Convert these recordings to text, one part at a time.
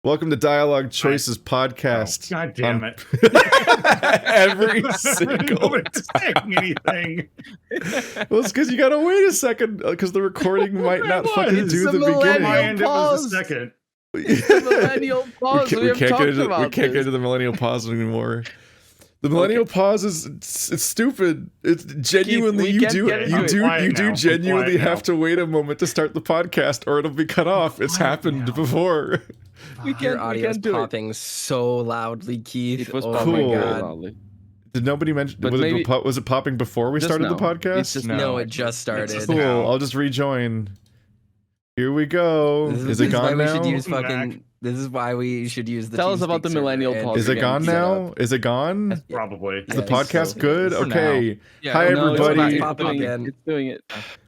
Welcome to Dialog Choices podcast. God damn it. Every single Nobody's saying anything. Well, it's because you gotta wait a second because the recording might not fucking do the beginning. My end, it was a second. The millennial pause. We can't get into the millennial pause anymore. The millennial pause is it's stupid. It's genuinely Keith, you do genuinely have to wait a moment to start the podcast or it'll be cut off. It's happened before. Your audio's popping so loudly, Keith. It was popping very loudly. Did nobody mention? But Was it popping before we started the podcast? It just started. Cool. I'll just rejoin. Here we go. Is it gone now? This is why we should use the. Tell us about the millennial pause. Is it gone now? Is it gone? Probably. Is the podcast good? For Okay. Yeah, Hi everybody. It's doing it.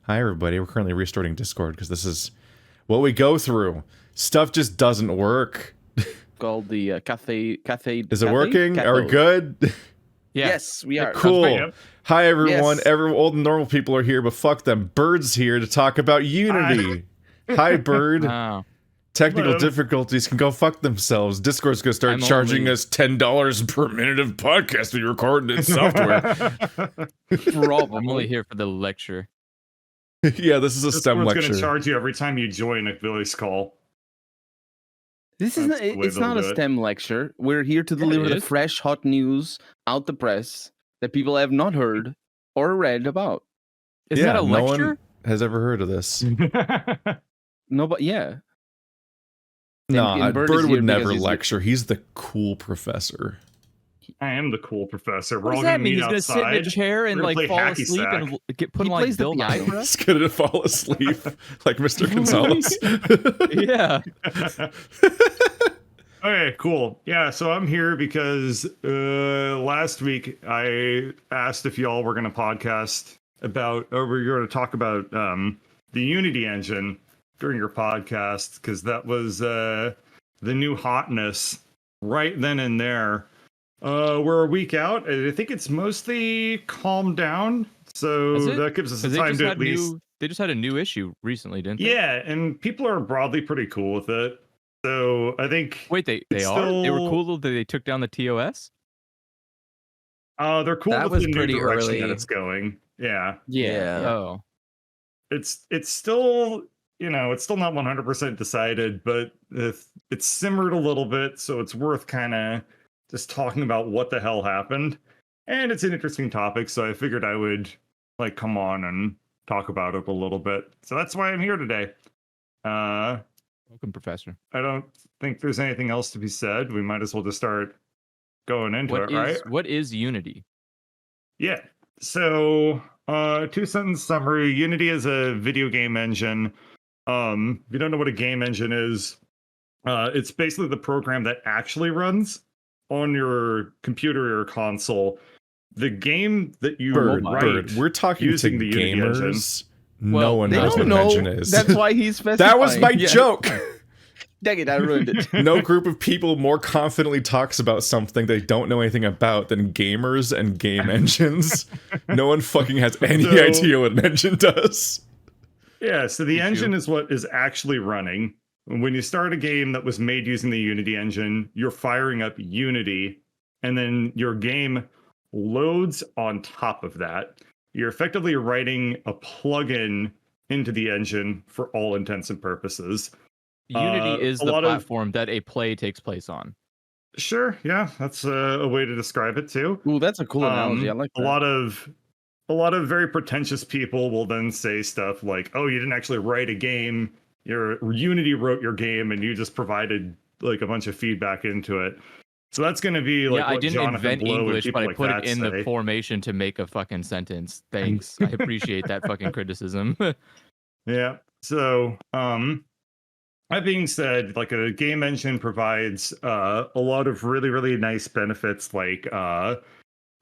Hi everybody. We're currently restarting Discord because this is what we go through. Stuff just doesn't work. Called the cafe. Is it working? Are we good? Yes, we are. Cool. Hi everyone. Every old and normal people are here, but fuck them. Bird's here to talk about Unity. Hi Bird. Wow. Technical difficulties can go fuck themselves. Discord's gonna start charging us $10 per minute of podcast we recorded in software. I'm only here for the lecture. Yeah, this is a STEM lecture. It's gonna charge you every time you join a voice call. It's not a STEM lecture. We're here to deliver the fresh, hot news out the press that people have not heard or read about. Is that a lecture? No one has ever heard of this. No, but yeah. No, Bird would never lecture. He's the cool professor. I am the cool professor. What does that mean? He's gonna sit in a chair and like fall asleep and put him like Bill Nye. He's gonna fall asleep like Mr. Gonzalez. Yeah. Okay, cool. Yeah, so I'm here because last week I asked if y'all were gonna podcast about, or we were going to talk about the Unity engine during your podcast, because that was the new hotness right then and there. We're a week out. I think it's mostly calmed down, so that gives us time to at least. They just had a new issue recently, didn't they? Yeah, and people are broadly pretty cool with it. So I think. Wait, they were cool that they took down the TOS. They're cool that with was the pretty new direction early. that it's going. Yeah. Oh. It's still, it's still not 100% decided, but it's simmered a little bit, so it's worth kind of just talking about what the hell happened. And it's an interesting topic, so I figured I would come on and talk about it a little bit. So that's why I'm here today. Welcome, Professor. I don't think there's anything else to be said. We might as well just start going into it, right? What is Unity? Yeah. So, 2-sentence summary. Unity is a video game engine. If you don't know what a game engine is, it's basically the program that actually runs on your computer or console. The game that you write. We're talking using to the gamers. Well, no one knows what an engine is. That's why he's specifying. That was my joke. Dang it, I ruined it. No group of people more confidently talks about something they don't know anything about than gamers and game engines. No one fucking has any idea what an engine does. Yeah, so the engine is what is actually running. When you start a game that was made using the Unity engine, you're firing up Unity, and then your game loads on top of that. You're effectively writing a plugin into the engine for all intents and purposes. Unity is the platform that a play takes place on. Sure, yeah, that's a way to describe it too. Ooh, that's a cool analogy. I like that. A lot of very pretentious people will then say stuff like, "Oh, you didn't actually write a game. Your Unity wrote your game, and you just provided a bunch of feedback into it." So that's going to be I didn't invent English, but I put it in the formation to make a fucking sentence. Thanks, I appreciate that fucking criticism. Yeah. So, that being said, a game engine provides a lot of really, really nice benefits, like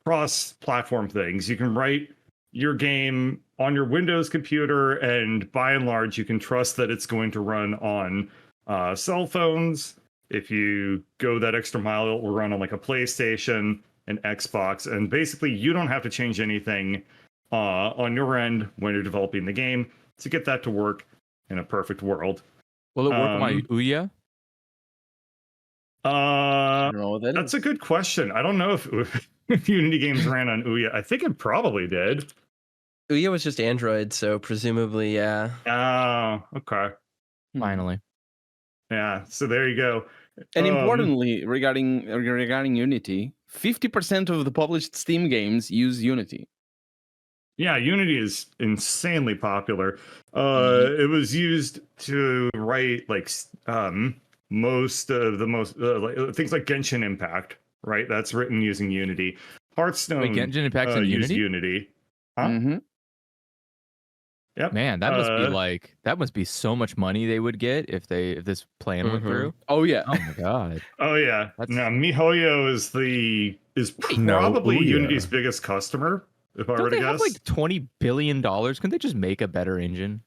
cross-platform things. You can write your game on your Windows computer, and by and large, you can trust that it's going to run on cell phones. If you go that extra mile, it will run on a PlayStation, an Xbox, and basically you don't have to change anything on your end when you're developing the game to get that to work in a perfect world. Will it work on my Ouya? I don't know what that that's is. a good question. I don't know if Unity games ran on Ouya. I think it probably did. Ouya was just Android, so presumably, yeah. Oh, okay. Finally. Yeah, so there you go. And importantly, regarding Unity, 50% of the published Steam games use Unity. Yeah, Unity is insanely popular. It was used to write like most of the things like Genshin Impact, right? That's written using Unity. Hearthstone Wait, Genshin Impact's in used Unity? Unity. Huh? Yep. Man, that must be so much money they would get if this plan went through. Oh yeah. Oh my god. Oh yeah. Now MiHoYo is probably Unity's biggest customer. If I were to guess, have like $20 billion. Couldn't they just make a better engine?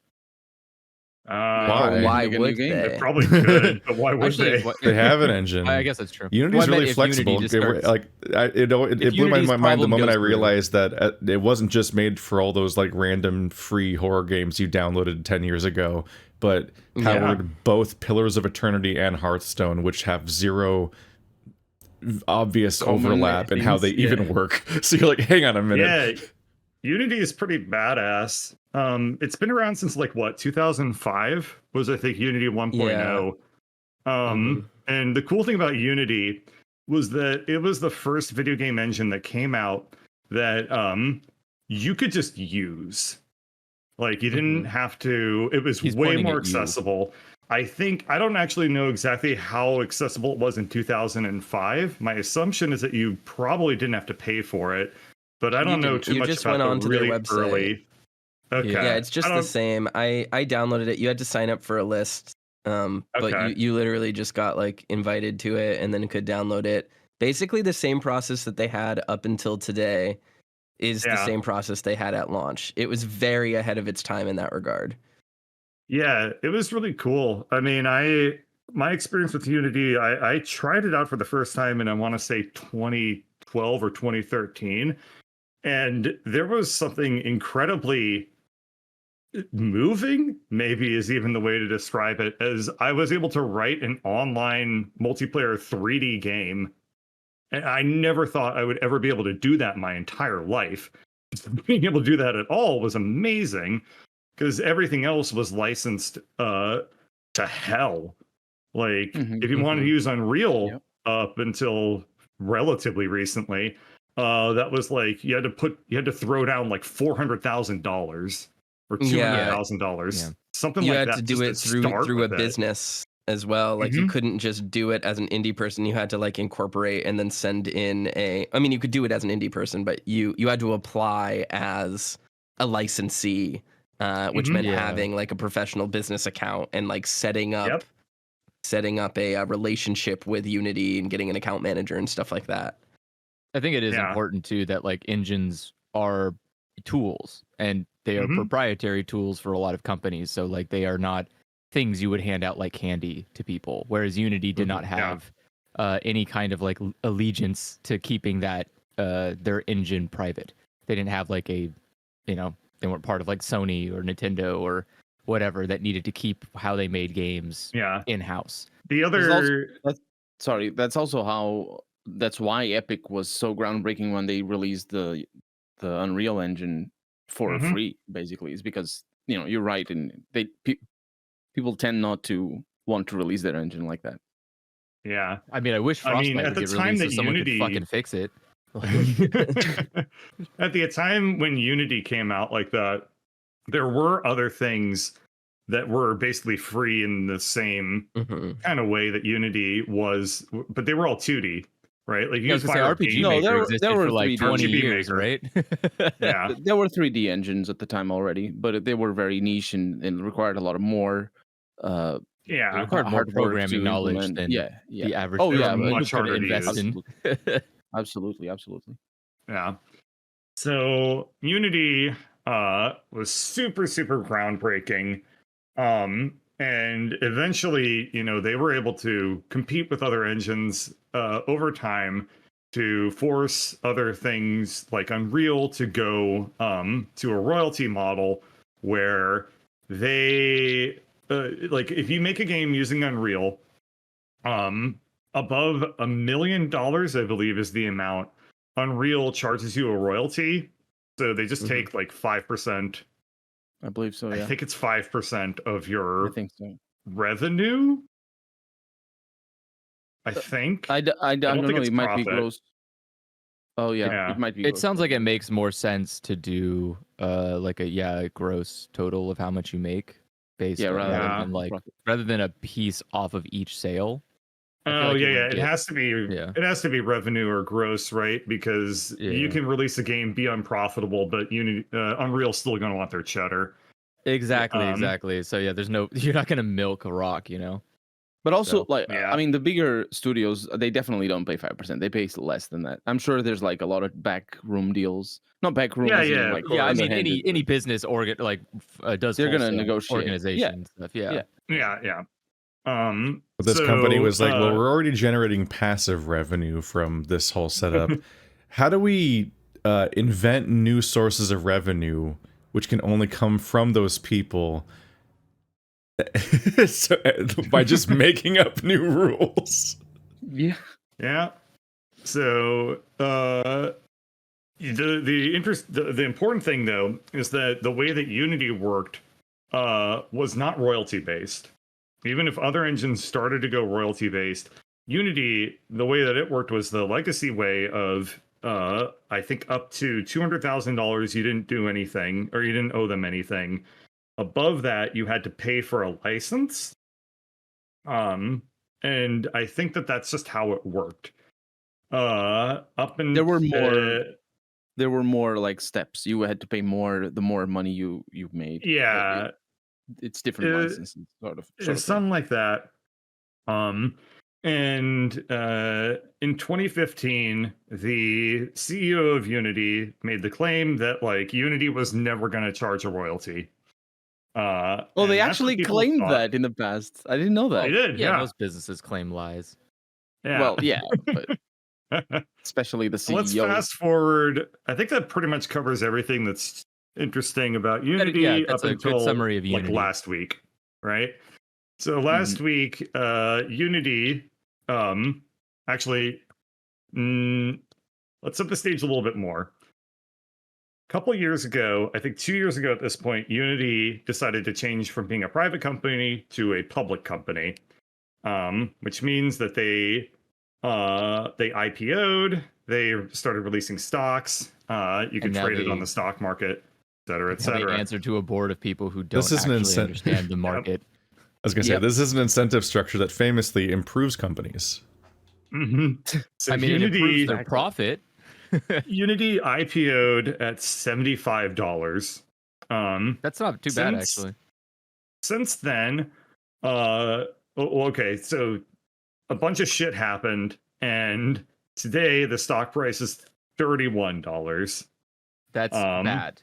Why would they? They probably could, but why would they? They have an engine. I guess that's true. Unity's really flexible. It blew my mind the moment I realized that it wasn't just made for all those like random free horror games you downloaded 10 years ago, but powered both Pillars of Eternity and Hearthstone, which have zero obvious overlap in how they even work. So you're like, hang on a minute. Yeah, Unity is pretty badass. It's been around since like what 2005 was I think Unity 1.0. And the cool thing about Unity was that it was the first video game engine that came out that you could just use. Like you didn't have to. It was way more accessible. I don't actually know exactly how accessible it was in 2005. My assumption is that you probably didn't have to pay for it, but I don't know too much just about went on to really their website. Early. Okay. Yeah, it's just the same. I downloaded it. You had to sign up for a list, but you literally just got like invited to it and then could download it. Basically, the same process that they had up until today is the same process they had at launch. It was very ahead of its time in that regard. Yeah, it was really cool. I mean, my experience with Unity, I tried it out for the first time in I want to say 2012 or 2013, and there was something incredibly moving, maybe is even the way to describe it, as I was able to write an online multiplayer 3D game. And I never thought I would ever be able to do that my entire life. Being able to do that at all was amazing because everything else was licensed to hell. Like if you wanted to use Unreal up until relatively recently, that was like you had to throw down like $400,000 or $200,000, something like that. You had to do it through a business as well. Like you couldn't just do it as an indie person. You had to like incorporate and then send in I mean, you could do it as an indie person, but you had to apply as a licensee, which meant having like a professional business account and like setting up a relationship with Unity and getting an account manager and stuff like that. I think it is important too that like engines are tools and they are proprietary tools for a lot of companies. So like they are not things you would hand out like candy to people. Whereas Unity did not have any kind of like allegiance to keeping that their engine private. They didn't have like they weren't part of like Sony or Nintendo or whatever that needed to keep how they made games in-house. The other that's why Epic was so groundbreaking when they released the Unreal Engine for free, basically. Is because you're right, and people tend not to want to release their engine like that. Yeah, I mean, I wish Frostbite would get released so someone could fucking fix it. At the time when Unity came out like that, there were other things that were basically free in the same kind of way that Unity was, but they were all 2D. Right, like you RPG Maker existed for like 20 years, right? Yeah, there were 3D engines at the time already, but they were very niche and required a lot lot more. Required more programming knowledge than the average. Oh yeah, much harder to invest in. Absolutely. Yeah. So Unity was super groundbreaking. And eventually, they were able to compete with other engines over time to force other things like Unreal to go to a royalty model where they like if you make a game using Unreal, above $1 million, I believe, is the amount. Unreal charges you a royalty, so they just take like 5%. I believe so. Yeah, I think it's 5% of your I think so. revenue. I think. I don't know. It might be gross. Oh yeah, it might be. It sounds like it makes more sense to do like a gross total of how much you make based rather than a piece off of each sale. Oh like it has to be. Yeah. It has to be revenue or gross, right? Because you can release a game, be unprofitable, but Unreal's still going to want their cheddar. Exactly. So yeah, you're not going to milk a rock, But also, I mean, the bigger studios, they definitely don't pay 5%. They pay less than that. I'm sure there's like a lot of backroom deals. Not backroom. Yeah. I mean, any business does. They're gonna negotiate organization stuff. Yeah. But this company was like, well, we're already generating passive revenue from this whole setup. How do we invent new sources of revenue, which can only come from those people? So, by just making up new rules. Yeah. So the important thing though is that the way that Unity worked was not royalty based. Even if other engines started to go royalty based, Unity, the way that it worked was the legacy way of I think up to $200,000 you didn't do anything, or you didn't owe them anything. Above that, you had to pay for a license. And I think that's just how it worked. There were more like steps. You had to pay more the more money you made. Yeah. It's different licenses, sort of something like that. And in 2015, the CEO of Unity made the claim that like Unity was never going to charge a royalty. They actually claimed that in the past. I didn't know that. They did. Yeah, most businesses claim lies. Yeah. Well, yeah, but especially the CEO. Let's fast forward. I think that pretty much covers everything that's interesting about Unity that's up a until good summary of Unity. Like last week, right? So last week, Unity, actually, let's set the stage a little bit more. A couple of years ago, I think 2 years ago at this point, Unity decided to change from being a private company to a public company, which means that they IPO'd, they started releasing stocks, you can trade it on the stock market, et cetera, et cetera. They answer to a board of people who don't actually understand the market. I was going to say, this is an incentive structure that famously improves companies. So I mean, it improves their profit. Unity IPO'd at $75. That's not too bad, actually. Since then, okay, so a bunch of shit happened, and today the stock price is $31. That's bad.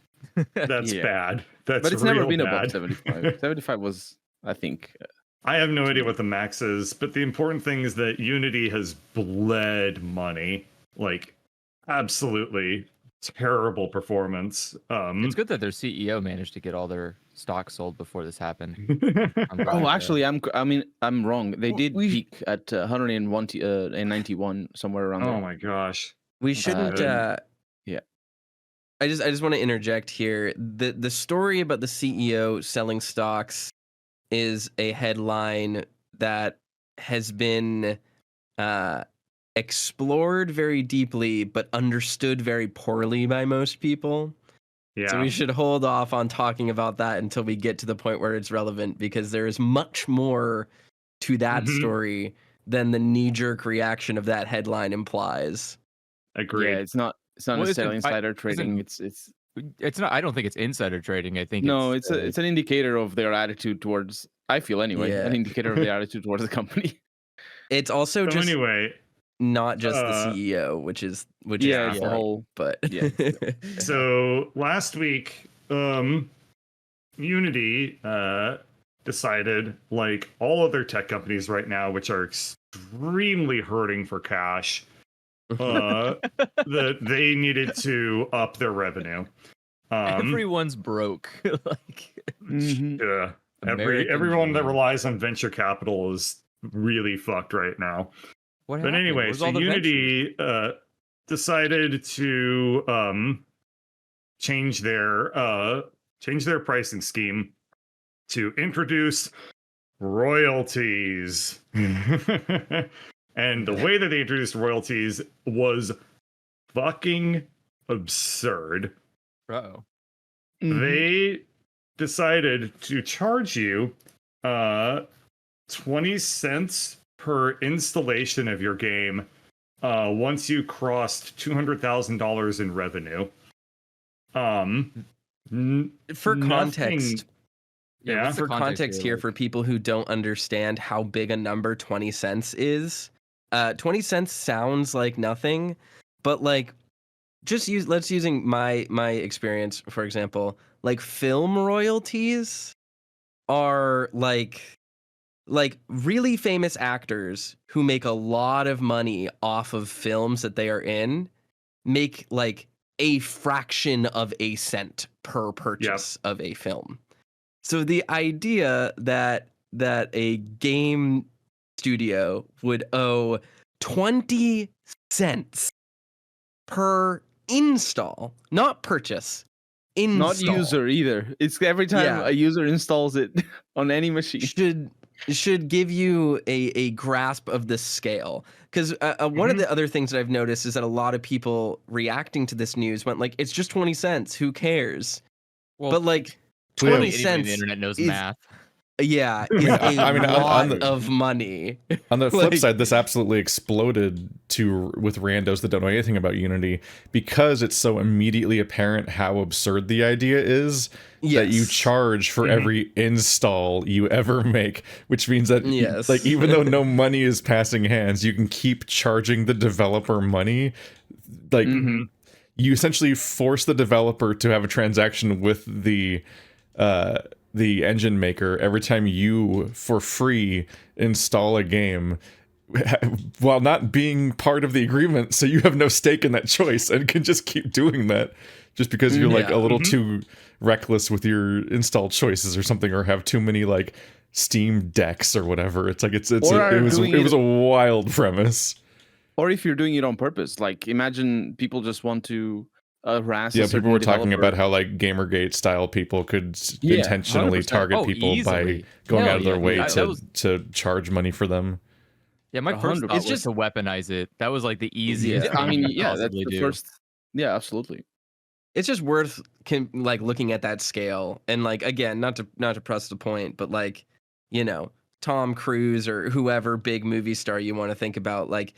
That's bad. But it's never been above 75. 75 was, I think. I have no idea what the max is, but the important thing is that Unity has bled money. Like, absolutely terrible performance. It's good that their CEO managed to get all their stock sold before this happened. Actually, I'm wrong. They did peak at 191 somewhere around there. Oh my gosh. We shouldn't. I just want to interject here. The story about the CEO selling stocks is a headline that has been explored very deeply, but understood very poorly by most people. Yeah. So we should hold off on talking about that until we get to the point where it's relevant, because there is much more to that story than the knee-jerk reaction of that headline implies. Agreed. Yeah, it's not necessarily insider trading. It's not. I don't think it's insider trading. I think it's an indicator of their attitude towards. I feel anyway, an indicator of their attitude towards the company. It's also just anyway, not just the CEO, which is the whole. But so last week, Unity decided, like all other tech companies right now, which are extremely hurting for cash, that they needed to up their revenue. Everyone's broke. Everyone that relies on venture capital is really fucked right now. What but happened? anyway, so Unity decided to change their pricing scheme to introduce royalties. And the way that they introduced royalties was fucking absurd. Uh-oh. They decided to charge you 20 cents per installation of your game once you crossed $200,000 in revenue. For context, yeah. For context here, for people who don't understand how big a number 20 cents is, 20 cents sounds like nothing, but like let's using my experience, for example, like film royalties are like really famous actors who make a lot of money off of films that they are in make like a fraction of a cent per purchase of a film. So the idea that a game studio would owe 20 cents per install, not purchase, install. Not user either. It's every time a user installs it on any machine. Should give you a grasp of the scale. Because one of the other things that I've noticed is that a lot of people reacting to this news went like, it's just 20 cents. Who cares? Well, but like 20 cents. The internet knows math. Yeah, is a lot of money. On the flip side, this absolutely exploded with randos that don't know anything about Unity because it's so immediately apparent how absurd the idea is that you charge for every install you ever make, which means that like even though no money is passing hands, you can keep charging the developer money. Like you essentially force the developer to have a transaction with the engine maker every time you, for free, install a game while not being part of the agreement, so you have no stake in that choice and can just keep doing that just because you're like a little too reckless with your install choices or something, or have too many like Steam decks or whatever. It's like it was a wild premise. Or if you're doing it on purpose, like imagine people just want to harass. People were talking about how like Gamergate style people could intentionally 100%. Target people by going out of their way to charge money for them. Yeah, my first thought was just to weaponize it. That was like the easiest. I mean, that's the first. Yeah, absolutely. It's just worth like looking at that scale and like, again, not to press the point, but like, you know, Tom Cruise or whoever big movie star you want to think about, like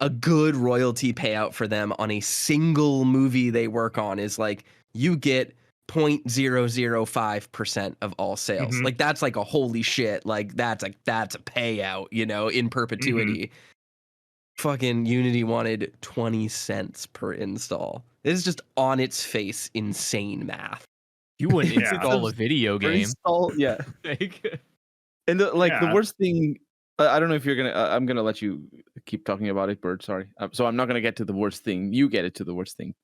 a good royalty payout for them on a single movie they work on is like you get 0.005% of all sales. Like that's like a holy shit. Like that's a payout, you know, in perpetuity. Fucking Unity wanted 20 cents per install. This is just on its face insane math. You wouldn't install a video game. And the worst thing, I don't know if you're gonna. I'm gonna let you keep talking about it, Bert. Sorry. So I'm not gonna get to the worst thing. You get it to the worst thing.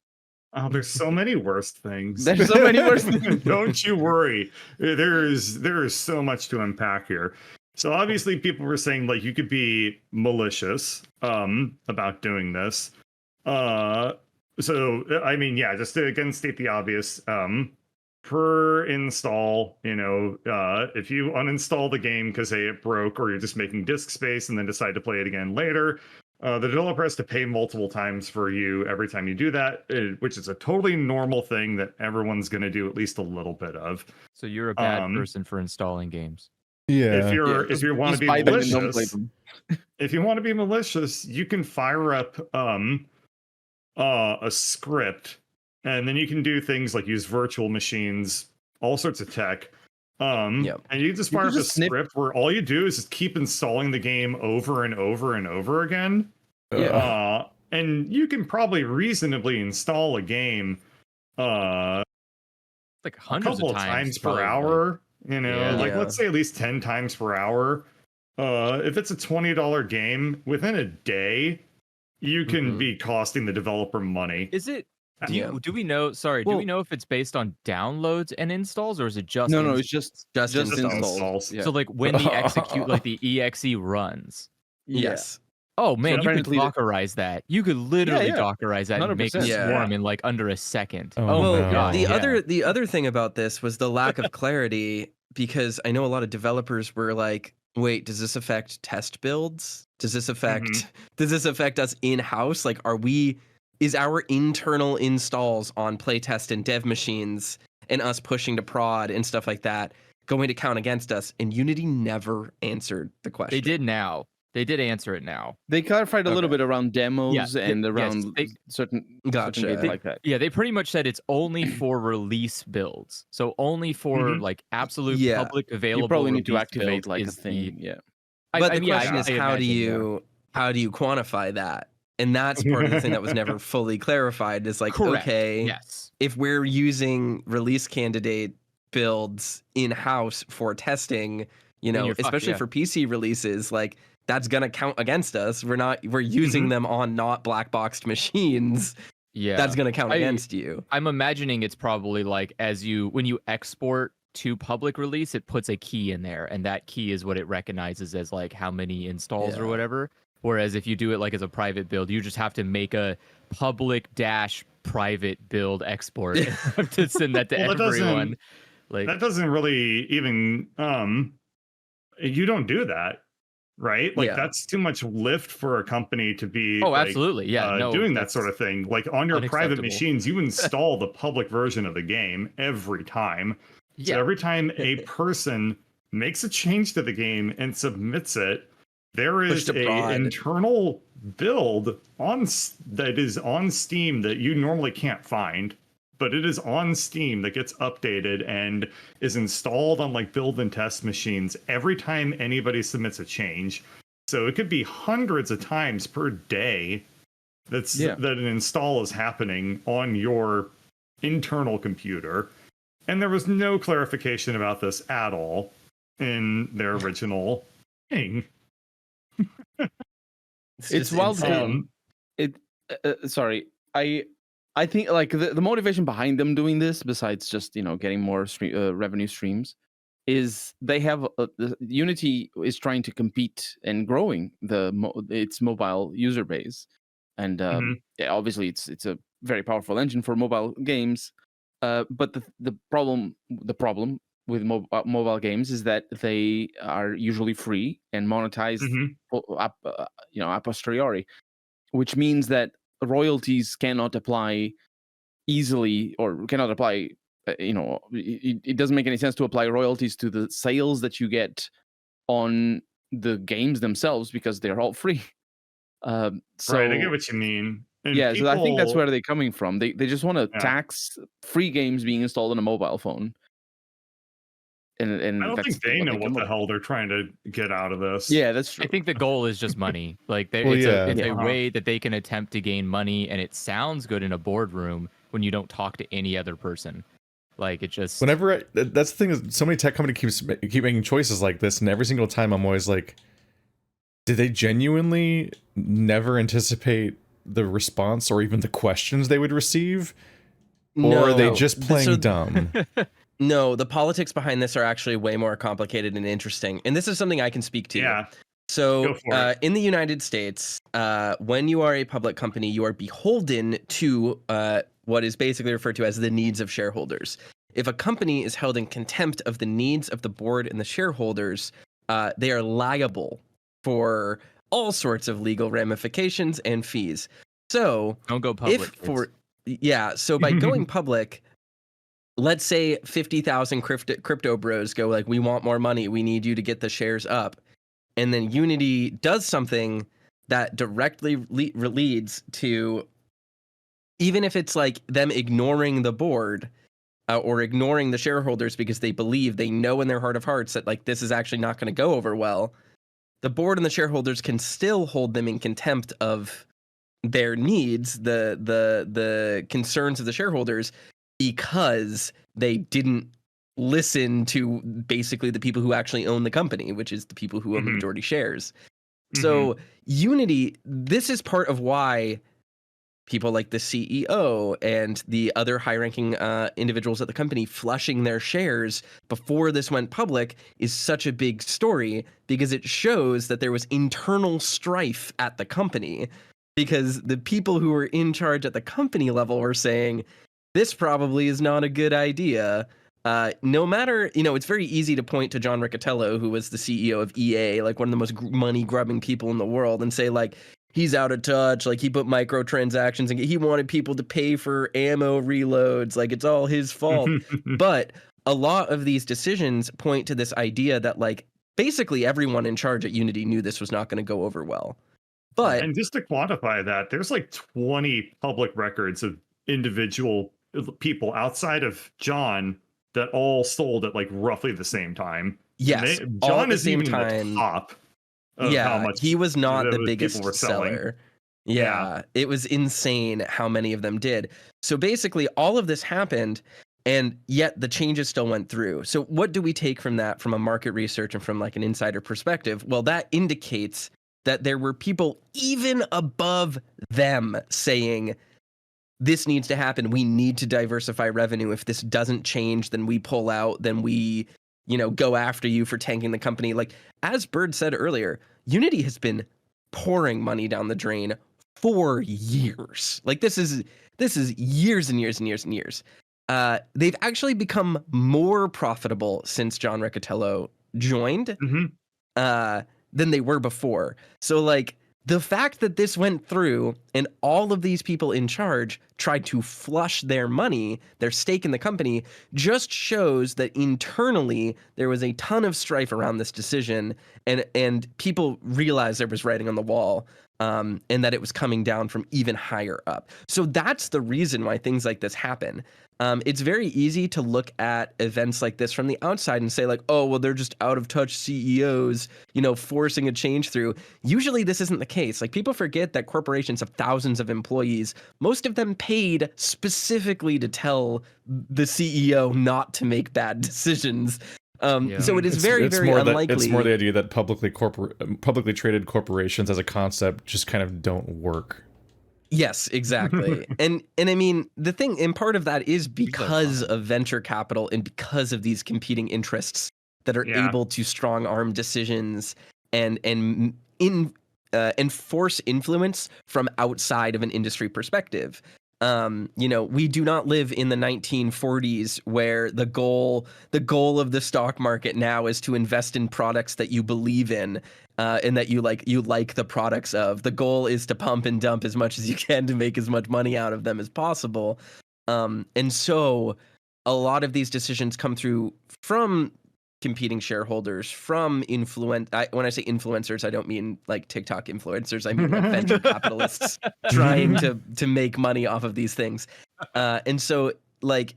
Oh, there's so many worst things. There's so many worst things. Don't you worry. There is so much to unpack here. So obviously, people were saying like you could be malicious about doing this. So I mean, just to again state the obvious. Per install, you know, if you uninstall the game because say it broke or you're just making disk space and then decide to play it again later, the developer has to pay multiple times for you every time you do that, which is a totally normal thing that everyone's going to do at least a little bit of. So you're a bad person for installing games. Yeah. If you want to be malicious, if you want to be malicious, you can fire up a script. And then you can do things like use virtual machines, all sorts of tech. And you just fire up a script where all you do is just keep installing the game over and over and over again. And you can probably reasonably install a game like hundreds a couple of times per hour. You know, let's say at least 10 times per hour. If it's a $20 game, within a day, you can be costing the developer money. Is it? Do we know? Sorry, do we know if it's based on downloads and installs, or is it just no? It's just installs. Yeah. So like when the execute, like the exe runs. Yes. Oh man, So you could Dockerize that. You could literally Dockerize that and make a 100%. swarm in like under a second. Well, my god! The other thing about this was the lack of clarity, because I know a lot of developers were like, "Wait, does this affect test builds? Does this affect us in house? Like, is our internal installs on playtest and dev machines and us pushing to prod and stuff like that going to count against us?" And Unity never answered the question. They did now. They did answer it now. They clarified a little bit around demos and around certain Gotcha. like that. Yeah, they pretty much said it's only for release builds. So only for like absolute public available. You probably need to release activate build like a is thing. But the question is, how do you quantify that? And that's part of the thing that was never fully clarified. Is like, Correct. Okay, yes, if we're using release candidate builds in house for testing, especially for PC releases, like that's gonna count against us. We're using them on not black boxed machines. Yeah, that's gonna count against you. I'm imagining it's probably like when you export to public release, it puts a key in there, and that key is what it recognizes as like how many installs or whatever. Whereas if you do it like as a private build, you just have to make a public private build export to send that to everyone. Like that doesn't really even you don't do that, right? Like that's too much lift for a company to be absolutely. Yeah, doing that sort of thing. Like on your private machines, you install the public version of the game every time. So every time a person makes a change to the game and submits it, there is an internal build that is on Steam that you normally can't find, but it is on Steam that gets updated and is installed on like build and test machines every time anybody submits a change. So it could be hundreds of times per day that an install is happening on your internal computer. And there was no clarification about this at all in their original thing. It's wild. Sorry, I think like the motivation behind them doing this, besides just getting more revenue streams, is they have Unity is trying to compete and growing its mobile user base, and obviously it's a very powerful engine for mobile games. But the problem with mobile games is that they are usually free and monetized a posteriori, which means that royalties cannot apply easily, or cannot apply it doesn't make any sense to apply royalties to the sales that you get on the games themselves, because they're all free. Right, I get what you mean. And so I think that's where they're coming from. They just want to tax free games being installed on a mobile phone. And I don't think they know what the hell they're trying to get out of this. Yeah, that's true. I think the goal is just money. Like it's a way that they can attempt to gain money, and it sounds good in a boardroom when you don't talk to any other person. Like it just that's the thing, is so many tech companies keep making choices like this, and every single time I'm always like, did they genuinely never anticipate the response or even the questions they would receive? Or are they just playing dumb? No, the politics behind this are actually way more complicated and interesting. And this is something I can speak to. Yeah. So in the United States, when you are a public company, you are beholden to what is basically referred to as the needs of shareholders. If a company is held in contempt of the needs of the board and the shareholders, they are liable for all sorts of legal ramifications and fees. So don't go public. So by going public, let's say 50,000 crypto bros go like, we want more money, we need you to get the shares up. And then Unity does something that directly leads to, even if it's like them ignoring the board or ignoring the shareholders because they know in their heart of hearts that like this is actually not going to go over well, the board and the shareholders can still hold them in contempt of their needs, the concerns of the shareholders, because they didn't listen to basically the people who actually own the company, which is the people who own the majority shares. So Unity, this is part of why people like the CEO and the other high-ranking individuals at the company flushing their shares before this went public is such a big story because it shows that there was internal strife at the company, because the people who were in charge at the company level were saying, this probably is not a good idea. No matter, it's very easy to point to John Riccitiello, who was the CEO of EA, like one of the most money-grubbing people in the world, and say, like, he's out of touch, like he put microtransactions and he wanted people to pay for ammo reloads, like it's all his fault. But a lot of these decisions point to this idea that, like, basically everyone in charge at Unity knew this was not going to go over well. But and just to quantify that, there's like 20 public records of individual people outside of John that all sold at like roughly the same time. Yes, John is even the top. Yeah, how much he was not the biggest were selling. seller. Yeah, it was insane how many of them did. So basically, all of this happened, and yet the changes still went through. So what do we take from that, from a market research and from like an insider perspective? Well, that indicates that there were people even above them saying, this needs to happen. We need to diversify revenue. If this doesn't change, then we pull out, then we, go after you for tanking the company. Like, as Bird said earlier, Unity has been pouring money down the drain for years. Like, this is years and years and years and years. They've actually become more profitable since John Riccitiello joined than they were before. So, like, the fact that this went through and all of these people in charge tried to flush their money, their stake in the company, just shows that internally there was a ton of strife around this decision, and people realized there was writing on the wall, and that it was coming down from even higher up. So that's the reason why things like this happen. It's very easy to look at events like this from the outside and say, like, oh, well, they're just out of touch CEOs, forcing a change through. Usually this isn't the case. Like, people forget that corporations have thousands of employees, most of them paid specifically to tell the CEO not to make bad decisions. So it is very unlikely. It's more the idea that publicly traded corporations as a concept just kind of don't work. Yes, exactly. and I mean, the thing, and part of that is because of venture capital and because of these competing interests that are able to strong arm decisions and enforce influence from outside of an industry perspective. We do not live in the 1940s where the goal of the stock market now is to invest in products that you believe in, and that you like the products of. The goal is to pump and dump as much as you can to make as much money out of them as possible. And so a lot of these decisions come through from competing shareholders, from when I say influencers, I don't mean like TikTok influencers. I mean like venture capitalists trying to make money off of these things. And so, like,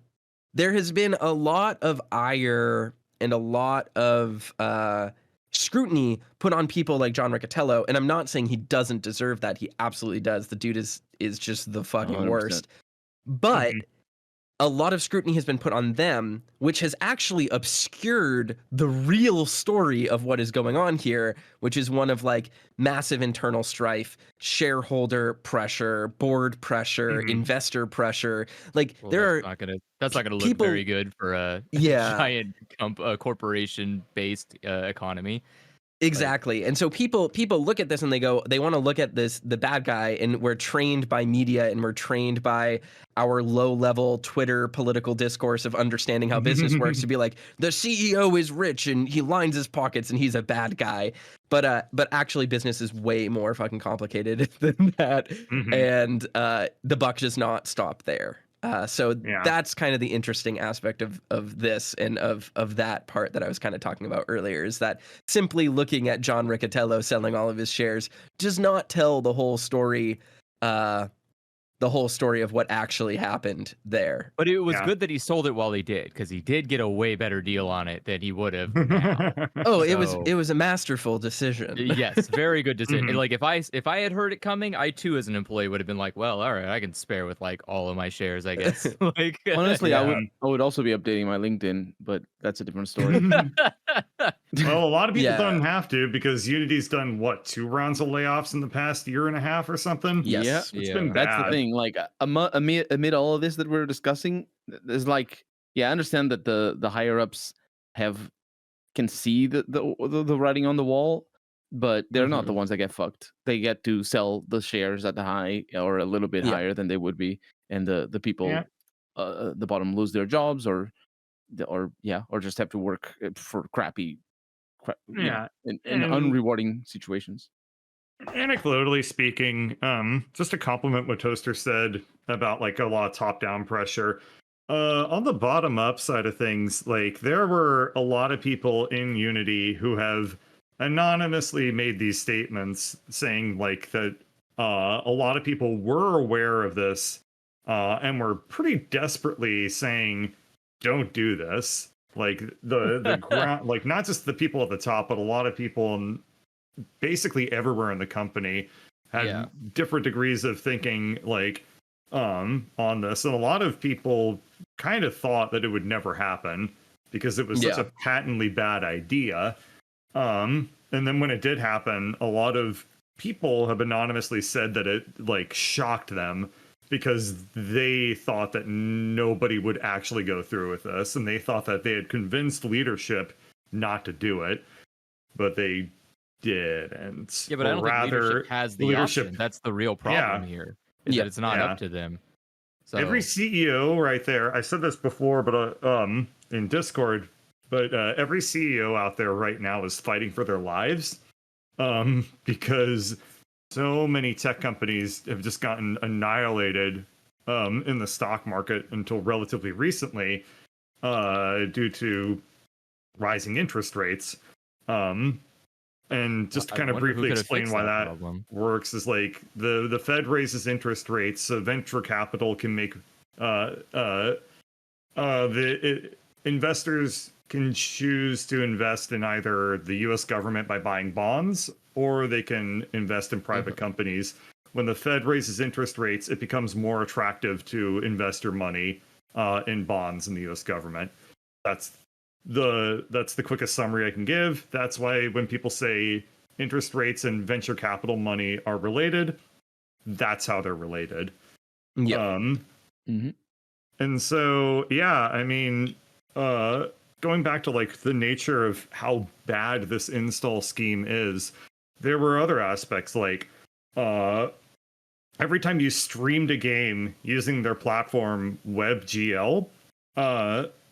there has been a lot of ire and a lot of scrutiny put on people like John Riccitiello, and I'm not saying he doesn't deserve that. He absolutely does. The dude is just the fucking 100%. Worst. But a lot of scrutiny has been put on them, which has actually obscured the real story of what is going on here, which is one of like massive internal strife, shareholder pressure, board pressure, investor pressure. Like, that's not gonna look very good for a giant corporation-based economy. Exactly. And so people look at this and they want to look at the bad guy, and we're trained by media and we're trained by our low-level Twitter political discourse of understanding how business works to be like, the CEO is rich and he lines his pockets and he's a bad guy. But actually business is way more fucking complicated than that. And the buck does not stop there. So that's kind of the interesting aspect of this and of that part that I was kind of talking about earlier, is that simply looking at John Riccitiello selling all of his shares does not tell the whole story of what actually happened there. But it was good that he sold it while he did, because he did get a way better deal on it than he would have now. It was a masterful decision. Yes, very good decision. Like, if I had heard it coming, I too as an employee would have been like, well, all right, I can spare with like all of my shares, I guess. Like, honestly, I would also be updating my LinkedIn, but that's a different story. Well, a lot of people don't have to because Unity's done what 2 rounds of layoffs in the past year and a half or something. Yes, it's been bad. That's the thing. Like amid all of this that we're discussing, there's like, I understand that the higher ups can see the writing on the wall, but they're not the ones that get fucked. They get to sell the shares at the high or a little bit higher than they would be, and the people the bottom lose their jobs or just have to work for crappy and unrewarding situations. Anecdotally speaking, just to compliment what Toaster said about like a lot of top-down pressure. On the bottom-up side of things, like there were a lot of people in Unity who have anonymously made these statements saying like that a lot of people were aware of this and were pretty desperately saying, "Don't do this." Like the ground, like not just the people at the top, but a lot of people basically everywhere in the company had different degrees of thinking like on this, and a lot of people kind of thought that it would never happen because it was such a patently bad idea. And then when it did happen, a lot of people have anonymously said that it like shocked them because they thought that nobody would actually go through with this, and they thought that they had convinced leadership not to do it, but they didn't. Yeah, but I don't think leadership has the option. That's the real problem here. Is that it's not up to them. So every CEO right there, I said this before, but in Discord, but every CEO out there right now is fighting for their lives, because so many tech companies have just gotten annihilated in the stock market until relatively recently due to rising interest rates. And just to kind of briefly explain why that works is like the Fed raises interest rates, so venture capital can make investors can choose to invest in either the U.S. government by buying bonds, or they can invest in private companies. When the Fed raises interest rates, it becomes more attractive to invest your money in bonds in the U.S. government. That's the quickest summary I can give. That's why when people say interest rates and venture capital money are related, that's how they're related. And so I mean, going back to like the nature of how bad this install scheme is, there were other aspects like every time you streamed a game using their platform WebGL,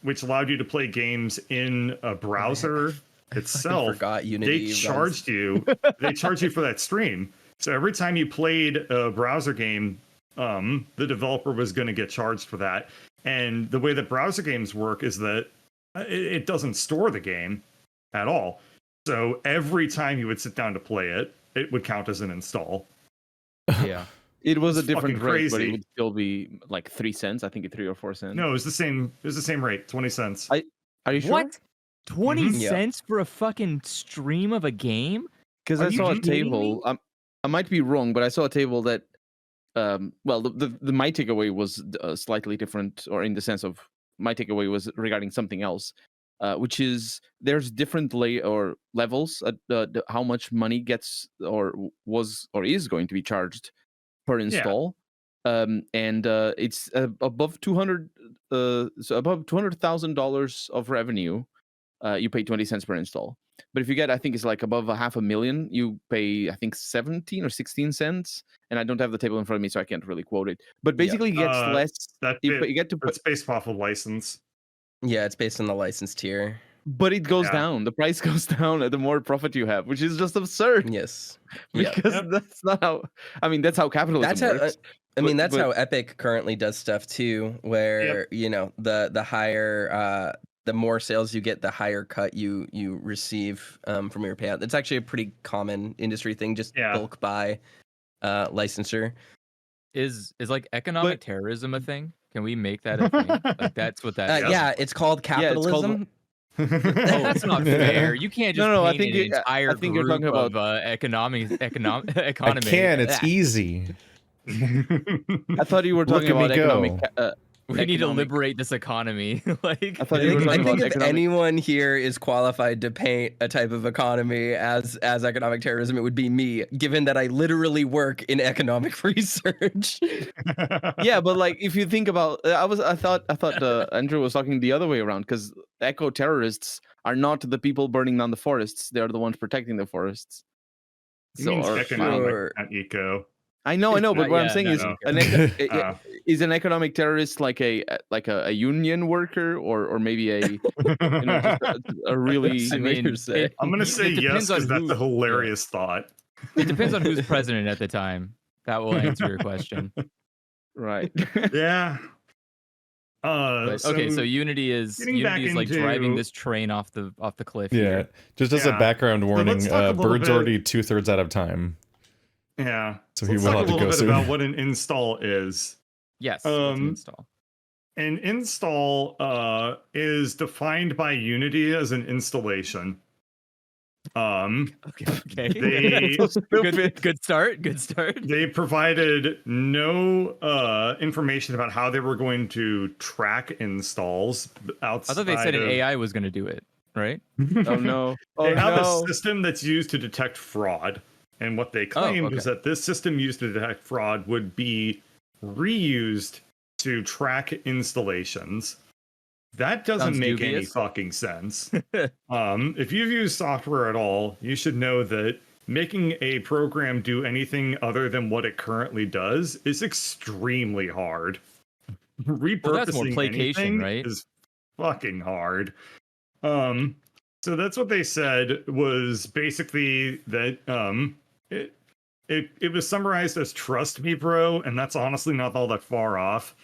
which allowed you to play games in a browser itself, they charged you. They charged you for that stream. So every time you played a browser game, the developer was going to get charged for that. And the way that browser games work is that it doesn't store the game at all. So every time you would sit down to play it, it would count as an install. Yeah. It was a different rate, but it would still be like 3 cents. I think 3 or 4 cents. No, it was the same. It was the same rate, 20 cents. Are you sure? What? 20 cents for a fucking stream of a game? Because I saw a table. I might be wrong, but I saw a table that. Well, my takeaway was slightly different, or in the sense of my takeaway was regarding something else, which is there's different levels at how much money gets or is going to be charged per install, and it's above above $200,000 of revenue, you pay 20 cents per install. But if you get, I think it's like above $500,000, you pay I think 17 or 16 cents. And I don't have the table in front of me, so I can't really quote it. But basically, it gets less. You get to. It's based off of license. Yeah, it's based on the license tier. But it goes down. The price goes down the more profit you have, which is just absurd. Yes. Because that's not how. I mean, that's how capitalism works. That's how Epic currently does stuff too, where the higher, the more sales you get, the higher cut you receive from your payout. It's actually a pretty common industry thing. Just bulk buy licensure. Is like economic terrorism a thing? Can we make that a thing? Like that's what that is. Yeah, it's called capitalism. Oh, that's not fair. You can't just I think an entire I think you're talking about economy. I can. It's easy. I thought you were talking about We need to liberate this economy. Like, I think if anyone here is qualified to paint a type of economy as economic terrorism, it would be me, given that I literally work in economic research. Yeah, but like if you think about, I thought Andrew was talking the other way around, because eco terrorists are not the people burning down the forests; they are the ones protecting the forests. It means economic, not eco. I know, but what I'm saying is, is an economic terrorist like a union worker, or maybe just a really? I'm gonna say yes because that's a hilarious thought. It depends on who's president at the time. That will answer your question. Right. Yeah. So Unity is like driving this train off the cliff. Yeah. Here. Just as a background warning, Bird's already 2/3 out of time. Yeah. So he will have to go soon. Let's talk a little bit about what an install is. Yes. An install. An install is defined by Unity as an installation. Okay. Good start. They provided no information about how they were going to track installs outside. I thought they said an AI was going to do it, right? Oh no. They have a system that's used to detect fraud. And what they claimed is that this system used to detect fraud would be reused to track installations. That doesn't make any fucking sense. If you've used software at all, you should know that making a program do anything other than what it currently does is extremely hard. Repurposing that's more placation, right? Is fucking hard. So that's what they said was basically that it was summarized as trust me, bro, and that's honestly not all that far off.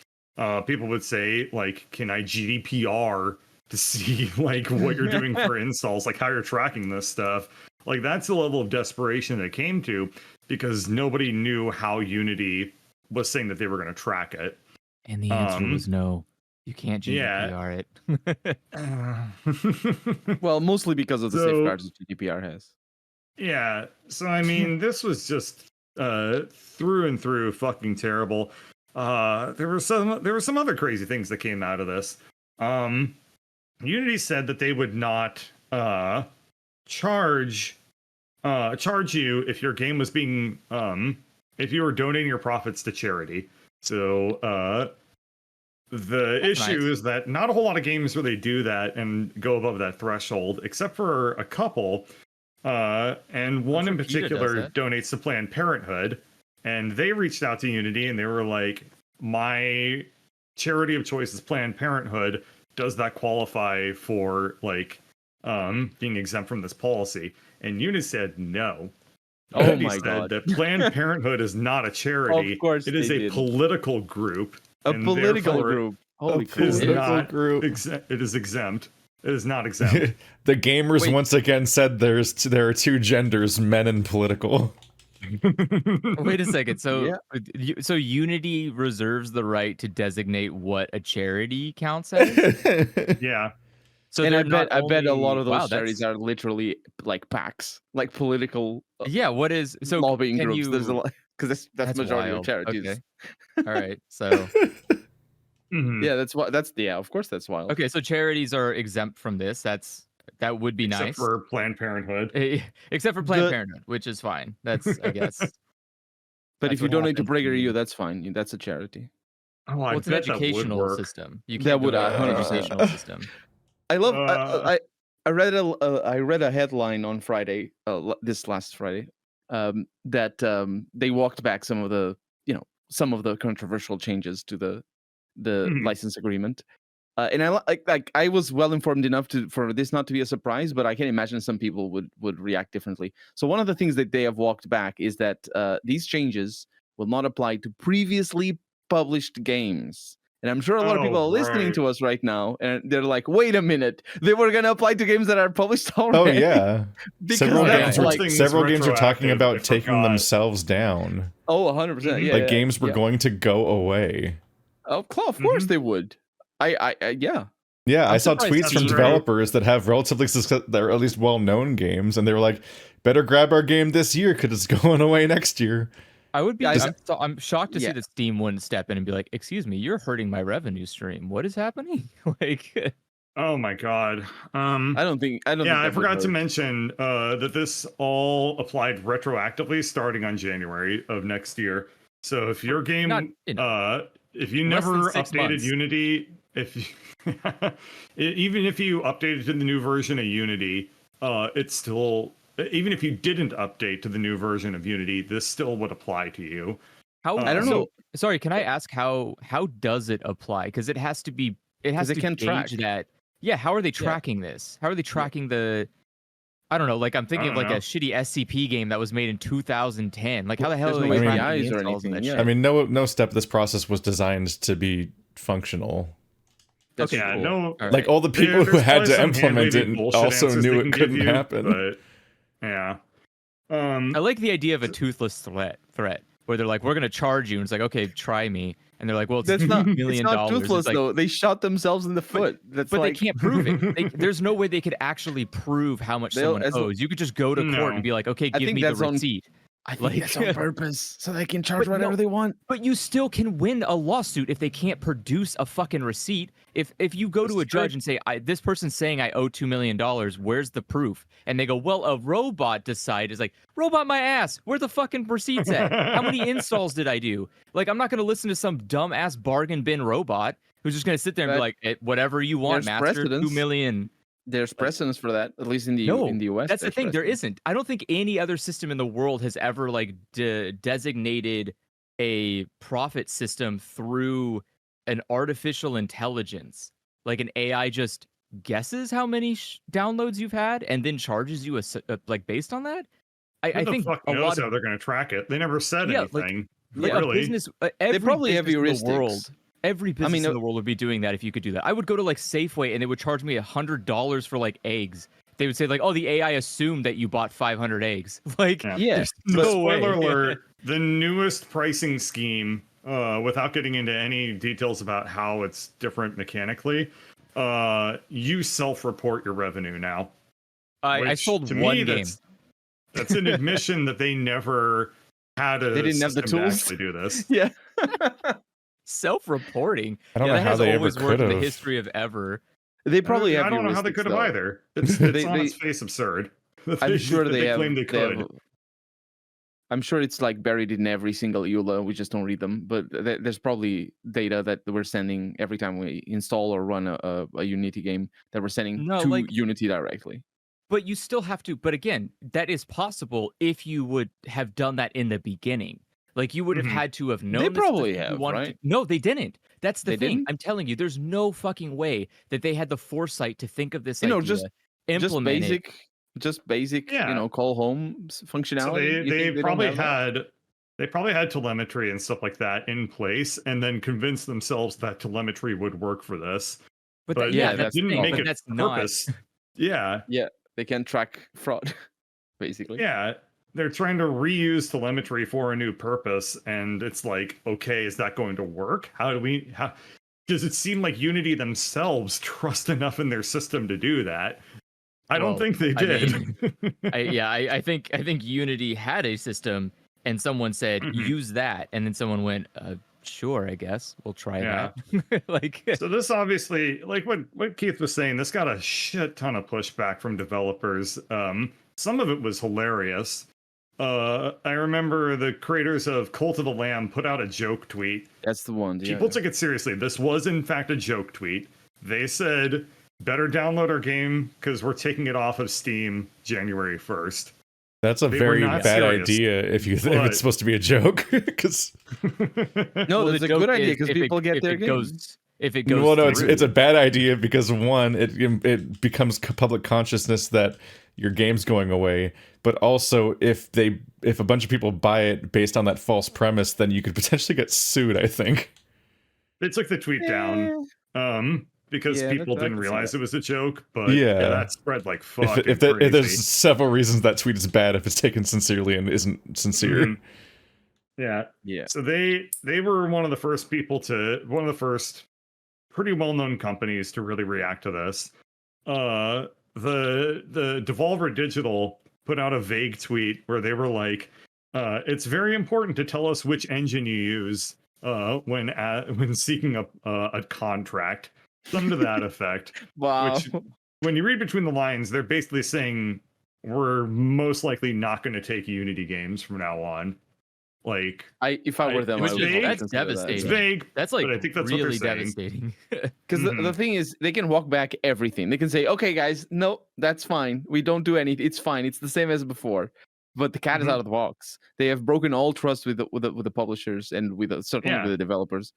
People would say, like, can I GDPR to see like what you're doing for installs, like how you're tracking this stuff? Like that's the level of desperation it came to because nobody knew how Unity was saying that they were going to track it. And the answer was no. You can't GDPR it. Well, mostly because of the safeguards that GDPR has. Yeah. So, I mean, this was just through and through fucking terrible. There were some other crazy things that came out of this. Unity said that they would not charge you if your game was being if you were donating your profits to charity. So the issue is that not a whole lot of games really do that and go above that threshold, except for a couple. And one in particular donates to Planned Parenthood, and they reached out to Unity and they were like, my charity of choice is Planned Parenthood. Does that qualify for like being exempt from this policy? And Unity said no. Oh my god! That Planned Parenthood is not a charity. Of course, it is a political group. A political group. Holy cool! It is exempt. It is not exempt. The gamers once again said there are two genders, men and political. Wait a second. So so Unity reserves the right to designate what a charity counts as? Yeah. So and I bet a lot of those charities are literally like PACs, like political. What is so lobbying groups? There's a lot because that's majority wild. Of charities. Okay. All right. So. Yeah, that's of course that's wild. Okay, so charities are exempt from this. That would be nice. Except for Planned Parenthood. Except for Planned Parenthood, which is fine. That's I guess. But if you donate to PragerU, that's fine. That's a charity. Oh, well, it's an educational system. You that would an educational system. I love. I read a headline on Friday, this last Friday, that they walked back some of the controversial changes to the license agreement, and I was well informed enough for this not to be a surprise, but I can imagine some people would react differently. So one of the things that they have walked back is that these changes will not apply to previously published games. And I'm sure a lot of people are listening to us right now, and they're like, "Wait a minute! They were going to apply to games that are published already." Oh yeah, several games are talking about taking themselves down. Oh, 100%. Yeah, like games were going to go away. Of course they would. Yeah. I saw tweets from developers that have relatively that are at least well-known games, and they were like, "Better grab our game this year because it's going away next year." I would be. I'm shocked to see that Steam wouldn't step in and be like, "Excuse me, you're hurting my revenue stream. What is happening?" Like, oh my god. I don't think. Yeah, I forgot to mention that this all applied retroactively starting on January of next year. So if your game, if you never updated Unity, if you, even if you updated to the new version of Unity, it's still. Even if you didn't update to the new version of Unity, this still would apply to you. How I don't know. Sorry, can I ask how does it apply? Because it has to be. It has to gauge that. Yeah, how are they tracking this? How are they tracking the? I don't know. Like I'm thinking of like a shitty SCP game that was made in 2010. Like how the hell are they tracking the installs and that shit? I mean, no step of this process was designed to be functional. That's cool. No. Like all the people who had to implement it also knew it couldn't happen. But, yeah. I like the idea of a toothless threat where they're like, we're gonna charge you, and it's like, okay, try me, and they're like, well, that's not $1 million. It's not toothless like, though. They shot themselves in the foot. But they can't prove it. There's no way they could actually prove how much someone owes. You could just go to court and be like, okay, give me the receipt. I think that's on purpose, so they can charge whatever they want. But you still can win a lawsuit if they can't produce a fucking receipt. If you go to a judge and say, this person's saying I owe $2 million, where's the proof? And they go, well, a robot is like, robot my ass, where the fucking receipts at? How many installs did I do? Like, I'm not going to listen to some dumbass bargain bin robot who's just going to sit there and be like, whatever you want, master, 2 million. There's precedence for that, at least in the US. That's the thing. There isn't. I don't think any other system in the world has ever like designated a profit system through an artificial intelligence. Like an AI just guesses how many downloads you've had and then charges you like based on that. I think fuck knows how they're going to track it. They never said anything. Like a business, they probably have heuristics. Every business in the world would be doing that if you could do that. I would go to like Safeway and they would charge me $100 for like eggs. They would say like, "Oh, the AI assumed that you bought 500 eggs." Like, there's no spoiler way. alert: the newest pricing scheme, without getting into any details about how it's different mechanically, you self-report your revenue now. I sold one game. That's an admission that they never had a. They didn't have the tools to do this. Yeah. Self-reporting. I don't know how they ever could have. The history of ever. They probably have. I don't know how they could have either. It's on its face absurd. I'm sure they claim they could. I'm sure it's like buried in every single EULA. We just don't read them. But there's probably data that we're sending every time we install or run a Unity game that we're sending to Unity directly. But you still have to. But again, that is possible if you would have done that in the beginning. Like you would have had to have known. They probably have, right? No, they didn't. That's the thing. Didn't? I'm telling you, there's no fucking way that they had the foresight to think of this idea. Just basic, call home functionality. So they probably had telemetry and stuff like that in place, and then convinced themselves that telemetry would work for this. But that didn't make it purpose. Yeah, they can track fraud, basically. Yeah. They're trying to reuse telemetry for a new purpose, and it's like, okay, is that going to work? Does it seem like Unity themselves trust enough in their system to do that? I don't think they did. I think Unity had a system, and someone said use that, and then someone went, sure, I guess we'll try that. So this obviously, like what Keith was saying, this got a shit ton of pushback from developers. Some of it was hilarious. I remember the creators of Cult of the Lamb put out a joke tweet. That's the one. People took it seriously. This was, in fact, a joke tweet. They said, better download our game because we're taking it off of Steam January 1st. That's a very bad idea if it's supposed to be a joke. Because no, it's a good idea because people get their games. If it goes, it's a bad idea because one, it becomes public consciousness that your game's going away, but also if a bunch of people buy it based on that false premise, then you could potentially get sued. I think they took the tweet down because people didn't realize it was a joke, but that spread like fuck. If there's several reasons that tweet is bad if it's taken sincerely and isn't sincere. Yeah. So they were one of the first pretty well-known companies to really react to this. The Devolver Digital put out a vague tweet where they were like, it's very important to tell us which engine you use when seeking a contract, something to that effect. Wow. Which, when you read between the lines, they're basically saying we're most likely not going to take Unity games from now on. Like, if I were them, I would that's devastating. It's vague. That's like but I think that's really what they're devastating. Because the thing is, they can walk back everything. They can say, "Okay, guys, no, that's fine. We don't do anything. It's fine. It's the same as before." But the cat is out of the box. They have broken all trust with the publishers and certainly with the developers.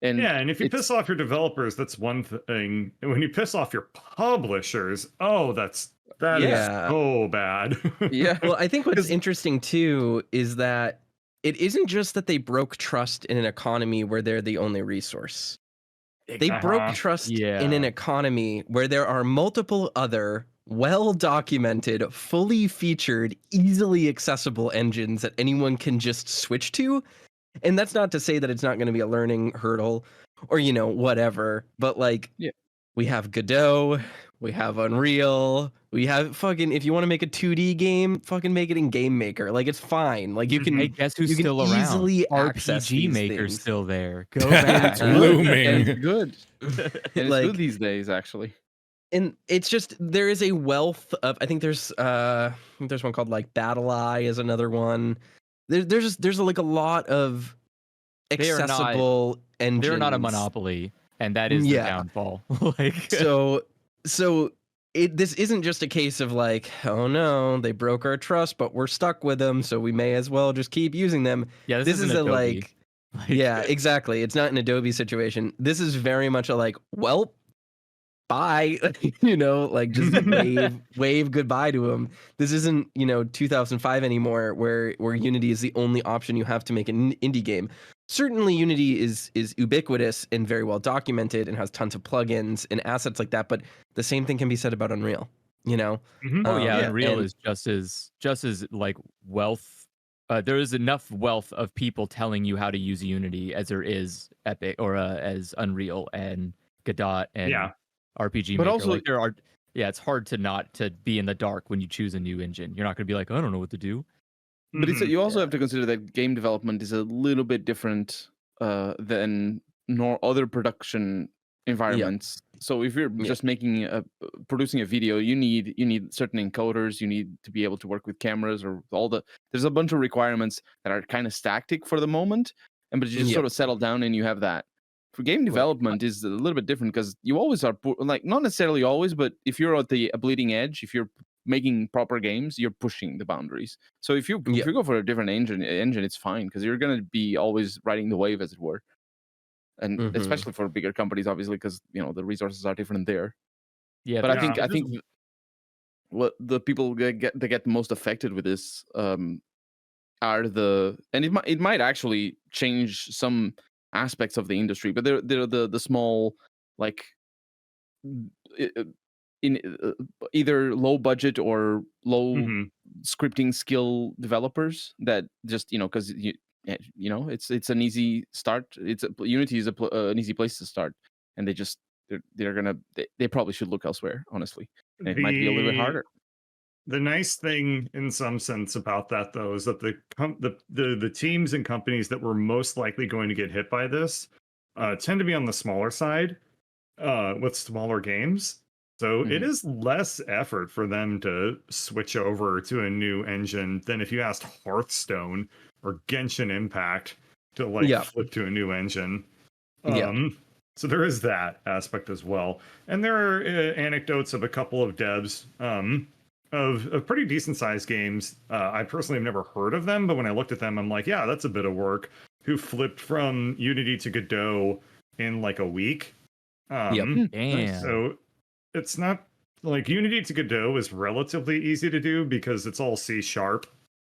And and if you piss off your developers, that's one thing. And when you piss off your publishers, that is so bad. Yeah. Well, I think what's interesting too is that it isn't just that they broke trust in an economy where they're the only resource. They broke trust in an economy where there are multiple other well-documented, fully featured, easily accessible engines that anyone can just switch to. And that's not to say that it's not going to be a learning hurdle or, whatever. But we have Godot, we have Unreal, we have fucking, if you want to make a 2D game, fucking make it in Game Maker. Like, it's fine. Like, you can, hey, guess who's still around? Easily access RPG these Maker's things. still there. Go back. Blooming. And it's good. And it's good these days, actually. And it's just, there is a wealth of, I think there's one called Battle Eye is another one. There's a lot of accessible engines. They're not a monopoly, and that is the downfall. So this isn't just a case of oh no, they broke our trust, but we're stuck with them, so we may as well just keep using them. Yeah, this is a yeah, exactly. It's not an Adobe situation. This is very much a well, bye, just wave goodbye to them. This isn't 2005 anymore where Unity is the only option you have to make an indie game. Certainly Unity is ubiquitous and very well documented and has tons of plugins and assets like that, but the same thing can be said about Unreal, Unreal is just as wealth. There is enough wealth of people telling you how to use Unity as there is Epic or as Unreal and Godot and RPG but Maker. Also, there are, it's hard to be in the dark when you choose a new engine. You're not going to be I don't know what to do. But you also have to consider that game development is a little bit different than other production environments. So if you're just producing a video, you need certain encoders. You need to be able to work with cameras or there's a bunch of requirements that are kind of static for the moment, but you just sort of settle down and you have that. For game development is a little bit different because you always are not necessarily always, but if you're at the bleeding edge, if you're making proper games, you're pushing the boundaries. So if you go for a different engine, it's fine because you're going to be always riding the wave, as it were. And especially for bigger companies, obviously, because the resources are different there. Yeah, but I think what the people that get most affected with this are and it might actually change some aspects of the industry, but they're the small in either low budget or low scripting skill developers that just because it's an easy start. Unity is an easy place to start, and they probably should look elsewhere, honestly. And it might be a little bit harder. The nice thing, in some sense, about that though is that the teams and companies that were most likely going to get hit by this tend to be on the smaller side with smaller games. So it is less effort for them to switch over to a new engine than if you asked Hearthstone or Genshin Impact to flip to a new engine. So there is that aspect as well. And there are anecdotes of a couple of devs of pretty decent sized games. I personally have never heard of them, but when I looked at them, I'm like, yeah, that's a bit of work. Who flipped from Unity to Godot in a week. Damn. So it's not Unity to Godot is relatively easy to do because it's all C#,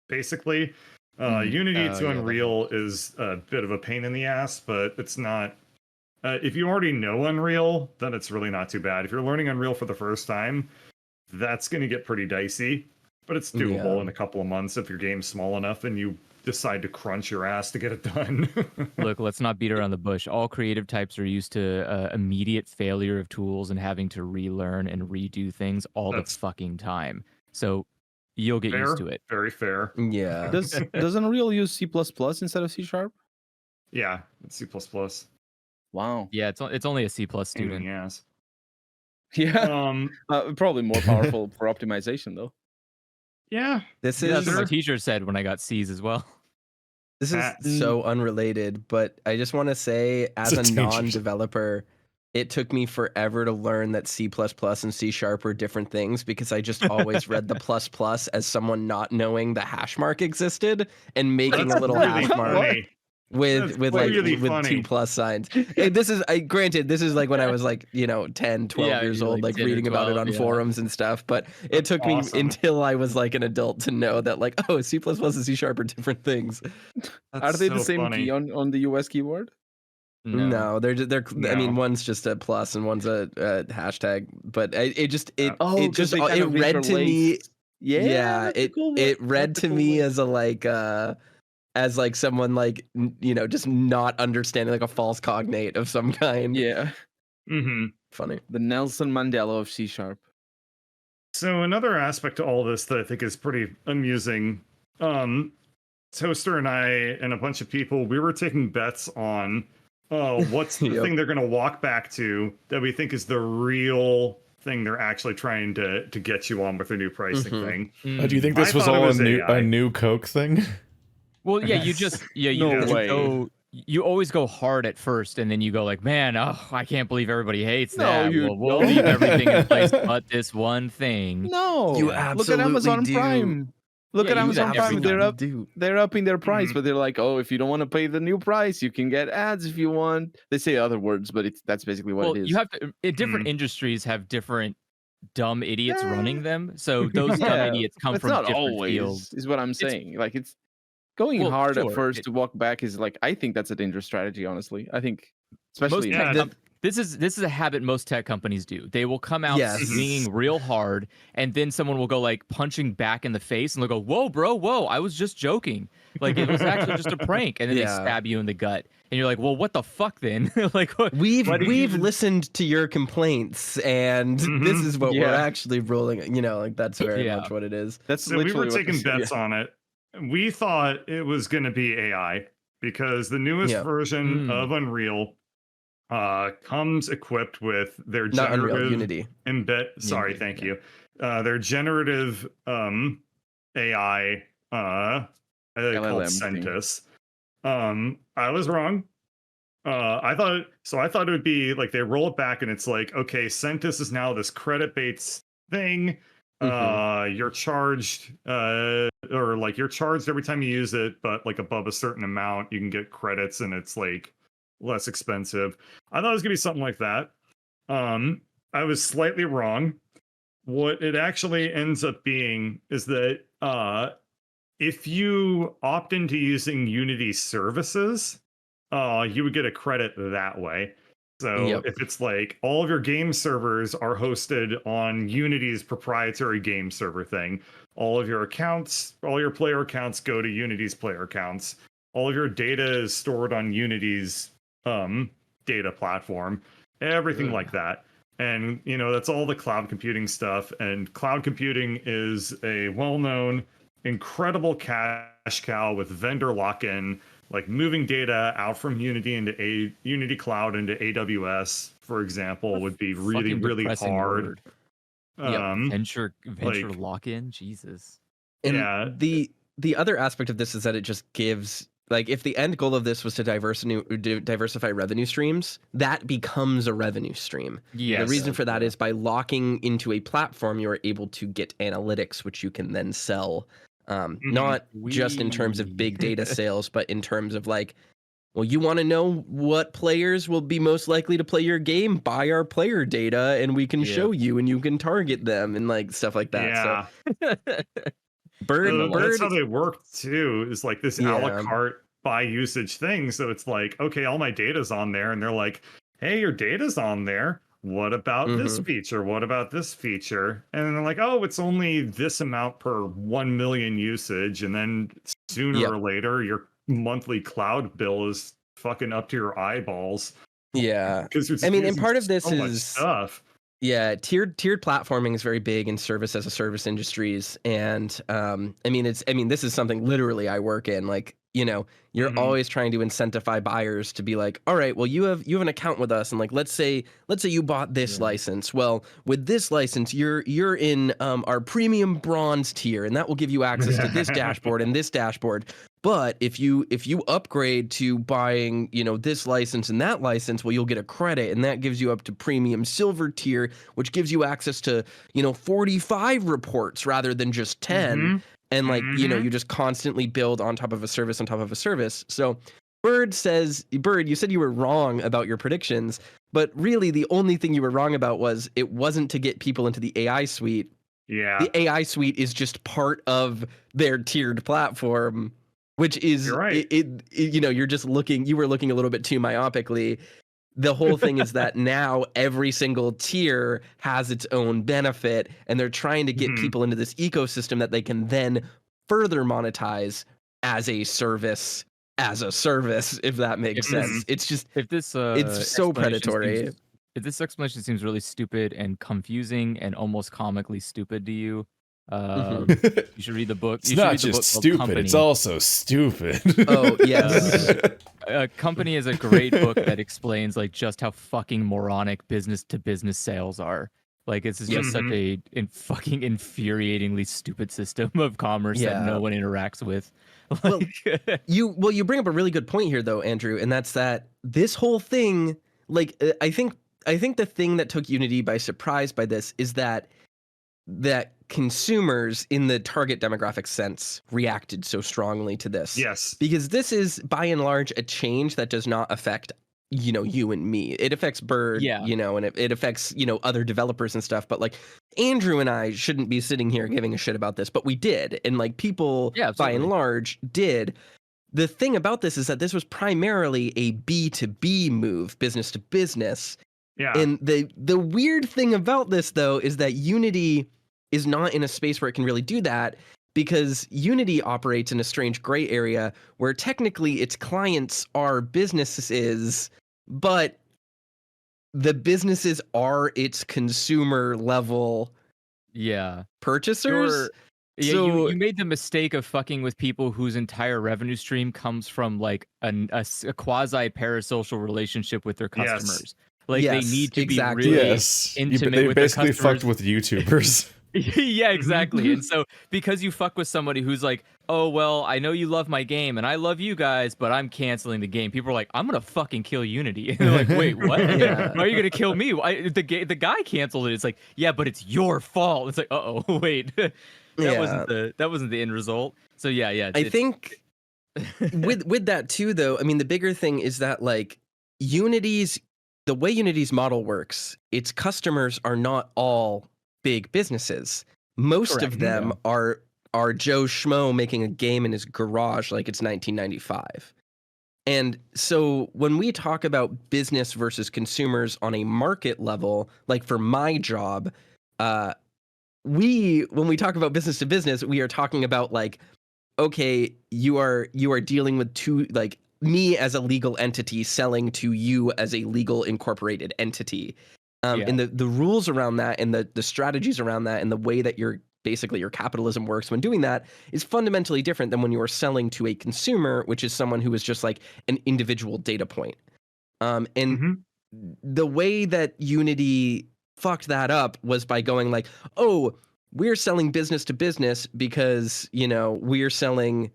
basically. Unity to Unreal is a bit of a pain in the ass, but it's not. If you already know Unreal, then it's really not too bad. If you're learning Unreal for the first time, that's going to get pretty dicey, but it's doable in a couple of months if your game's small enough and you decide to crunch your ass to get it done. Look, let's not beat around the bush. All creative types are used to immediate failure of tools and having to relearn and redo things all the fucking time. So you'll get used to it. Very fair. Yeah. Does Unreal use C++ instead of C#? Yeah, it's C++. Wow. Yeah, it's only a C+ student. Yes. Yeah. Probably more powerful for optimization though. Yeah. This That's is what my teacher said when I got C's as well. This is so unrelated, but I just want to say, as a non-developer, it took me forever to learn that C++ and C# were different things because I just always read the ++ as someone not knowing the hash mark existed and making a little hash mark with two plus signs. This is granted, this is like when I was like, 10, 12 years old, like reading about it on forums and stuff, but it took me until I was like an adult to know that like, oh, C++ and C# are different things. Are they the same key on the US keyboard? No, they're no. I mean, one's just a plus and one's a hashtag, but it read to me. Yeah, it read to me as a like as like someone like just not understanding, like a false cognate of some kind. Yeah. Funny. The Nelson Mandela of C#. So another aspect to all this that I think is pretty amusing, Toaster and I and a bunch of people, we were taking bets on what's the thing they're going to walk back to that we think is the real thing they're actually trying to get you on with their new pricing thing. Do you think this was all a new Coke thing? Well, yeah, you always go hard at first, and then you go like, man, I can't believe everybody hates that. We'll leave everything in place but this one thing. No, you absolutely look at Amazon do. Prime. Look at Amazon Prime. They're upping their price, but they're like, oh, if you don't want to pay the new price, you can get ads if you want. They say other words, but that's basically what it is. You have to. Different industries have different dumb idiots running them. So those dumb idiots come from different fields. Is what I'm saying. Like it's going hard at first to walk back is like, I think that's a dangerous strategy. Honestly, I think especially this is a habit most tech companies do. They will come out swinging real hard, and then someone will go like punching back in the face, and they'll go, "Whoa, bro, whoa! I was just joking. Like it was actually just a prank." And then they stab you in the gut, and you're like, "Well, what the fuck then?" Like we've listened to your complaints, and this is what we're actually rolling. Like that's very much what it is. That's so we were taking bets on it. We thought it was going to be AI because the newest version of Unreal comes equipped with their generative Unity embed. Thank you. Their generative AI called Centis. I was wrong. I thought it would be like they roll it back and it's like, okay, Centis is now this credit-based thing. You're charged you're charged every time you use it, but like above a certain amount you can get credits and it's like less expensive. I thought it was gonna be something like that. I was slightly wrong. What it actually ends up being is that if you opt into using Unity services, you would get a credit that way. So if it's like all of your game servers are hosted on Unity's proprietary game server thing, all of your accounts, all your player accounts go to Unity's player accounts, all of your data is stored on Unity's data platform, everything like that. And, that's all the cloud computing stuff. And cloud computing is a well-known, incredible cash cow with vendor lock-in. Like moving data out from Unity into Unity Cloud into AWS, for example, would be really, really hard. Venture lock-in, Jesus. And the other aspect of this is that it just gives, like, if the end goal of this was to diversify revenue streams, that becomes a revenue stream. The reason for that is by locking into a platform, you are able to get analytics, which you can then sell. Not just in terms of big data sales, but in terms of like, well, you want to know what players will be most likely to play your game? Buy our player data and we can show you and you can target them and like stuff like that. Yeah. So, Bird. That's how they work too, is like this a la carte by usage thing. So it's like, okay, all my data's on there. And they're like, hey, your data's on there. What about this feature? What about this feature? And then they're like, oh, it's only this amount per 1 million usage. And then sooner or later, your monthly cloud bill is fucking up to your eyeballs. Yeah. Because and part of this is stuff. Yeah, tiered platforming is very big in service as a service industries, and I mean this is something literally I work in. Like, you know, you're always trying to incentivize buyers to be like, all right, well, you have an account with us, and like let's say you bought this license. Well, with this license, you're in our premium bronze tier, and that will give you access to this dashboard and this dashboard. But if you upgrade to buying, you know, this license and that license, well, you'll get a credit, and that gives you up to premium silver tier, which gives you access to, you know, 45 reports rather than just 10. And like, you know, you just constantly build on top of a service on top of a service. So Bird, you said you were wrong about your predictions, but really the only thing you were wrong about was it wasn't to get people into the AI suite. Yeah. The AI suite is just part of their tiered platform. Which is, right. you know, you were looking a little bit too myopically. The whole thing is that now every single tier has its own benefit, and they're trying to get people into this ecosystem that they can then further monetize as a service, if that makes sense. It's just, it's so predatory. If this explanation seems really stupid and confusing and almost comically stupid to you, you should read the book. It's not just stupid, it's also stupid. Oh, yes. Company is a great book that explains like just how fucking moronic business to business sales are. Like, this is just such a fucking infuriatingly stupid system of commerce that no one interacts with. Like, well, you bring up a really good point here, though, Andrew, and that's that this whole thing, like, I think the thing that took Unity by surprise by this is that consumers in the target demographic sense reacted so strongly to this. Yes. Because this is by and large a change that does not affect, you know, you and me. It affects Bird, you know, and it affects, you know, other developers and stuff. But like Andrew and I shouldn't be sitting here giving a shit about this, but we did. And like people by and large did. The thing about this is that this was primarily a B2B move, business to business. Yeah. And the weird thing about this, though, is that Unity is not in a space where it can really do that, because Unity operates in a strange gray area where technically its clients are businesses, but the businesses are its consumer level purchasers. Yeah, so, you made the mistake of fucking with people whose entire revenue stream comes from like a quasi parasocial relationship with their customers. Like they need to be really intimate they with basically their customers. fucked with YouTubers. Yeah, exactly. And so because you fuck with somebody who's like, oh, well, I know you love my game and I love you guys, but I'm canceling the game. People are like, I'm going to fucking kill Unity. And they're like, wait, what? Why are you going to kill me? The guy canceled it. It's like, yeah, but it's your fault. It's like, uh-oh, wait. That wasn't the end result. So yeah. I think with that too, though, I mean, the bigger thing is that like the way Unity's model works, its customers are not all big businesses. Most of them are Joe Schmo making a game in his garage like it's 1995. And so when we talk about business versus consumers on a market level, like for my job, when we talk about business to business, we are talking about like, okay, you are dealing with two, like me as a legal entity selling to you as a legal incorporated entity. And the rules around that and the strategies around that and the way that your capitalism works when doing that is fundamentally different than when you are selling to a consumer, which is someone who is just like an individual data point. The way that Unity fucked that up was by going like, oh, we're selling business to business because, you know, we're selling,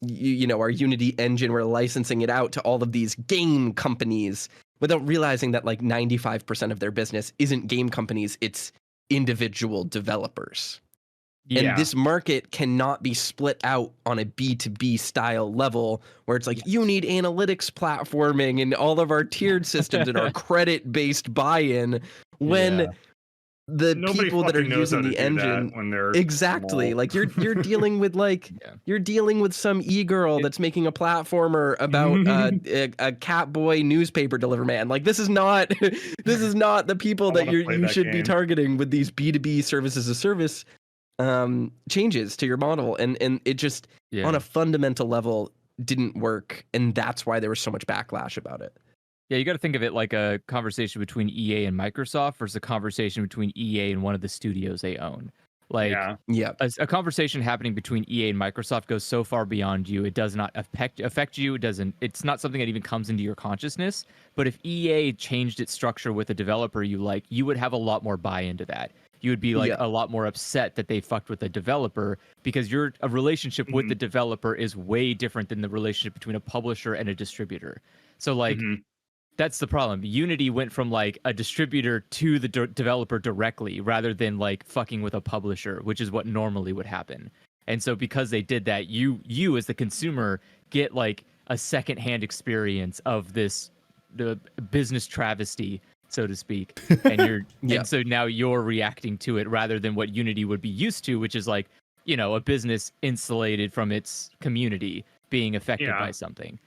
you know, our Unity engine, we're licensing it out to all of these game companies, without realizing that like 95% of their business isn't game companies, it's individual developers. And this market cannot be split out on a B2B style level where it's like, you need analytics platforming and all of our tiered systems and our credit-based buy-in when Nobody people that are using the engine when they're exactly small. Like you're dealing with like you're dealing with some e-girl that's making a platformer about a cat boy newspaper deliver man. Like this is not the people that you should be targeting with these B2B service as a service changes to your model, and it just on a fundamental level didn't work, and that's why there was so much backlash about it. Yeah, you got to think of it like a conversation between EA and Microsoft versus a conversation between EA and one of the studios they own. Like, yeah, a conversation happening between EA and Microsoft goes so far beyond you. It does not affect you. It's not something that even comes into your consciousness. But if EA changed its structure with a developer you like, you would have a lot more buy into that. You would be like a lot more upset that they fucked with the developer, because a relationship with the developer is way different than the relationship between a publisher and a distributor. So like, that's the problem. Unity went from like a distributor to the developer directly, rather than like fucking with a publisher, which is what normally would happen. And so because they did that, you as the consumer get like a secondhand experience of the business travesty, so to speak. And you're and so now you're reacting to it rather than what Unity would be used to, which is like, a business insulated from its community being affected by something.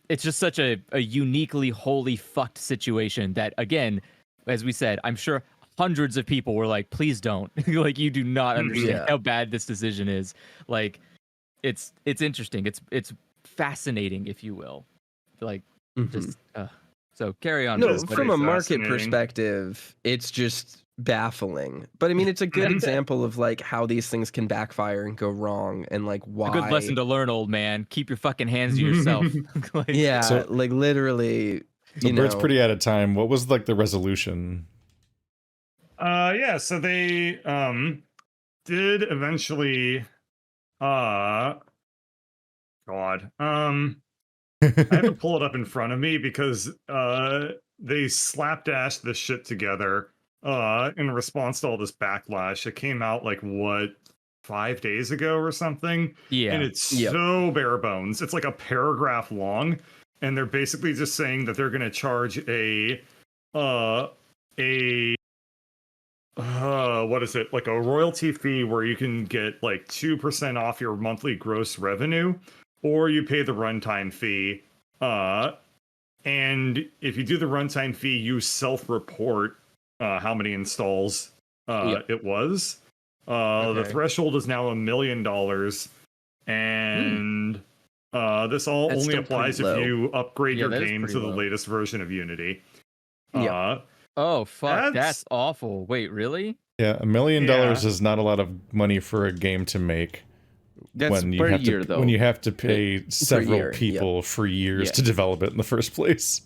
It's just such a uniquely wholly fucked situation that, again, as we said, I'm sure hundreds of people were like, please don't. Like, you do not understand how bad this decision is. Like, it's interesting. It's fascinating, if you will. Like, just so carry on. No, from a market perspective, it's just baffling. But I mean, it's a good example of like how these things can backfire and go wrong, and like why. A good lesson to learn, old man. Keep your fucking hands to yourself. Like, like literally. So Bert's pretty out of time. What was like the resolution? So they did eventually God. I have to pull it up in front of me because they slapdashed this shit together in response to all this backlash. It came out like 5 days ago or something. Yeah. And it's so bare bones. It's like a paragraph long, and they're basically just saying that they're going to charge what is it? Like a royalty fee where you can get like 2% off your monthly gross revenue, or you pay the runtime fee. And if you do the runtime fee, you self-report how many installs it was. The threshold is now $1 million, and this all That's only still applies pretty if low. you upgrade your game to the low. latest version of Unity. Oh fuck, that's awful. Wait, really? Yeah, $1 million is not a lot of money for a game to make. That's when you per have year, to, though. When you have to pay several people for years to develop it in the first place.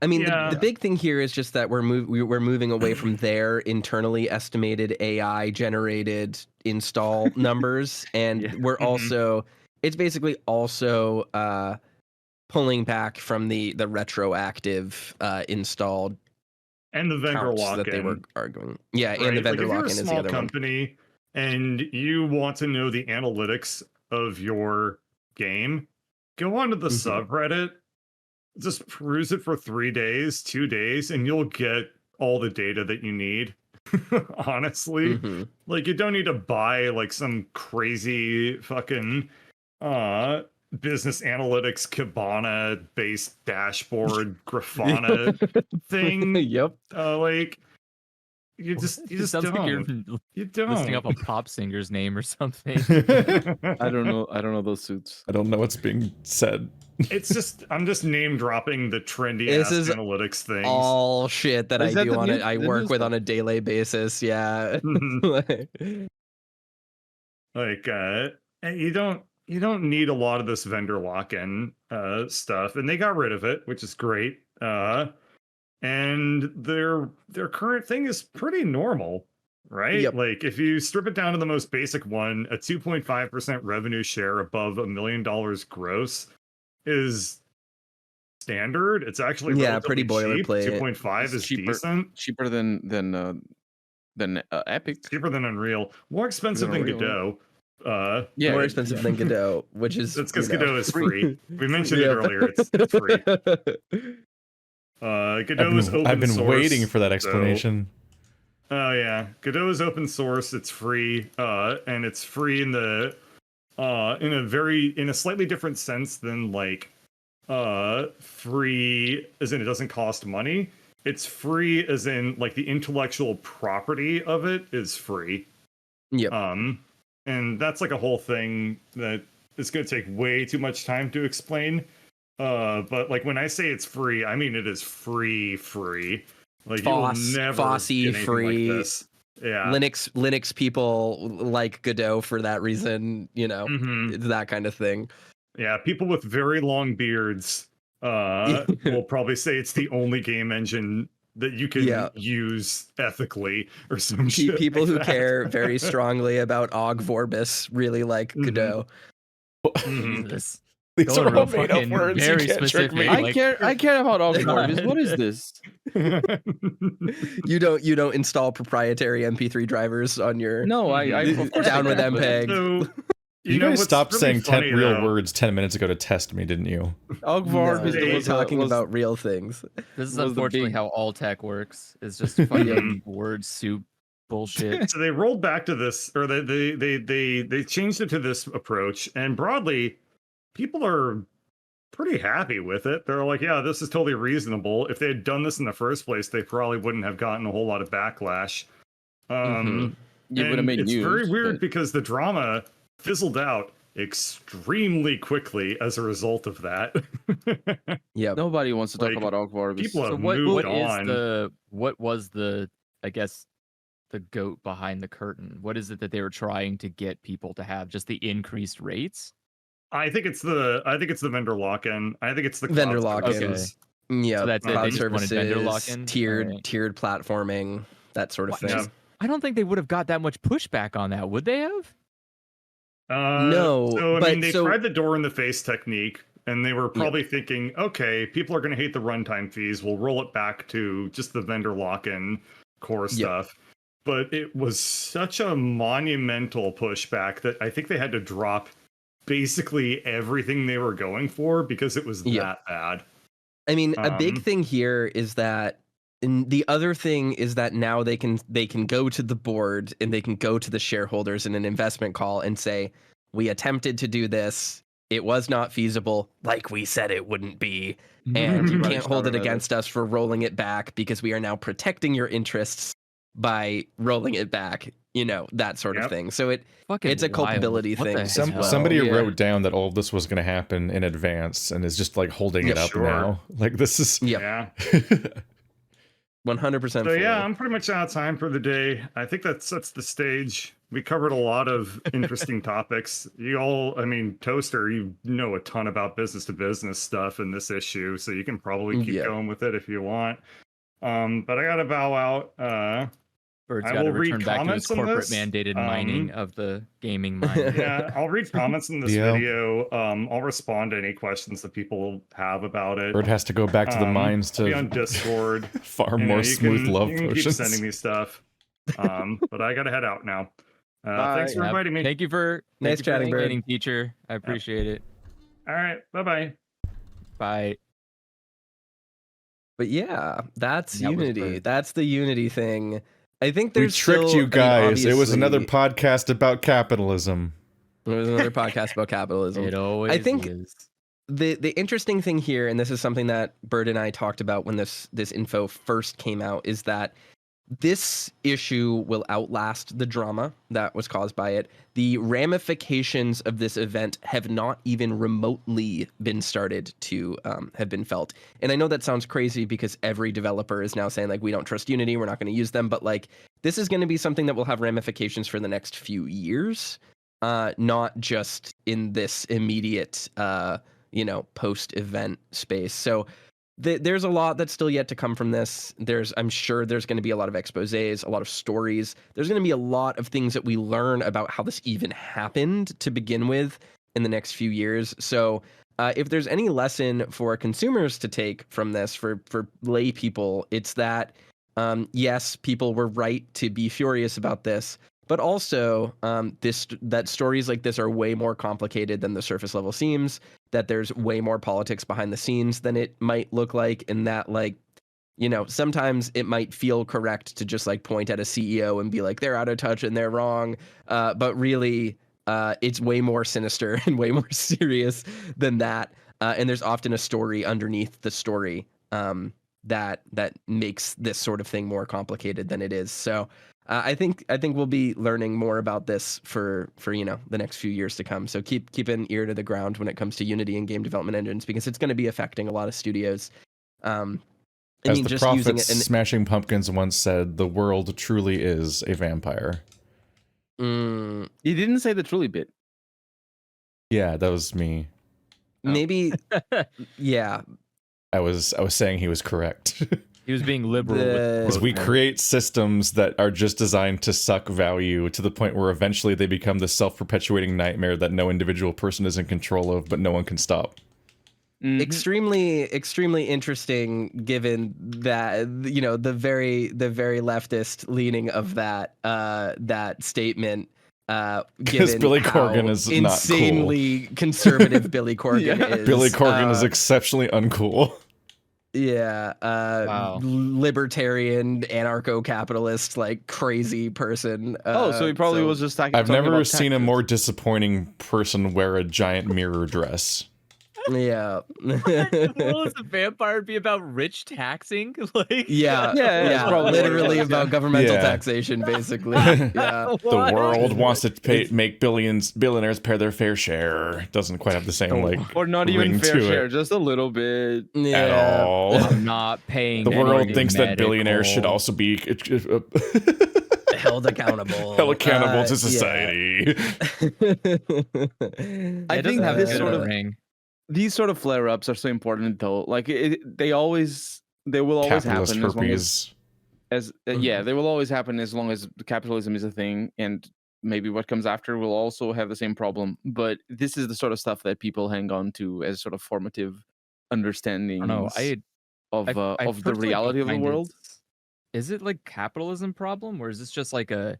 I mean, the big thing here is just that we're moving away from their internally estimated AI generated install numbers, and we're also it's basically also pulling back from the retroactive installed and the vendor lock-in that they were arguing. Yeah, right? And the vendor like lock-in is the other company and you want to know the analytics of your game, go onto the subreddit, just peruse it for 3 days, 2 days, and you'll get all the data that you need. Honestly, like you don't need to buy like some crazy fucking business analytics Kibana based dashboard Grafana thing. Like you just sounds don't. Like you don't listing up a pop singer's name or something. I don't know those suits. I don't know what's being said. It's just I'm just name dropping the trendy ass analytics things. All shit that I do on it. I work with on a daily basis. Yeah. Like you don't need a lot of this vendor lock-in stuff, and they got rid of it, which is great. And their current thing is pretty normal, right? Like if you strip it down to the most basic one, a 2.5% revenue share above $1 million gross is standard. It's actually pretty boilerplate. 2.5 is decent, cheaper than Epic, cheaper than Unreal, more expensive than Godot. More expensive than Godot, which is that's because Godot is free. We mentioned it earlier. It's free. Godot is open source. I've been waiting for that explanation. Oh yeah, Godot is open source. It's free, and it's free in a slightly different sense than like free as in it doesn't cost money. It's free as in like the intellectual property of it is free. And that's like a whole thing that is going to take way too much time to explain. But like when I say it's free, I mean it is free. Like you will never Fossey get anything free. like this. Yeah. Linux people like Godot for that reason, it's that kind of thing. Yeah, people with very long beards will probably say it's the only game engine that you can use ethically or some shit. People like who that. care very strongly about Og Vorbis really like Godot. Jesus. These are all made up fucking words. very You can't trick me. specific. I care about Ogvarvis. What is this? You don't install proprietary MP3 drivers on your No, I of course down I with don't, but- MPEG. So, You guys what's stopped really saying funny, real though- words 10 minutes ago to test me, didn't you? Ogvarvis No, was talking was- about real things. This is was the unfortunately big- how all tech works. It's just fucking word soup bullshit. So they rolled back to this, or they changed it to this approach, and broadly, people are pretty happy with it. They're like, yeah, this is totally reasonable. If they had done this in the first place, they probably wouldn't have gotten a whole lot of backlash. It would have made it's news. very weird but- because the drama fizzled out extremely quickly as a result of that. Yeah. Nobody wants to talk Like, about Ogvarvis. people have So moved what was the I guess the goat behind the curtain? What is it that they were trying to get people to have? Just the increased rates? I think it's the vendor lock-in. I think it's the Vendor cloud lock-in. services. Yeah, So that's it, they cloud just wanted vendor services, lock-in? tiered Alright. tiered platforming, that sort of What? thing. Yeah. I don't think they would have got that much pushback on that, would they have? No, So I but mean, they so- tried the door in the face technique, and they were probably thinking, okay, people are going to hate the runtime fees. We'll roll it back to just the vendor lock-in core stuff. But it was such a monumental pushback that I think they had to drop basically everything they were going for because it was that bad. I mean, a big thing here is that, and the other thing is that now they can go to the board and they can go to the shareholders in an investment call and say, we attempted to do this. It was not feasible, like we said it wouldn't be. And you can't hold it against us for rolling it back because we are now protecting your interests by rolling it back, that sort of thing. So it's a culpability thing. Somebody wrote down that all of this was going to happen in advance and is just like holding it up now. Like this is 100%. So yeah, I'm pretty much out of time for the day. I think that sets the stage. We covered a lot of interesting topics. Toaster, you know a ton about business to business stuff in this issue, so you can probably keep going with it if you want. But I gotta bow out. Bird's got to return back to his corporate mandated mining of the gaming mine. Yeah, I'll read comments in this video. I'll respond to any questions that people have about it. Bird has to go back to the mines to be on Discord. farm more smooth love you can potions. keep sending me stuff. But I gotta head out now. Thanks for inviting me. Thank you for nice chatting, Bird. Teacher. I appreciate it. All right, bye. Bye. But yeah, that's Unity. That's the Unity thing. I think there's we tricked still, you guys. It was obviously- another podcast about capitalism. It was another podcast about capitalism. It always I think is. the interesting thing here, and this is something that Bird and I talked about when this info first came out, is that this issue will outlast the drama that was caused by it. The ramifications of this event have not even remotely been started to have been felt. And I know that sounds crazy because every developer is now saying, like, we don't trust Unity, we're not going to use them. But, like, this is going to be something that will have ramifications for the next few years, not just in this immediate, post-event space. So there's a lot that's still yet to come from this. I'm sure there's going to be a lot of exposés, a lot of stories. There's going to be a lot of things that we learn about how this even happened to begin with in the next few years. So if there's any lesson for consumers to take from this, for lay people, it's that, yes, people were right to be furious about this, but also that stories like this are way more complicated than the surface level seems, that there's way more politics behind the scenes than it might look like, and that, like, sometimes it might feel correct to just, like, point at a CEO and be like, they're out of touch and they're wrong. But really, it's way more sinister and way more serious than that. And there's often a story underneath the story that makes this sort of thing more complicated than it is. So I think we'll be learning more about this for the next few years to come. So keep an ear to the ground when it comes to Unity and game development engines, because it's going to be affecting a lot of studios. As the prophet Smashing Pumpkins once said, the world truly is a vampire. You didn't say the truly bit. Yeah, that was me. Maybe, yeah. I was saying he was correct. He was being liberal. Because we create systems that are just designed to suck value to the point where eventually they become the self-perpetuating nightmare that no individual person is in control of, but no one can stop. Extremely interesting, given that the very leftist leaning of that statement. Because Billy Corgan is insanely not cool. Conservative. Billy Corgan is. Billy Corgan is exceptionally uncool. Yeah, wow. Libertarian, anarcho-capitalist, like crazy person. So he probably was just talking. I've never seen a more disappointing person wear a giant mirror dress. Yeah. Well, is a vampire be about rich taxing? Like, yeah, literally about governmental taxation, basically. Yeah. The world wants to make billionaires pay their fair share. Doesn't quite have the same or not even fair share, just a little bit at all. I'm not paying. The world thinks that billionaires should also be held accountable to society. I think these sort of flare-ups are so important, though. Like they will always happen they will always happen as long as capitalism is a thing, and maybe what comes after will also have the same problem. But this is the sort of stuff that people hang on to as sort of formative understandings of the reality of the world. Is it like capitalism problem, or is this just like a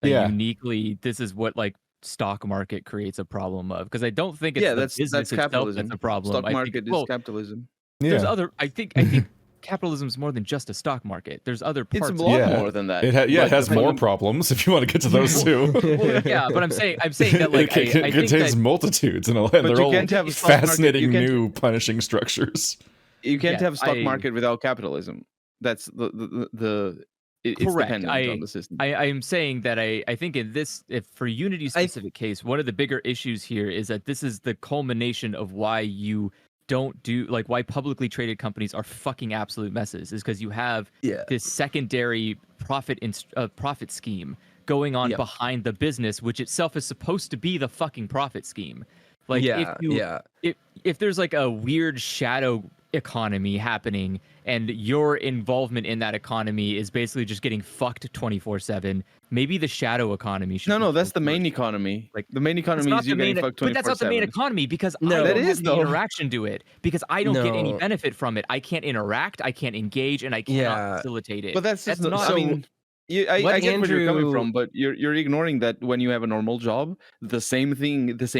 uniquely? This is what like stock market creates a problem of, because I don't think it's that's capitalism. That's a problem. Stock market is capitalism. There's other. I think capitalism is more than just a stock market. There's other parts. It's a lot more than that. It has more problems if you want to get to those too. But I'm saying that like it contains multitudes and they're all fascinating new punishing structures. You can't have stock market without capitalism. That's it's correct. Dependent on the system. I am saying that I think in this, if for Unity's specific case, one of the bigger issues here is that this is the culmination of why you don't do, like, why publicly traded companies are fucking absolute messes, is because you have this secondary profit scheme going on behind the business, which itself is supposed to be the fucking profit scheme. Like if there's like a weird shadow economy happening and your involvement in that economy is basically just getting fucked 24/7, maybe the shadow economy should that's the main economy. Like the main economy is you getting fucked 24/7. But that's not the main economy, because I don't have any interaction to it, because I don't get any benefit from it. I can't interact, I can't engage, and I cannot facilitate it. But that's not. I mean, I get where you're coming from, but you're ignoring that when you have a normal job, the same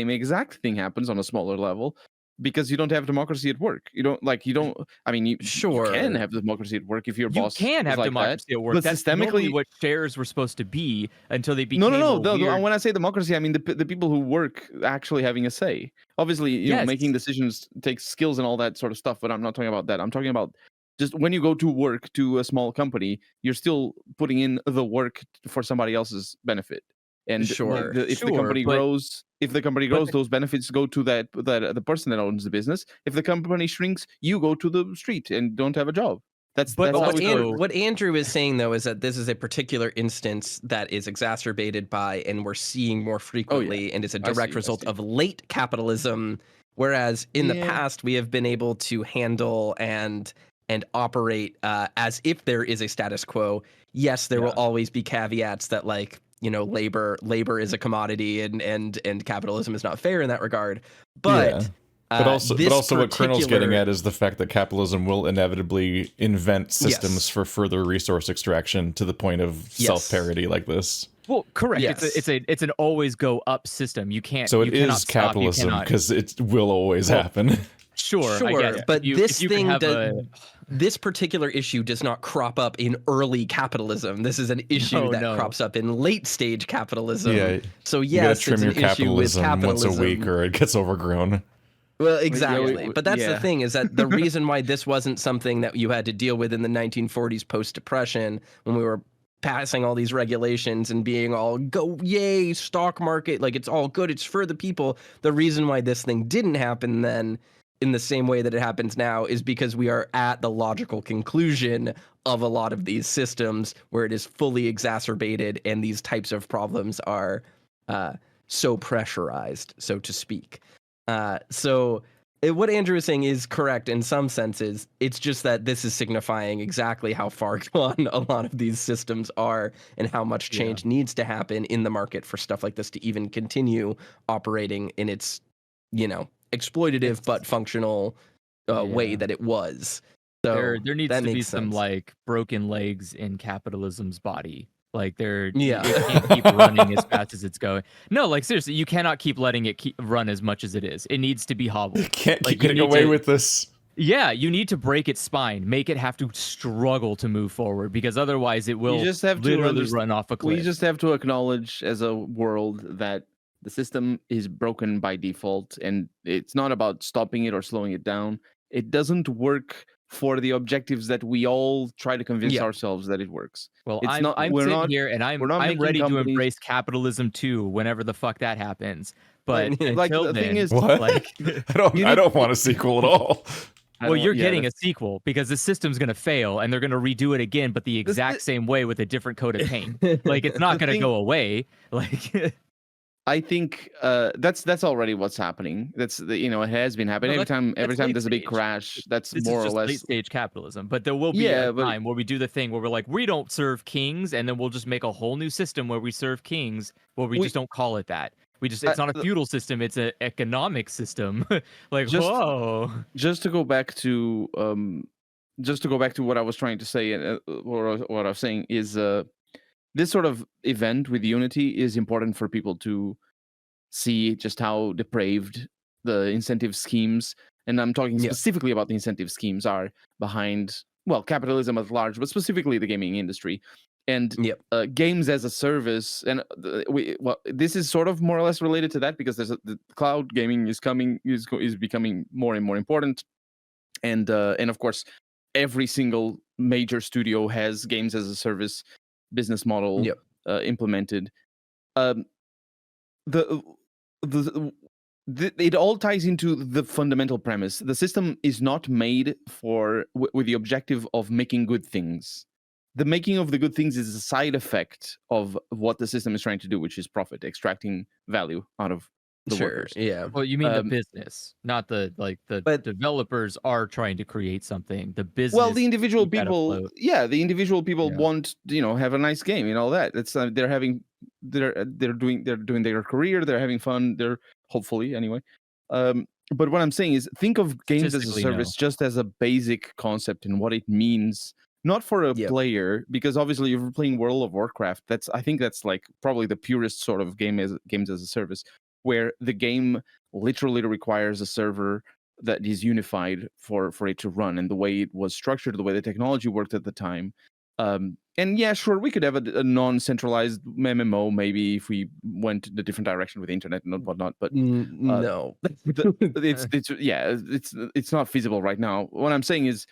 exact thing happens on a smaller level, because you don't have democracy at work. You can have democracy at work if your boss. You can have democracy at work. But that's systemically what shares were supposed to be until they became. No. When I say democracy, I mean the people who work actually having a say. Obviously, you know, making decisions takes skills and all that sort of stuff. But I'm not talking about that. I'm talking about just when you go to work to a small company, you're still putting in the work for somebody else's benefit. And if the company grows, those benefits go to the person that owns the business. If the company shrinks, you go to the street and don't have a job. What Andrew is saying, though, is that this is a particular instance that is exacerbated by, and we're seeing more frequently, and it's a direct result of late capitalism. Whereas in the past, we have been able to handle and operate as if there is a status quo. Yes, there will always be caveats that, like, you know, labor is a commodity and capitalism is not fair in that regard. But also what Colonel's getting at is the fact that capitalism will inevitably invent systems for further resource extraction to the point of self-parity like this. Well, correct. Yes. It's an always go up system. You can't. So it is capitalism because it will always happen. Sure, I guess. But this particular issue does not crop up in early capitalism. This is an issue that crops up in late stage capitalism. Yeah. So yes, you gotta trim your capitalism once a week or it gets overgrown. Well, exactly. But that's the thing, is that the reason why this wasn't something that you had to deal with in the 1940s post-depression, when we were passing all these regulations and being all go yay stock market, like it's all good, it's for the people. The reason why this thing didn't happen then in the same way that it happens now is because we are at the logical conclusion of a lot of these systems where it is fully exacerbated and these types of problems are so pressurized, so to speak. So what Andrew is saying is correct in some senses. It's just that this is signifying exactly how far gone a lot of these systems are and how much change needs to happen in the market for stuff like this to even continue operating in its, exploitative but functional way that it was. So there needs to be some like broken legs in capitalism's body. Like it can't keep running as fast as it's going. No, like seriously, you cannot keep letting it run as much as it is. It needs to be hobbled. You can't keep getting away with this. Yeah, you need to break its spine, make it have to struggle to move forward, because otherwise it will literally run off a cliff. We just have to acknowledge as a world that the system is broken by default, and it's not about stopping it or slowing it down. It doesn't work for the objectives that we all try to convince ourselves that it works. Well, I'm sitting here and I'm ready to embrace capitalism too, whenever the fuck that happens. But like the thing is, like I don't want a sequel at all. Well, you're getting a sequel because the system's going to fail and they're going to redo it again, but the exact same way with a different coat of paint. Like it's not going to go away. Like I think that's already what's happening. That's it has been happening every time there's a big crash. That's more or less late stage capitalism. But there will be a time where we do the thing where we're like, we don't serve kings, and then we'll just make a whole new system where we serve kings, where we just don't call it that. It's not a feudal system; it's an economic system. Like just to go back to what I was trying to say, or what I was saying is this sort of event with Unity is important for people to see just how depraved the incentive schemes, and I'm talking specifically about the incentive schemes, are behind, capitalism at large, but specifically the gaming industry. And games as a service, and this is sort of more or less related to that, because the cloud gaming is becoming more and more important, and of course, every single major studio has games as a service business model implemented. It all ties into the fundamental premise. The system is not made with the objective of making good things. The making of the good things is a side effect of what the system is trying to do, which is profit, extracting value out of the workers. Yeah. Well, you mean the business, not the developers are trying to create something. The business. Well, the individual people, want have a nice game and all that. It's they're doing their career. They're having fun. They're hopefully anyway. But what I'm saying is, think of games as a service just as a basic concept and what it means. Not for a player, because obviously if you're playing World of Warcraft, I think that's like probably the purest sort of games as a service, where the game literally requires a server that is unified for it to run, and the way it was structured, the way the technology worked at the time. And yeah, sure, we could have a non-centralized MMO maybe if we went in a different direction with the internet and whatnot. But no, it's not feasible right now. What I'm saying is,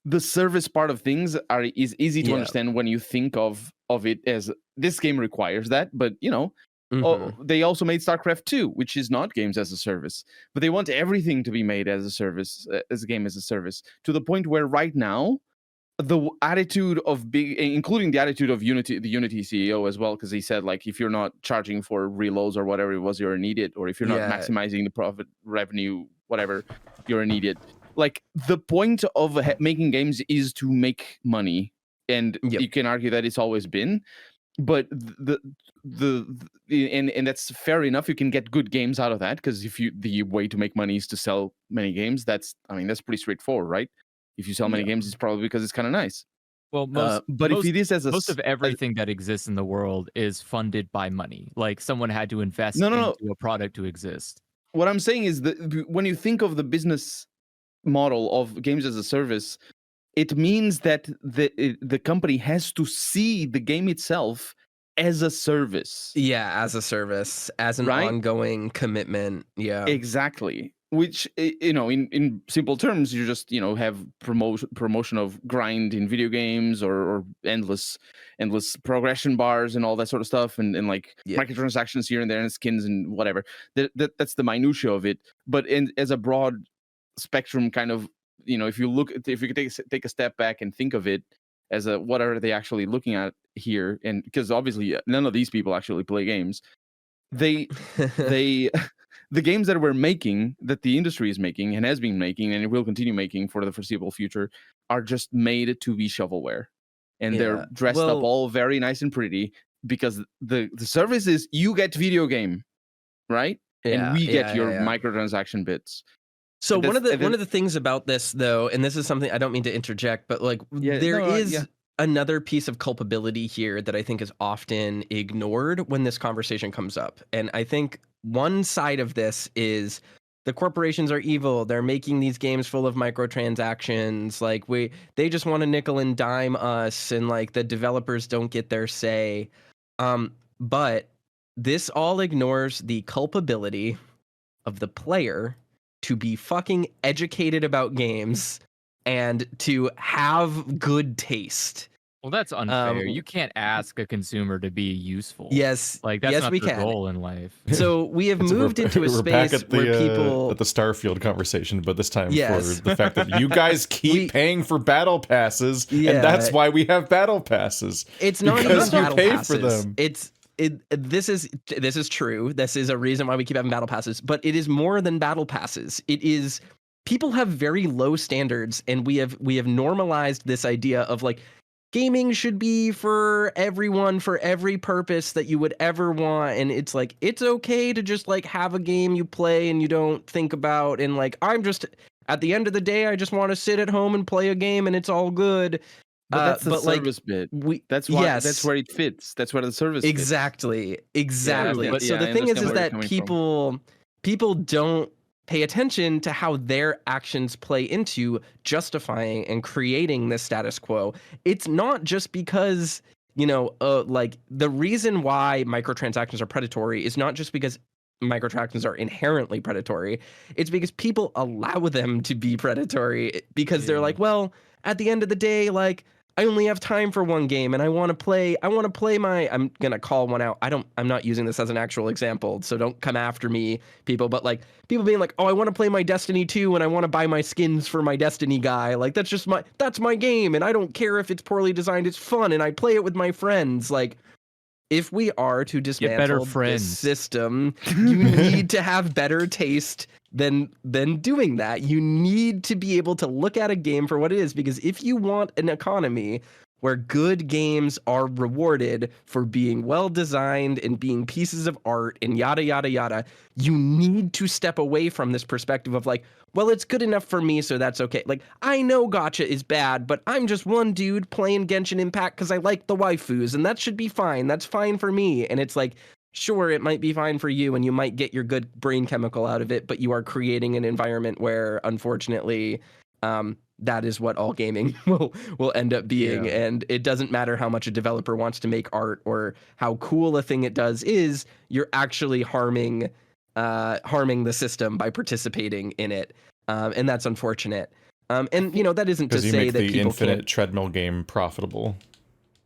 the service part of things is easy to understand when you think of it as this game requires that, but they also made StarCraft 2, which is not games as a service, but they want everything to be made as a service, as a game as a service, to the point where right now the attitude of including the attitude of the Unity CEO as well, because he said, like, if you're not charging for reloads or whatever it was, you're an idiot, or if you're not maximizing the profit revenue, whatever, you're an idiot. Like, the point of making games is to make money, and you can argue that it's always been, but and that's fair enough. You can get good games out of that, because the way to make money is to sell many games. That's pretty straightforward, right? If you sell many games, it's probably because it's kind of nice. Well, if it is most of everything that exists in the world is funded by money. Like, someone had to invest into a product to exist. What I'm saying is that when you think of the business model of games as a service, it means that the company has to see the game itself as a service. Yeah, as a service, as an ongoing commitment. Yeah, exactly. which, in simple terms, you just have promotion of grind in video games, or endless progression bars and all that sort of stuff, and like microtransactions here and there and skins and whatever. That's the minutia of it. But as a broad spectrum kind of, if you could take a step back and think of it as what are they actually looking at here, and because obviously none of these people actually play games, they the games that we're making, that the industry is making and has been making and it will continue making for the foreseeable future, are just made to be shovelware, and they're dressed up all very nice and pretty, because the service is you get video game, right? And we get your microtransaction bits. So one of the things about this, though, and this is something I don't mean to interject, but like there is another piece of culpability here that I think is often ignored when this conversation comes up. And I think one side of this is the corporations are evil. They're making these games full of microtransactions. Like they just want to nickel and dime us, and like the developers don't get their say. But this all ignores the culpability of the player to be fucking educated about games and to have good taste. Well, that's unfair. You can't ask a consumer to be useful. Yes, like that's not we their can. goal in life. So we have moved into a space where people at the Starfield conversation, but this time for the fact that you guys keep paying for battle passes, and that's why we have battle passes. It's not even battle passes. For them. This is true. This is a reason why we keep having battle passes, but it is more than battle passes. It is people have very low standards, and we have normalized this idea of like gaming should be for everyone, for every purpose that you would ever want. And it's like, it's okay to just like have a game you play and you don't think about, and like, I'm just at the end of the day, I just want to sit at home and play a game and it's all good. But that's the service bit. That's why. That's where it fits. That's where the service fits. Exactly. Yeah, so the thing is that people don't pay attention to how their actions play into justifying and creating this status quo. It's not just because, like the reason why microtransactions are predatory is not just because microtransactions are inherently predatory. It's because people allow them to be predatory because they're like, well, at the end of the day, like, I only have time for one game and I want to play my, I'm going to call one out. I'm not using this as an actual example, so don't come after me, people, but like people being like, oh, I want to play my Destiny 2 and I want to buy my skins for my Destiny guy. Like, that's my game. And I don't care if it's poorly designed. It's fun. And I play it with my friends. Like, if we are to dismantle this system, you need to have better taste than doing that. You need to be able to look at a game for what it is, because if you want an economy where good games are rewarded for being well designed and being pieces of art and yada yada yada, you need to step away from this perspective of like, well, it's good enough for me, so that's okay. Like, I know gacha is bad, but I'm just one dude playing Genshin Impact because I like the waifus, and that should be fine. That's fine for me. And it's like, sure, it might be fine for you, and you might get your good brain chemical out of it, but you are creating an environment where, unfortunately, that is what all gaming will end up being. Yeah. And it doesn't matter how much a developer wants to make art or how cool a thing it does is, you're actually harming the system by participating in it. And that's unfortunate. And that isn't to say that people infinite can't treadmill game profitable.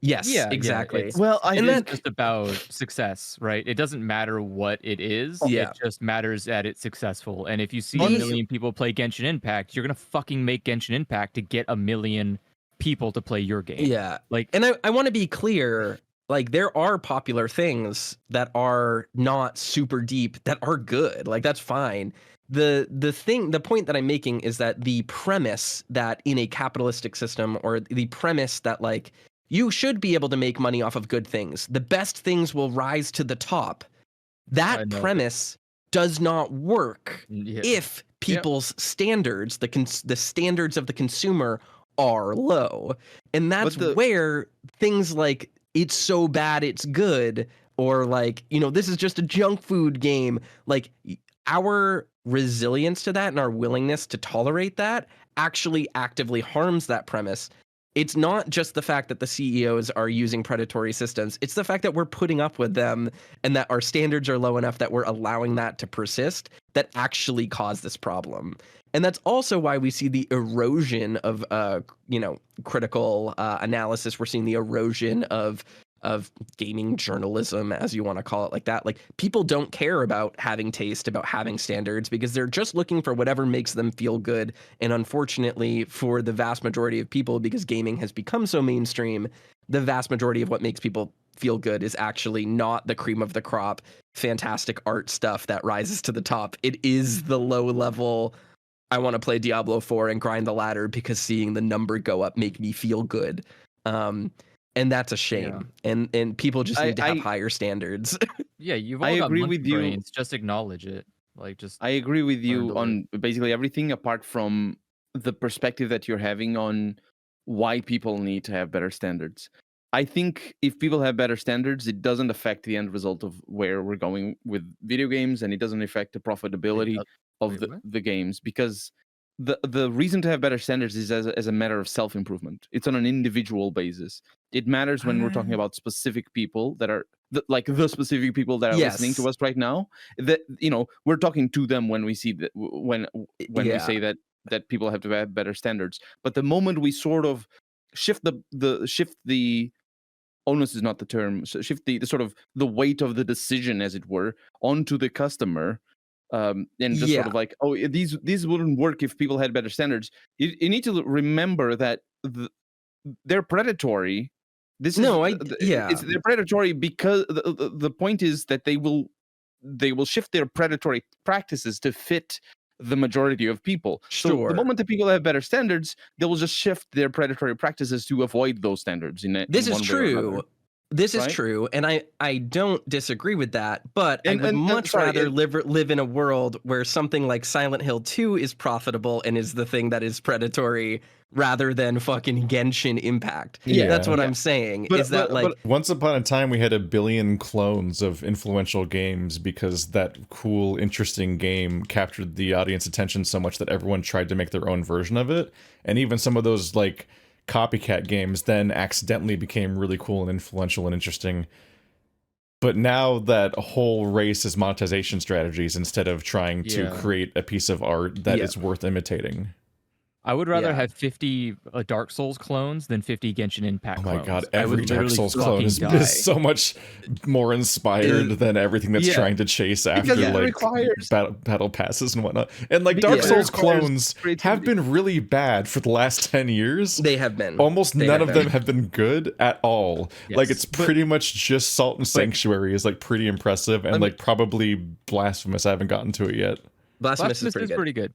Yes, exactly. Well, I think it's just about success, right? It doesn't matter what it is. It just matters that it's successful. And if you see 1 million people play Genshin Impact, you're going to fucking make Genshin Impact to get 1 million people to play your game. Yeah. Like, and I want to be clear, like, there are popular things that are not super deep that are good. Like, that's fine. The point that I'm making is that the premise that in a capitalistic system, or the premise that like you should be able to make money off of good things, the best things will rise to the top, that premise does not work if people's standards, the standards of the consumer, are low. And that's where things like it's so bad it's good, or like, this is just a junk food game, like our resilience to that and our willingness to tolerate that actually actively harms that premise. it's not just the fact that the CEOs are using predatory systems. It's the fact that we're putting up with them and that our standards are low enough that we're allowing that to persist that actually cause this problem. And that's also why we see the erosion of, critical analysis. We're seeing the erosion of gaming journalism, as you want to call it, like that. Like, people don't care about having taste, about having standards, because they're just looking for whatever makes them feel good. And unfortunately, for the vast majority of people, because gaming has become so mainstream, the vast majority of what makes people feel good is actually not the cream of the crop, fantastic art stuff that rises to the top. It is the low level, I want to play Diablo 4 and grind the ladder because seeing the number go up make me feel good. And that's a shame. Yeah. And people just need to have higher standards. Yeah, you've all got monkey brains. Just acknowledge it. Like, just I agree with you on basically everything apart from the perspective that you're having on why people need to have better standards. I think if people have better standards, it doesn't affect the end result of where we're going with video games, and it doesn't affect the profitability of the games, because the reason to have better standards is as a matter of self-improvement. It's on an individual basis. It matters when we're talking about specific people that are the specific people that are listening to us right now. That, we're talking to them when we see that, when we say that people have to have better standards. But the moment we sort of shift the onus is not the term. So shift the sort of the weight of the decision, as it were, onto the customer. And just sort of like, oh, these wouldn't work if people had better standards. You need to remember that they're predatory. They're predatory because the point is that they will shift their predatory practices to fit the majority of people. Sure. So the moment that people have better standards, they will just shift their predatory practices to avoid those standards. This is true. This is true, and I don't disagree with that, but I would much rather live in a world where something like Silent Hill 2 is profitable and is the thing that is predatory, rather than fucking Genshin Impact. Yeah, that's what I'm saying. But once upon a time we had 1 billion clones of influential games because that cool, interesting game captured the audience attention so much that everyone tried to make their own version of it, and even some of those like copycat games then accidentally became really cool and influential and interesting. But now that whole race is monetization strategies instead of trying to create a piece of art that is worth imitating. I would rather have 50 Dark Souls clones than 50 Genshin Impact clones. Oh my god, every Dark Souls clone is so much more inspired than everything that's trying to chase after battle passes and whatnot. And like Dark Souls clones have been really bad for the last 10 years. They have been. Almost none of them have been good at all. Yes. Like, it's pretty much just Salt and Sanctuary is like pretty impressive and like probably Blasphemous. I haven't gotten to it yet. Blasphemous is pretty good.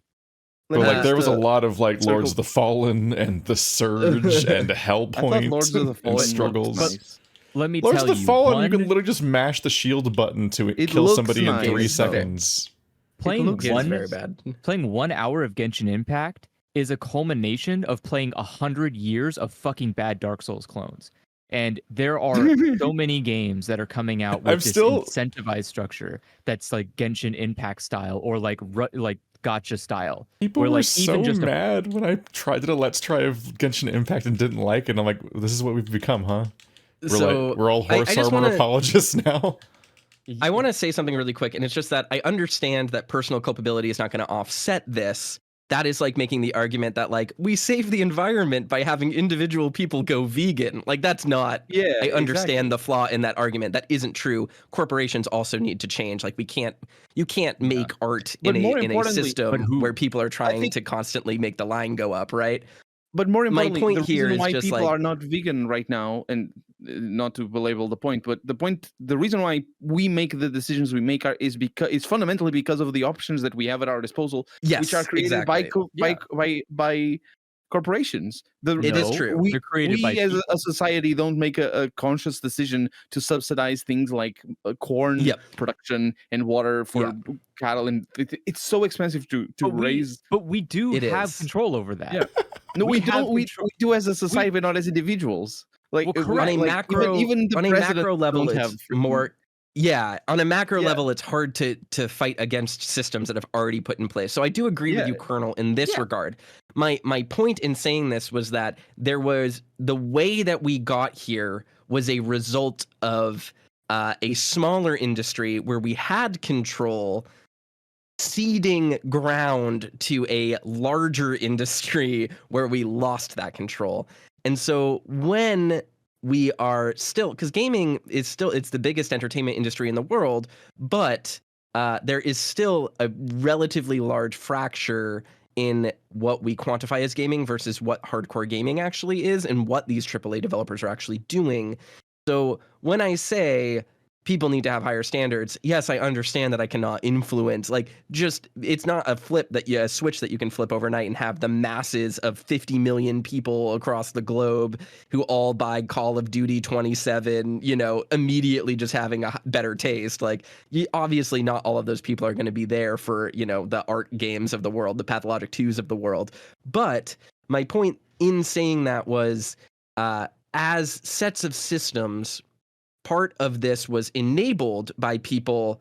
But like there was a lot of like Lords of the Fallen and the Surge and Hellpoint Lords of the Fallen and struggles. Nice. Let me Lords tell of the Fallen, you can literally just mash the shield button to kill somebody in 3 seconds. Playing 1 hour of Genshin Impact is a culmination of playing 100 years of fucking bad Dark Souls clones. And there are so many games that are coming out with this incentivized structure that's like Genshin Impact style or like gacha style. People were like, so mad when I tried to Let's Try of Genshin Impact and didn't like it. And I'm like, this is what we've become, huh? We're all horse armor apologists now. I want to say something really quick, and it's just that I understand that personal culpability is not going to offset this. That is like making the argument that like we save the environment by having individual people go vegan. Like, that's not. Yeah, I understand the flaw in that argument. That isn't true. Corporations also need to change. Like, you can't make art in a system where people are trying to constantly make the line go up, right? But more importantly, my point here is why just people like, are not vegan right now, and not to belabor the point, but the reason why we make the decisions we make is fundamentally because of the options that we have at our disposal, which are created by corporations. It is true. They're created by as a society don't make a conscious decision to subsidize things like corn production and water for cattle, and it's so expensive to raise. But we do have control over that. Yeah. No, we don't. We do as a society, but not as individuals. Like, on a macro level, it's more. Yeah, on a macro level, it's hard to fight against systems that have already put in place. So I do agree with you, Colonel, in this regard. my point in saying this was that there was the way that we got here was a result of a smaller industry where we had control ceding ground to a larger industry where we lost that control. And so when we are still, because gaming is still, it's the biggest entertainment industry in the world, but there is still a relatively large fracture in what we quantify as gaming versus what hardcore gaming actually is and what these AAA developers are actually doing. So when I say people need to have higher standards, yes, I understand that I cannot influence, like, just, it's not a switch that you can flip overnight and have the masses of 50 million people across the globe who all buy Call of Duty 27, immediately just having a better taste. Like, obviously not all of those people are going to be there for, the art games of the world, the Pathologic 2s of the world. But my point in saying that was, as sets of systems, part of this was enabled by people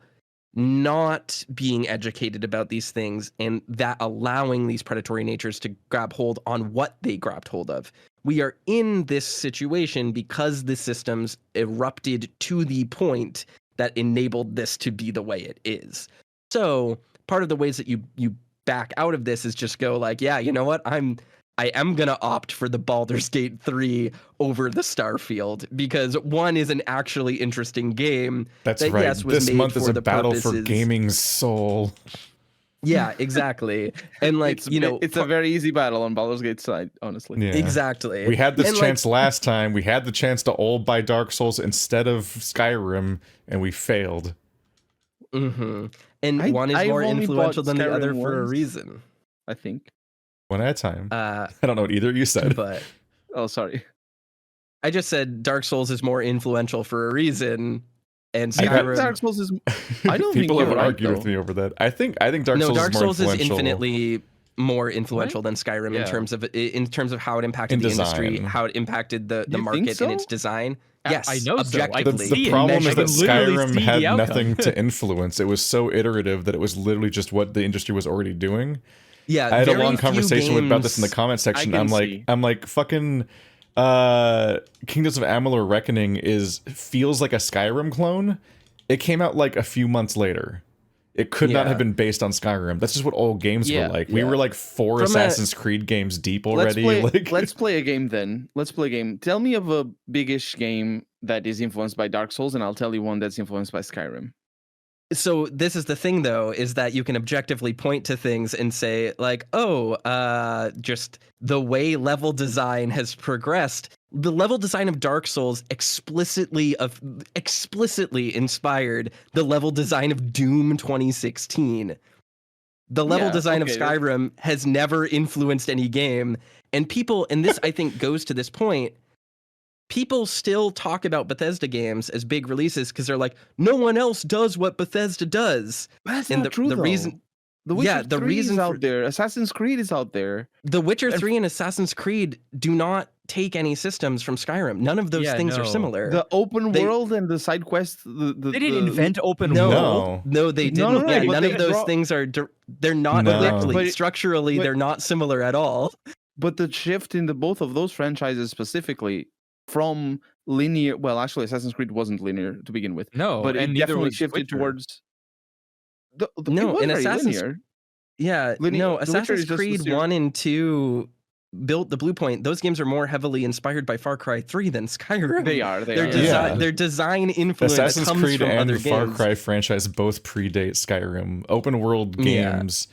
not being educated about these things and that allowing these predatory natures to grab hold on what they grabbed hold of. We are in this situation because the systems erupted to the point that enabled this to be the way it is. So part of the ways that you back out of this is just go like, yeah, you know what? I am going to opt for the Baldur's Gate 3 over the Starfield because one is an actually interesting game. That's right. Yes, this month is a battle for gaming's soul. Yeah, exactly. And like, it's a very easy battle on Baldur's Gate's side, honestly. Yeah. Exactly. We had this chance last time. We had the chance to all buy Dark Souls instead of Skyrim, and we failed. Mm-hmm. And one is more influential than the other for a reason, I think. One at a time. I don't know what either of you said. But oh, sorry. I just said Dark Souls is more influential for a reason, and Skyrim. Dark Souls is. I don't People think have argued with me over that. I think Dark Souls. No, Dark is more Souls is infinitely more influential than Skyrim in terms of how it impacted the industry, how it impacted the market and its design. Yes, I know. Objectively. The problem is that Skyrim had nothing to influence. It was so iterative that it was literally just what the industry was already doing. Yeah, I had a long conversation about this in the comment section. I'm like, fucking Kingdoms of Amalur Reckoning feels like a Skyrim clone. It came out like a few months later. It could not have been based on Skyrim. That's just what old games were like. We were like 4 Assassin's Creed games deep already. Let's play a game then. Let's play a game. Tell me of a big-ish game that is influenced by Dark Souls, and I'll tell you one that's influenced by Skyrim. So this is the thing, though, is that you can objectively point to things and say, like, just the way level design has progressed. The level design of Dark Souls explicitly inspired the level design of Doom 2016. The level design of Skyrim has never influenced any game. And this I think goes to this point. People still talk about Bethesda games as big releases because they're like, no one else does what Bethesda does. That's not true, though. The Witcher 3 is out there. Assassin's Creed is out there. The Witcher 3 and Assassin's Creed do not take any systems from Skyrim. None of those things are similar. The open world and the side quests. They didn't invent open world. No, they didn't. None of those things are. They're not structurally. They're not similar at all. But the shift in both of those franchises specifically from linear, well, actually, Assassin's Creed wasn't linear to begin with. No, but it definitely shifted towards. In Assassin's Assassin's Creed 1 and 2 built the Blue Point. Those games are more heavily inspired by Far Cry 3 than Skyrim. They are. Their design influence Assassin's comes Creed from and other the Far games. Cry franchise both predate Skyrim. Open world games.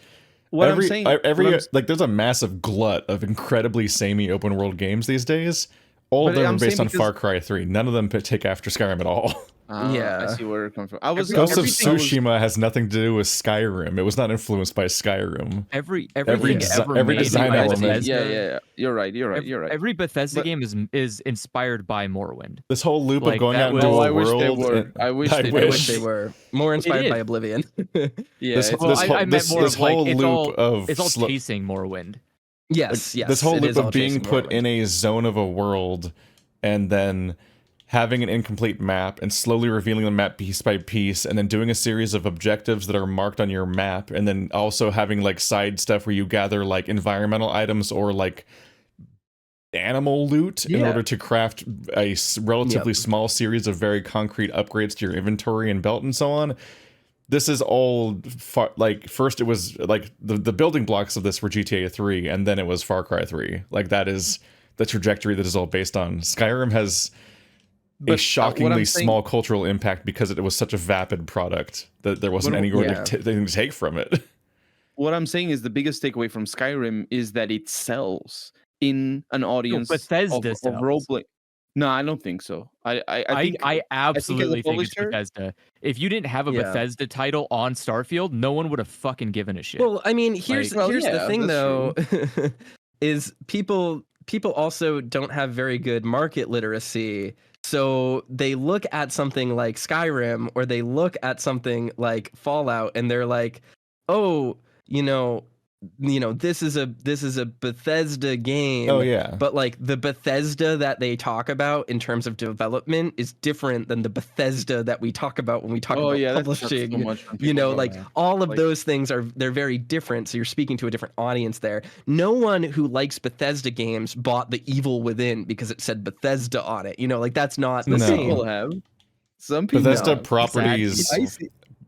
There's a massive glut of incredibly samey open world games these days. All of them are based on Far Cry 3. None of them take after Skyrim at all. I see where it comes from. Ghost of Tsushima has nothing to do with Skyrim. It was not influenced by Skyrim. Every design element. Yeah. You're right. Every Bethesda game is inspired by Morrowind. This whole loop of going out into a world. I wish they were more inspired by Oblivion. This whole loop of it's all chasing Morrowind. Yes. This whole loop of being put in a zone of a world and then having an incomplete map and slowly revealing the map piece by piece, and then doing a series of objectives that are marked on your map, and then also having like side stuff where you gather like environmental items or like animal loot in order to craft a relatively small series of very concrete upgrades to your inventory and belt and so on. This is all like, first it was like the building blocks of this were GTA 3, and then it was Far Cry 3. Like, that is the trajectory that is all based on. Skyrim has a shockingly small cultural impact because it was such a vapid product that there wasn't anything to take from it. What I'm saying is the biggest takeaway from Skyrim is that it sells in an audience Bethesda of roleplay. No, I don't think so. I absolutely think it's Bethesda. If you didn't have a Bethesda title on Starfield, no one would have fucking given a shit. Well, I mean, here's the thing though, is people also don't have very good market literacy. So they look at something like Skyrim or they look at something like Fallout and they're like, oh, you know, this is a Bethesda game. Oh yeah. But like the Bethesda that they talk about in terms of development is different than the Bethesda that we talk about when we talk about publishing. So much all of those things they're very different. So you're speaking to a different audience there. No one who likes Bethesda games bought The Evil Within because it said Bethesda on it. That's not the same. People have. Some people Bethesda properties.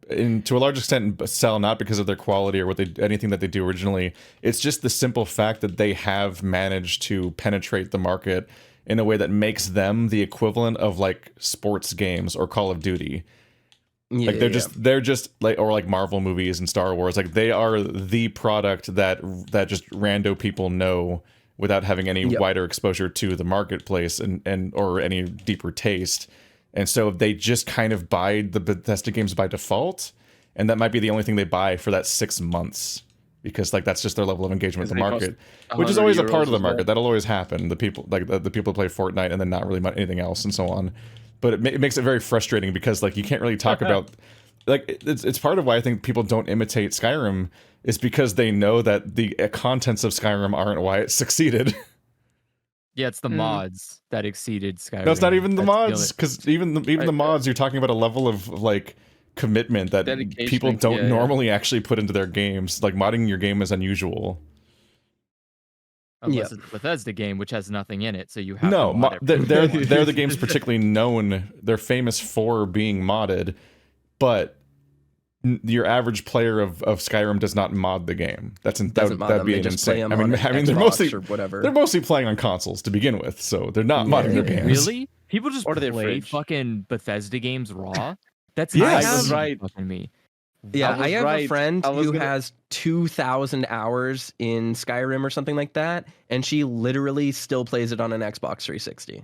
To a large extent sell not because of their quality or anything that they do originally. It's just the simple fact that they have managed to penetrate the market in a way that makes them the equivalent of like sports games or Call of Duty. Like they're just like, or like Marvel movies and Star Wars. Like they are the product that just rando people know without having any wider exposure to the marketplace and or any deeper taste. And so they just kind of buy the Bethesda games by default, and that might be the only thing they buy for that 6 months, because like that's just their level of engagement with the market, which is always a part of the market. That'll always happen. The people like the people play Fortnite and then not really anything else and so on. But it makes it very frustrating because like you can't really talk about like it's part of why I think people don't imitate Skyrim is because they know that the contents of Skyrim aren't why it succeeded. Yeah, it's the mods that exceeded Skyrim. No, it's not even the mods, because even the mods, you're talking about a level of like commitment that people don't normally actually put into their games. Like modding your game is unusual. Unless it's a Bethesda game, which has nothing in it, so you have they're the games particularly known. They're famous for being modded, but your average player of Skyrim does not mod the game. That'd be insane. I mean they're mostly playing on consoles to begin with, so they're not modding their games. Really? People just play fucking Bethesda games raw? That's right. Fucking me. Yeah, I have a friend who has 2,000 hours in Skyrim or something like that, and she literally still plays it on an Xbox 360.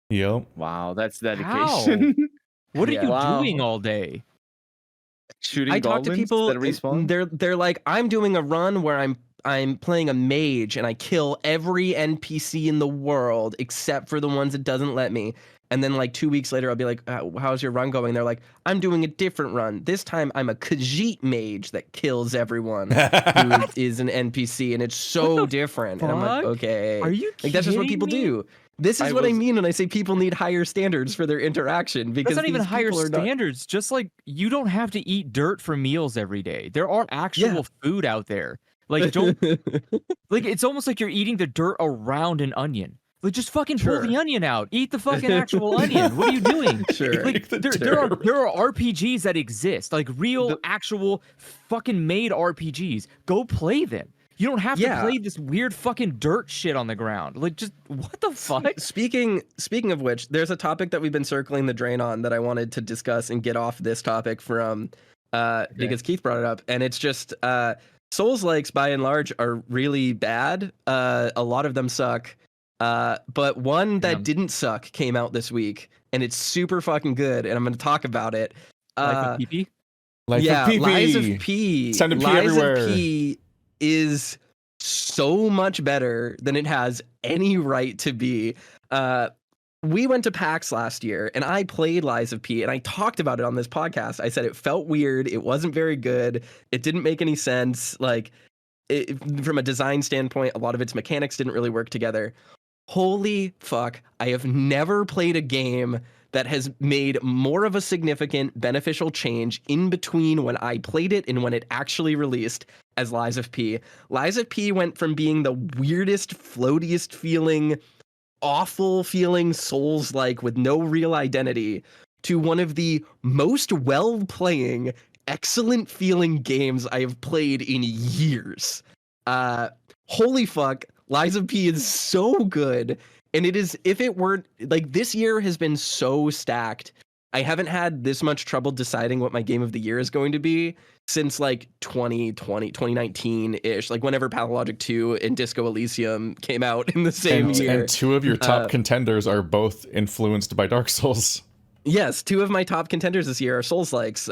Yep. Wow, that's dedication. What are you doing all day? Shooting I talk to people that respawn? They're like, I'm doing a run where I'm playing a mage and I kill every NPC in the world except for the ones it doesn't let me. And then like 2 weeks later, I'll be like, how's your run going? They're like, I'm doing a different run. This time I'm a Khajiit mage that kills everyone who is an NPC, and it's so different. Fuck? And I'm like, okay. Are you kidding That's just what people do. This is what I mean when I say people need higher standards for their interaction. Because that's not even higher standards. Just like you don't have to eat dirt for meals every day. There are actual food out there. Like don't like it's almost like you're eating the dirt around an onion. Like just fucking pull the onion out. Eat the fucking actual onion. What are you doing? Like there are RPGs that exist, like real actual fucking made RPGs. Go play them. You don't have to play this weird fucking dirt shit on the ground. Like, just what the fuck? Speaking of which, there's a topic that we've been circling the drain on that I wanted to discuss and get off this topic from because Keith brought it up, and it's just Souls-likes by and large are really bad. A lot of them suck. But one that didn't suck came out this week, and it's super fucking good, and I'm going to talk about it. Lies of P. Lies of P. It's time to pee everywhere. Lies of P is so much better than it has any right to be. We went to PAX last year, and I played Lies of P, and I talked about it on this podcast. I said it felt weird. It wasn't very good. It didn't make any sense. Like, from a design standpoint, a lot of its mechanics didn't really work together. Holy fuck, I have never played a game that has made more of a significant beneficial change in between when I played it and when it actually released as Lies of P. Lies of P went from being the weirdest, floatiest feeling, awful feeling Souls-like with no real identity to one of the most well-playing, excellent feeling games I have played in years. Holy fuck, Lies of P is so good. And it is, if it weren't, like, this year has been so stacked. I haven't had this much trouble deciding what my game of the year is going to be since like 2019-ish, like whenever Pathologic 2 and Disco Elysium came out in the same year. And two of your top contenders are both influenced by Dark Souls. Yes, two of my top contenders this year are Souls-likes.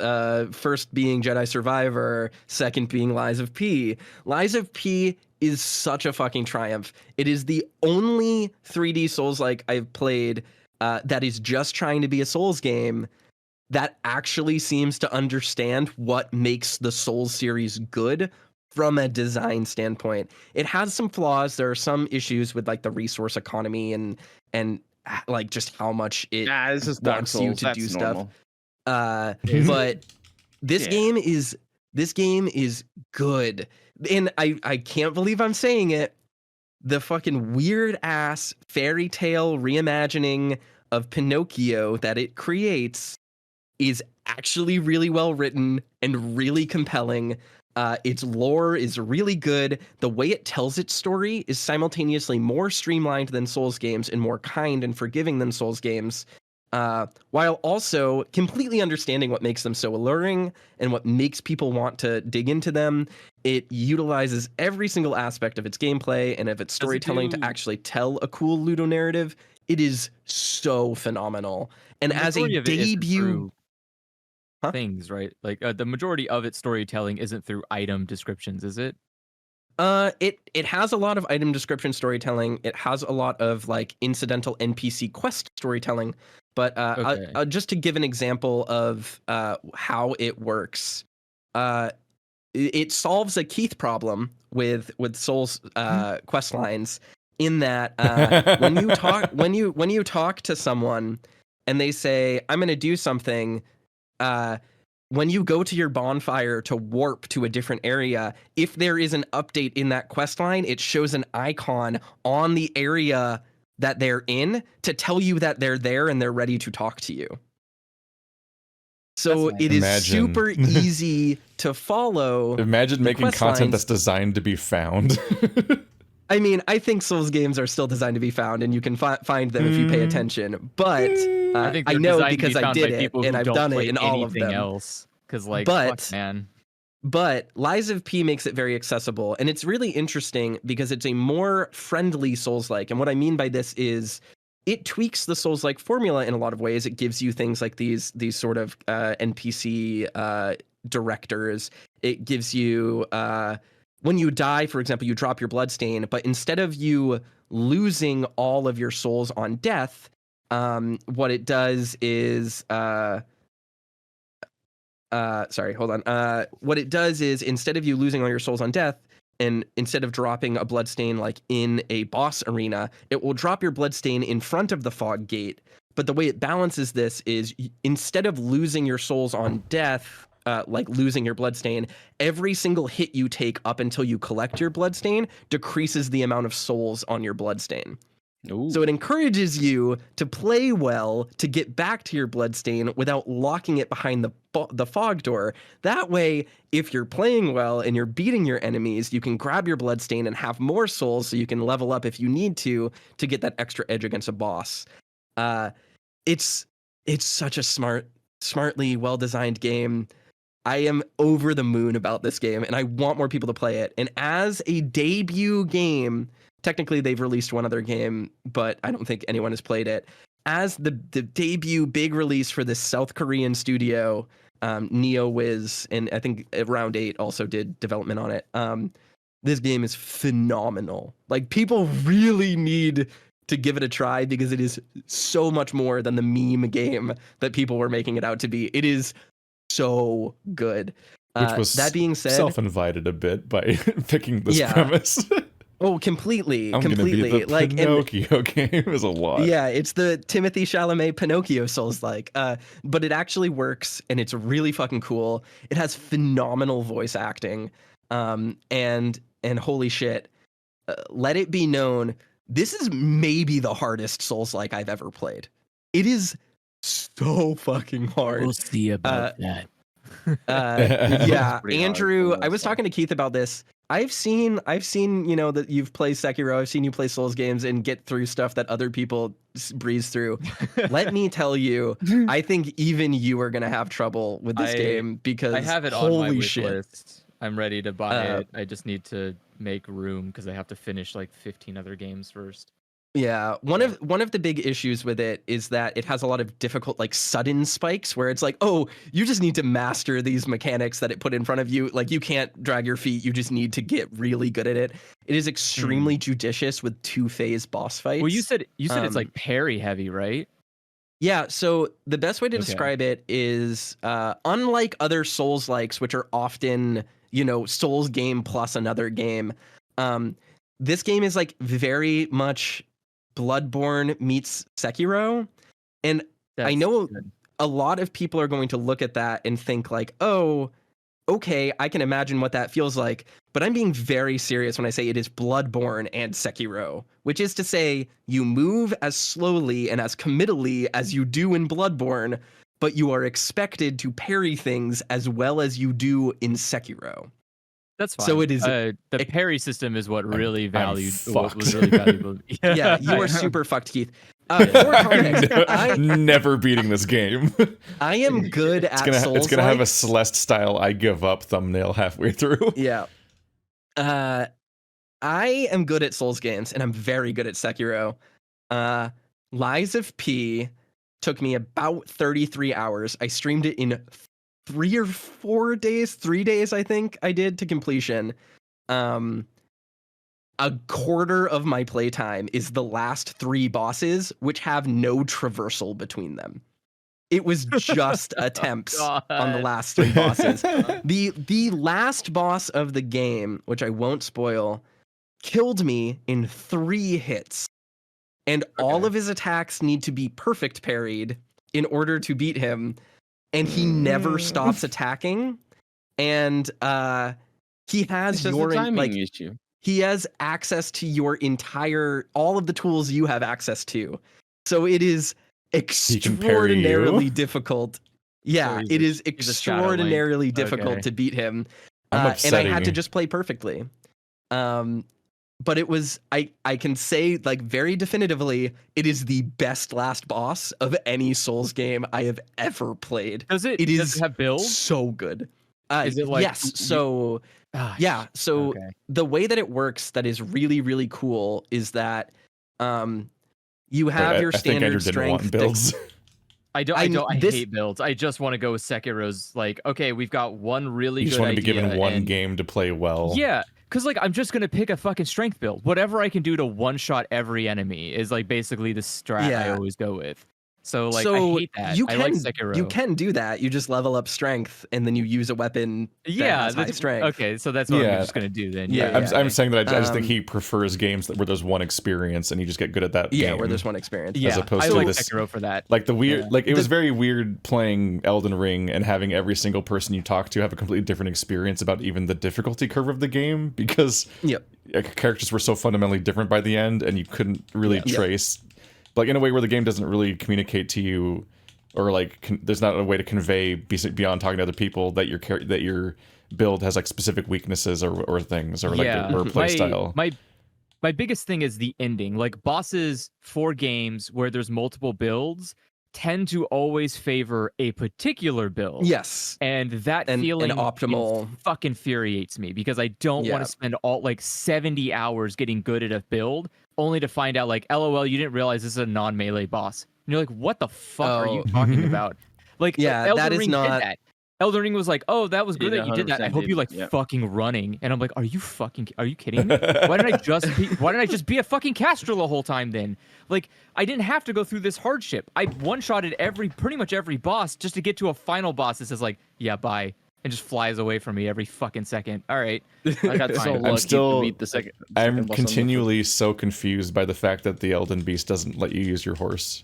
First being Jedi Survivor, second being Lies of P. Lies of P is such a fucking triumph. It is the only 3D Souls-like I've played that is just trying to be a Souls game that actually seems to understand what makes the Souls series good from a design standpoint. It has some flaws. There are some issues with like the resource economy and like just how much it wants you to do stuff. But this game is good. And I can't believe I'm saying it. The fucking weird ass fairy tale reimagining of Pinocchio that it creates is actually really well written and really compelling. Its lore is really good. The way it tells its story is simultaneously more streamlined than Souls games and more kind and forgiving than Souls games, while also completely understanding what makes them so alluring and what makes people want to dig into them. It utilizes every single aspect of its gameplay and of its storytelling to actually tell a cool ludo narrative. It is so phenomenal. And as a debut things, right? Like the majority of its storytelling isn't through item descriptions, is it? It has a lot of item description storytelling. It has a lot of like incidental NPC quest storytelling. But just to give an example of how it works, it solves a Keith problem with Souls quest lines in that when you talk to someone and they say, I'm going to do something, when you go to your bonfire to warp to a different area, if there is an update in that quest line, it shows an icon on the area that they're in to tell you that they're there and they're ready to talk to you. So it is super easy to follow. Imagine making content that's designed to be found. I mean, I think Souls games are still designed to be found, and you can find them if you pay attention. But I know because I did it, and I've done it in all of them. Else, because like, fuck, man. But Lies of P makes it very accessible, and it's really interesting because it's a more friendly Souls-like. And what I mean by this is it tweaks the Souls-like formula in a lot of ways. It gives you things like these sort of NPC directors. It gives you when you die, for example, you drop your bloodstain, but instead of you losing all of your souls on death, what it does is what it does is instead of you losing all your souls on death, and instead of dropping a bloodstain like in a boss arena, it will drop your bloodstain in front of the fog gate. But the way it balances this is instead of losing your souls on death, like losing your bloodstain, every single hit you take up until you collect your bloodstain decreases the amount of souls on your bloodstain. Ooh. So it encourages you to play well to get back to your bloodstain without locking it behind the fog door. That way, if you're playing well and you're beating your enemies, you can grab your bloodstain and have more souls so you can level up if you need to get that extra edge against a boss. It's such a smartly well-designed game. I am over the moon about this game, and I want more people to play it. And as a debut game, technically they've released one other game, but I don't think anyone has played it. As the debut big release for this South Korean studio, NeoWiz, and I think Round 8 also did development on it. This game is phenomenal. Like, people really need to give it a try because it is so much more than the meme game that people were making it out to be. It is so good. Which was that being said, self-invited a bit by picking this premise. Oh, completely. I'm completely. Gonna be the like Pinocchio game is a lot. Yeah, it's the Timothy Chalamet Pinocchio Souls-like. But it actually works, and it's really fucking cool. It has phenomenal voice acting. And holy shit, let it be known, this is maybe the hardest Souls-like I've ever played. It is so fucking hard. We'll see about that. Yeah, Andrew, I was talking to Keith about this. I've seen, that you've played Sekiro. I've seen you play Souls games and get through stuff that other people breeze through. Let me tell you, I think even you are gonna have trouble with this game because I have it on my wish list. I'm ready to buy it. I just need to make room because I have to finish like 15 other games first. Yeah, one of the big issues with it is that it has a lot of difficult, like, sudden spikes where it's like, oh, you just need to master these mechanics that it put in front of you. Like, you can't drag your feet. You just need to get really good at it. It is extremely judicious with 2-phase boss fights. Well, you said it's like parry heavy, right? Yeah, so the best way to describe it is, unlike other Souls-likes, which are often, Souls game plus another game, this game is like very much Bloodborne meets Sekiro. And I know a lot of people are going to look at that and think like, oh, okay, I can imagine what that feels like. But I'm being very serious when I say it is Bloodborne and Sekiro, which is to say you move as slowly and as committally as you do in Bloodborne, but you are expected to parry things as well as you do in Sekiro. That's fine. So it is the parry system is what really was really valuable. Yeah, you are super fucked, Keith. For context, never beating this game. I am good at Souls. It's gonna have a Celeste style "I give up" thumbnail halfway through. Yeah. I am good at Souls games, and I'm very good at Sekiro. Lies of P took me about 33 hours. I streamed it in 3 or 4 days, 3 days, I think I did to completion. A quarter of my playtime is the last 3 bosses, which have no traversal between them. It was just attempts on the last 3 bosses. The last boss of the game, which I won't spoil, killed me in 3 hits. And all of his attacks need to be perfect parried in order to beat him. And he never stops attacking, and he has your issue. He has access to your all of the tools you have access to, so it is extraordinarily difficult. Yeah, it is extraordinarily difficult to beat him, and I had to just play perfectly. But it was, I can say, like, very definitively, it is the best last boss of any Souls game I have ever played. Does it have builds? So good. Is it like, yes. So the way that it works that is really, really cool is that you have your standard strength builds. I hate builds. I just want to go with Sekiro's, like, okay, we've got one really good idea. You just want to be given one game to play well. Yeah. Because, like, I'm just going to pick a fucking strength build. Whatever I can do to one-shot every enemy is, like, basically the strat I always go with. So, like, I hate that. I like Sekiro. You can do that. You just level up strength, and then you use a weapon that has high strength. Okay, so that's what I'm just going to do then. I'm saying that I just think he prefers games where there's one experience, and you just get good at that game. Yeah, where there's one experience. Yeah, as opposed to this, Sekiro for that. Like, the weird... Like, it was very weird playing Elden Ring and having every single person you talk to have a completely different experience about even the difficulty curve of the game, because characters were so fundamentally different by the end, and you couldn't really trace... Like, in a way where the game doesn't really communicate to you, or like there's not a way to convey beyond talking to other people that your build has like specific weaknesses or things or like or play style. My biggest thing is the ending. Like, bosses for games where there's multiple builds tend to always favor a particular build. Yes. And that feeling optimal fucking infuriates me, because I don't want to spend all like 70 hours getting good at a build only to find out, like, LOL, you didn't realize this is a non-melee boss. And you're like, what the fuck are you talking about? Like, Elden Ring did that. Elden Ring was like, oh, that was good that you did that. I hope you like fucking running. And I'm like, are you kidding me? Why didn't I just be a fucking castrel the whole time then? Like, I didn't have to go through this hardship. I one-shotted pretty much every boss just to get to a final boss that says like, yeah, bye. and just flies away from me every fucking second. All right. I got so lucky to beat the second. I'm continually so confused by the fact that the Elden Beast doesn't let you use your horse.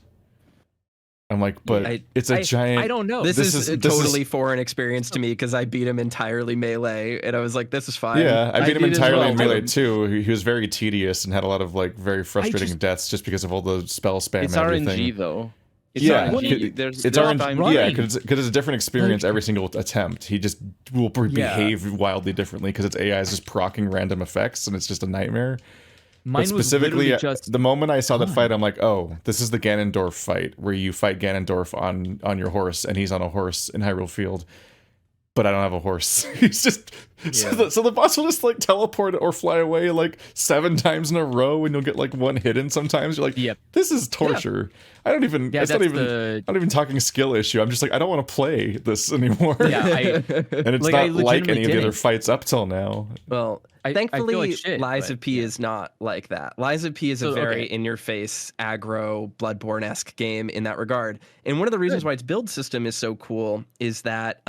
I'm like, but it's a giant. I don't know. This is a totally foreign experience to me because I beat him entirely melee, and I was like, "This is fine." Yeah, I beat him entirely in melee too. He was very tedious and had a lot of like very frustrating deaths just because of all the spell spam. It's and everything. RNG though. It's RNG. It's RNG. Yeah, because it's a different experience every single attempt. He just will behave wildly differently because its AI is just procking random effects, and it's just a nightmare. Mine but specifically, just the moment I saw that fight, I'm like, oh, this is the Ganondorf fight where you fight Ganondorf on your horse, and he's on a horse in Hyrule Field. But I don't have a horse. He's just so the boss will just like teleport or fly away like 7 times in a row, and you'll get like one hidden. Sometimes you're like, this is torture. I don't even. Yeah, I'm not even talking skill issue. I'm just like, I don't want to play this anymore. Yeah, and it's not like any of the other fights up till now. Well, thankfully, Lies of P is not like that. Lies of P is a very in-your-face, aggro, Bloodborne-esque game in that regard. And one of the reasons why its build system is so cool is that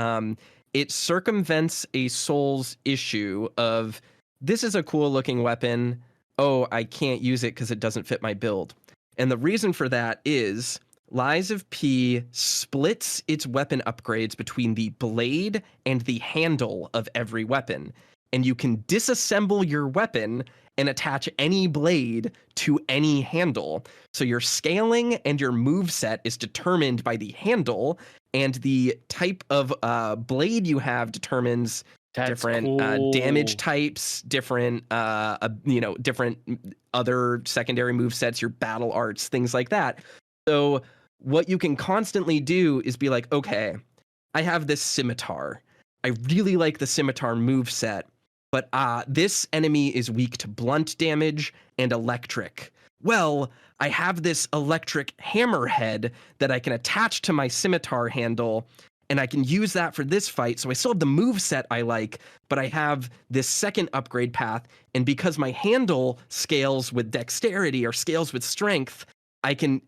it circumvents a Souls issue of, this is a cool-looking weapon. Oh, I can't use it because it doesn't fit my build. And the reason for that is Lies of P splits its weapon upgrades between the blade and the handle of every weapon. And you can disassemble your weapon and attach any blade to any handle. So your scaling and your moveset is determined by the handle, and the type of blade you have determines different damage types, different different other secondary movesets, your battle arts, things like that. So what you can constantly do is be like, okay, I have this scimitar. I really like the scimitar moveset, but this enemy is weak to blunt damage and electric. Well, I have this electric hammerhead that I can attach to my scimitar handle, and I can use that for this fight. So I still have the moveset I like, but I have this second upgrade path. And because my handle scales with dexterity or scales with strength, I can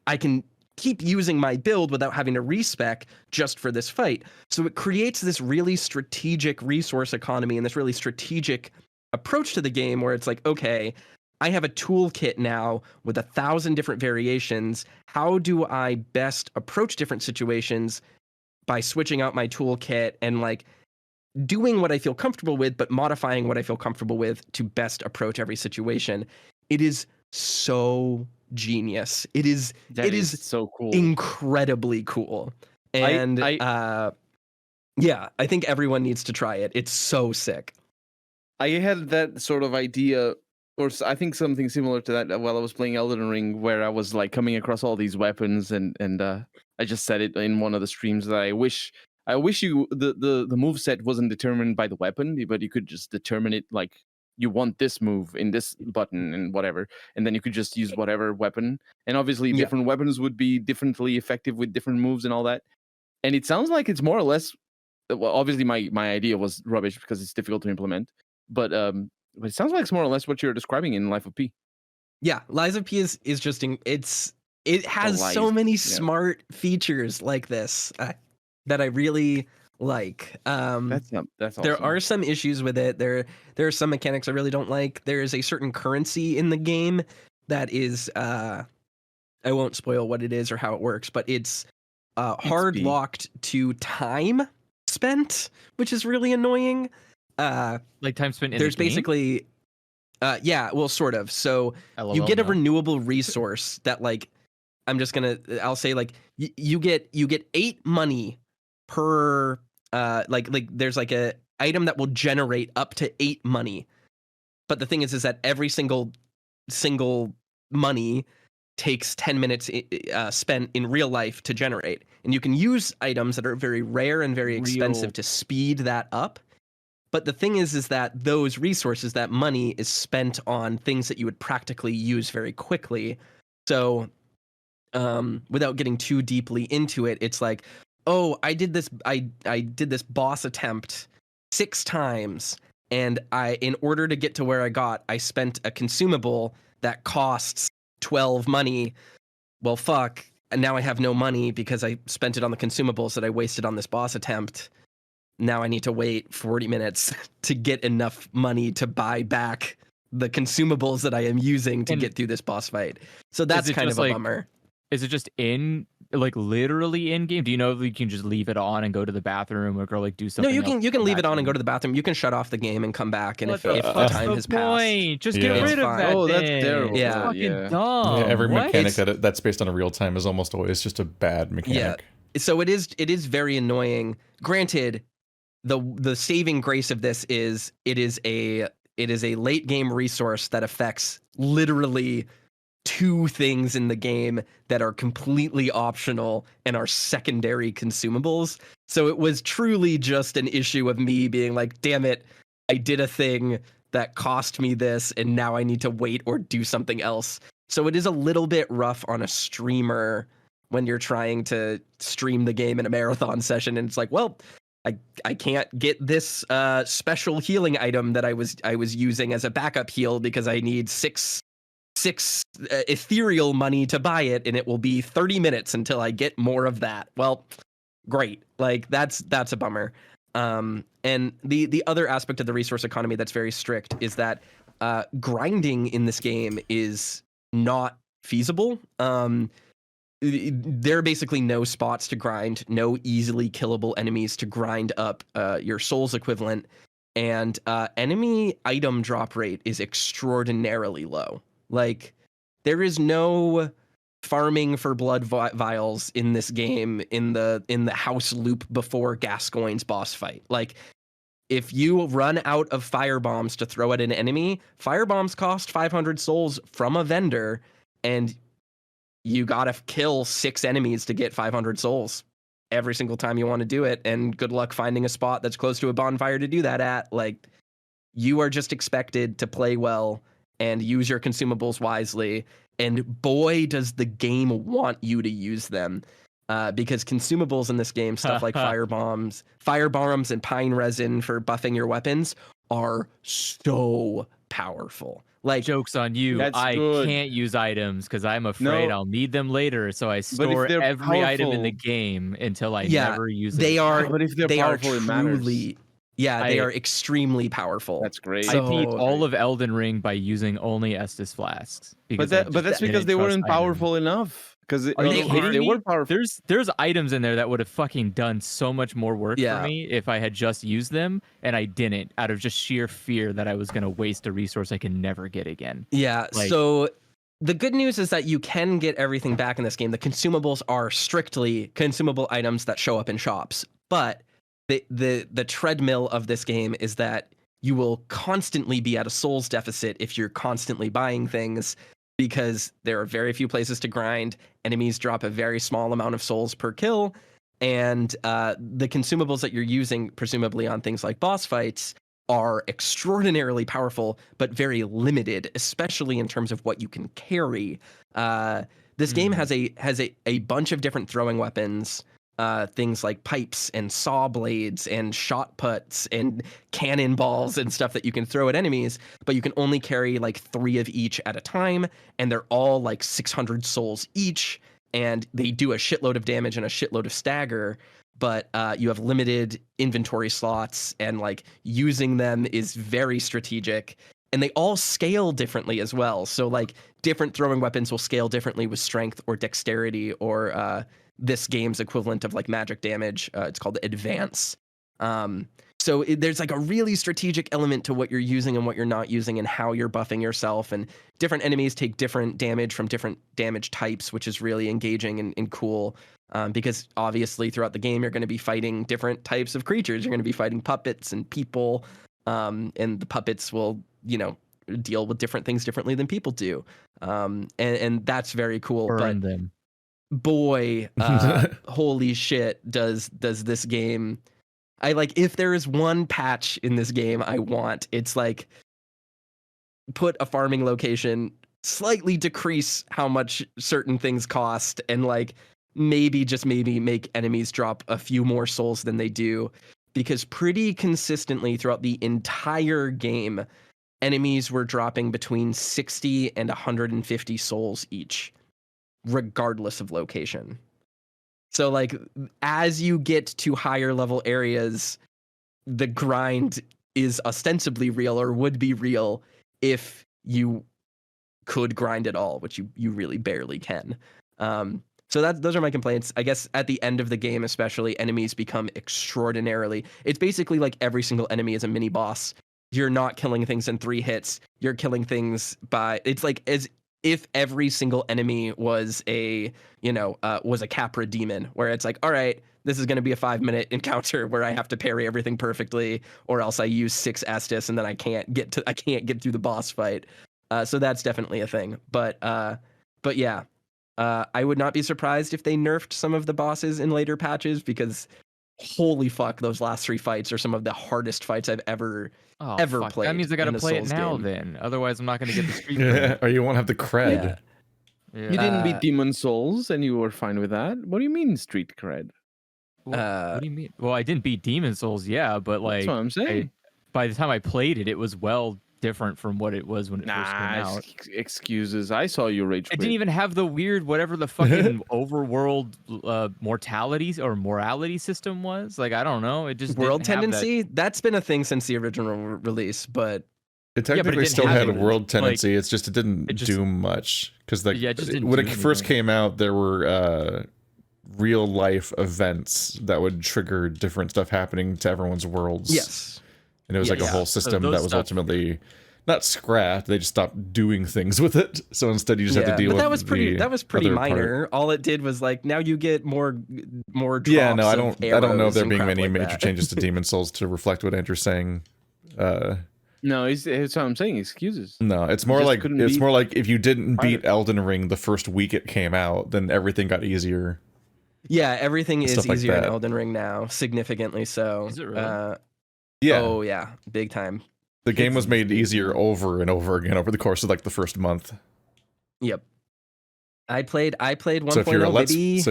keep using my build without having to respec just for this fight. So it creates this really strategic resource economy and this really strategic approach to the game where it's like, okay, I have a toolkit now with 1,000 different variations. How do I best approach different situations by switching out my toolkit and like doing what I feel comfortable with, but modifying what I feel comfortable with to best approach every situation? It is so genius. It is so cool. Incredibly cool. And I think everyone needs to try it. It's so sick. I had that sort of idea, or I think something similar to that while I was playing Elden Ring, where I was like coming across all these weapons, and I just said it in one of the streams that I wish you the moveset wasn't determined by the weapon, but you could just determine it like you want this move in this button and whatever, and then you could just use whatever weapon. And obviously different weapons would be differently effective with different moves and all that. And it sounds like it's more or less, well, obviously my idea was rubbish because it's difficult to implement, but it sounds like it's more or less what you're describing in Life of P. Yeah, Lies of P is just it has so many smart features like this that I really like. That's awesome. There are some issues with it. There are some mechanics I really don't like. There is a certain currency in the game that is I won't spoil what it is or how it works, but it's hard locked to time spent, which is really annoying. Like time spent in there's the game? basically well, sort of. So you get a renewable resource that like I'll say like you get 8 money per like there's like a item that will generate up to 8 money. But the thing is that every single money takes 10 minutes spent in real life to generate. And you can use items that are very rare and very expensive to speed that up. But the thing is that those resources, that money, is spent on things that you would practically use very quickly. So without getting too deeply into it, it's like, oh, I did this boss attempt 6 times, and in order to get to where I got, I spent a consumable that costs 12 money. Well, fuck, and now I have no money because I spent it on the consumables that I wasted on this boss attempt. now I need to wait 40 minutes to get enough money to buy back the consumables that I am using to get through this boss fight. So that's kind of a bummer. Is it just literally in game? Do you know if you can just leave it on and go to the bathroom or go like do something? No, you can leave it on and go to the bathroom. You can shut off the game and come back, and if the time has passed, just get rid of that. Oh, that's terrible. Yeah, fucking dumb. Yeah, every mechanic that's based on a real time is almost always just a bad mechanic. Yeah, so it is very annoying. Granted, the saving grace of this is it is a late game resource that affects literally 2 things in the game that are completely optional and are secondary consumables. So it was truly just an issue of me being like, damn it, I did a thing that cost me this and now I need to wait or do something else. So it is a little bit rough on a streamer when you're trying to stream the game in a marathon session and it's like, well, I can't get this special healing item that I was using as a backup heal because I need six ethereal money to buy it, and it will be 30 minutes until I get more of that. Well, great. Like that's a bummer. And the other aspect of the resource economy that's very strict is that grinding in this game is not feasible. There are basically no spots to grind, no easily killable enemies to grind up your soul's equivalent, and enemy item drop rate is extraordinarily low. Like, there is no farming for blood vials in this game in the house loop before Gascoigne's boss fight. Like, if you run out of fire bombs to throw at an enemy, fire bombs cost 500 souls from a vendor, and you gotta kill 6 enemies to get 500 souls every single time you want to do it. And good luck finding a spot that's close to a bonfire to do that at. Like, you are just expected to play well and use your consumables wisely. And boy, does the game want you to use them. Because consumables in this game, stuff like fire bombs and pine resin for buffing your weapons are so powerful. Like, joke's on you. I can't use items because I'm afraid I'll need them later. So I store every item in the game until I never use it. They are, but if they're powerful, it matters. They are extremely powerful. That's great. I beat all of Elden Ring by using only Estus flasks. But that's because they weren't powerful enough. Because they were powerful. There's items in there that would have fucking done so much more work for me if I had just used them, and I didn't, out of just sheer fear that I was going to waste a resource I can never get again. Yeah, so the good news is that you can get everything back in this game. The consumables are strictly consumable items that show up in shops, but the treadmill of this game is that you will constantly be at a souls deficit if you're constantly buying things, because there are very few places to grind. Enemies drop a very small amount of souls per kill, and the consumables that you're using, presumably on things like boss fights, are extraordinarily powerful, but very limited, especially in terms of what you can carry. This game has a bunch of different throwing weapons, things like pipes and saw blades and shot puts and cannonballs and stuff that you can throw at enemies, but you can only carry like 3 of each at a time, and they're all like 600 souls each, and they do a shitload of damage and a shitload of stagger, but you have limited inventory slots, and like using them is very strategic, and they all scale differently as well. So like different throwing weapons will scale differently with strength or dexterity or this game's equivalent of like magic damage. It's called advance. So there's like a really strategic element to what you're using and what you're not using and how you're buffing yourself. And different enemies take different damage from different damage types, which is really engaging and cool. Because obviously throughout the game, you're going to be fighting different types of creatures. You're going to be fighting puppets and people. And the puppets will, deal with different things differently than people do. And that's very cool. Burn them. Boy, holy shit, does this game. If there is one patch in this game I want, it's like put a farming location, slightly decrease how much certain things cost, and like maybe make enemies drop a few more souls than they do, because pretty consistently throughout the entire game, enemies were dropping between 60 and 150 souls each, regardless of location. So like as you get to higher level areas, the grind is ostensibly real or would be real if you could grind at all, which you really barely can. So those are my complaints. I guess at the end of the game, especially, enemies become extraordinarily. It's basically like every single enemy is a mini boss. You're not killing things in 3 hits. You're killing things by. It's like as if every single enemy was a Capra demon, where it's like, all right, this is going to be a 5-minute encounter where I have to parry everything perfectly, or else I use 6 Estus and then I can't get through the boss fight. So that's definitely a thing. But yeah. I would not be surprised if they nerfed some of the bosses in later patches, because holy fuck, those last 3 fights are some of the hardest fights I've ever played. That means I gotta play it now then. Otherwise, I'm not gonna get the streak cred. Or you won't have the cred. Yeah. You didn't beat Demon Souls and you were fine with that? What do you mean street cred? What do you mean? Well, I didn't beat Demon Souls, yeah, but like, that's what I'm saying. By the time I played it, it was well different from what it was when it first came out. Excuses. I saw you rage quit. It didn't even have the weird whatever the fucking overworld morality system was. Like, I don't know. It just world tendency. That's been a thing since the original release, but it technically still had a world tendency. It's just it didn't do much because when it first came out, there were real life events that would trigger different stuff happening to everyone's worlds. Yes. And it was like a whole system that was ultimately not scrapped. They just stopped doing things with it. So instead, you just have to deal with. But that was pretty minor. All it did was like now you get more. Drops I don't know if there being many major changes to Demon Souls to reflect what Andrew's saying. No, it's what I'm saying. Excuses. No, it's more like if you didn't beat Elden Ring the first week it came out, then everything got easier. Yeah, everything is easier in Elden Ring now, significantly so. Is it really? Yeah. Oh yeah, big time. The game was made easier over and over again over the course of like the first month. Yep. I played 1.0. So if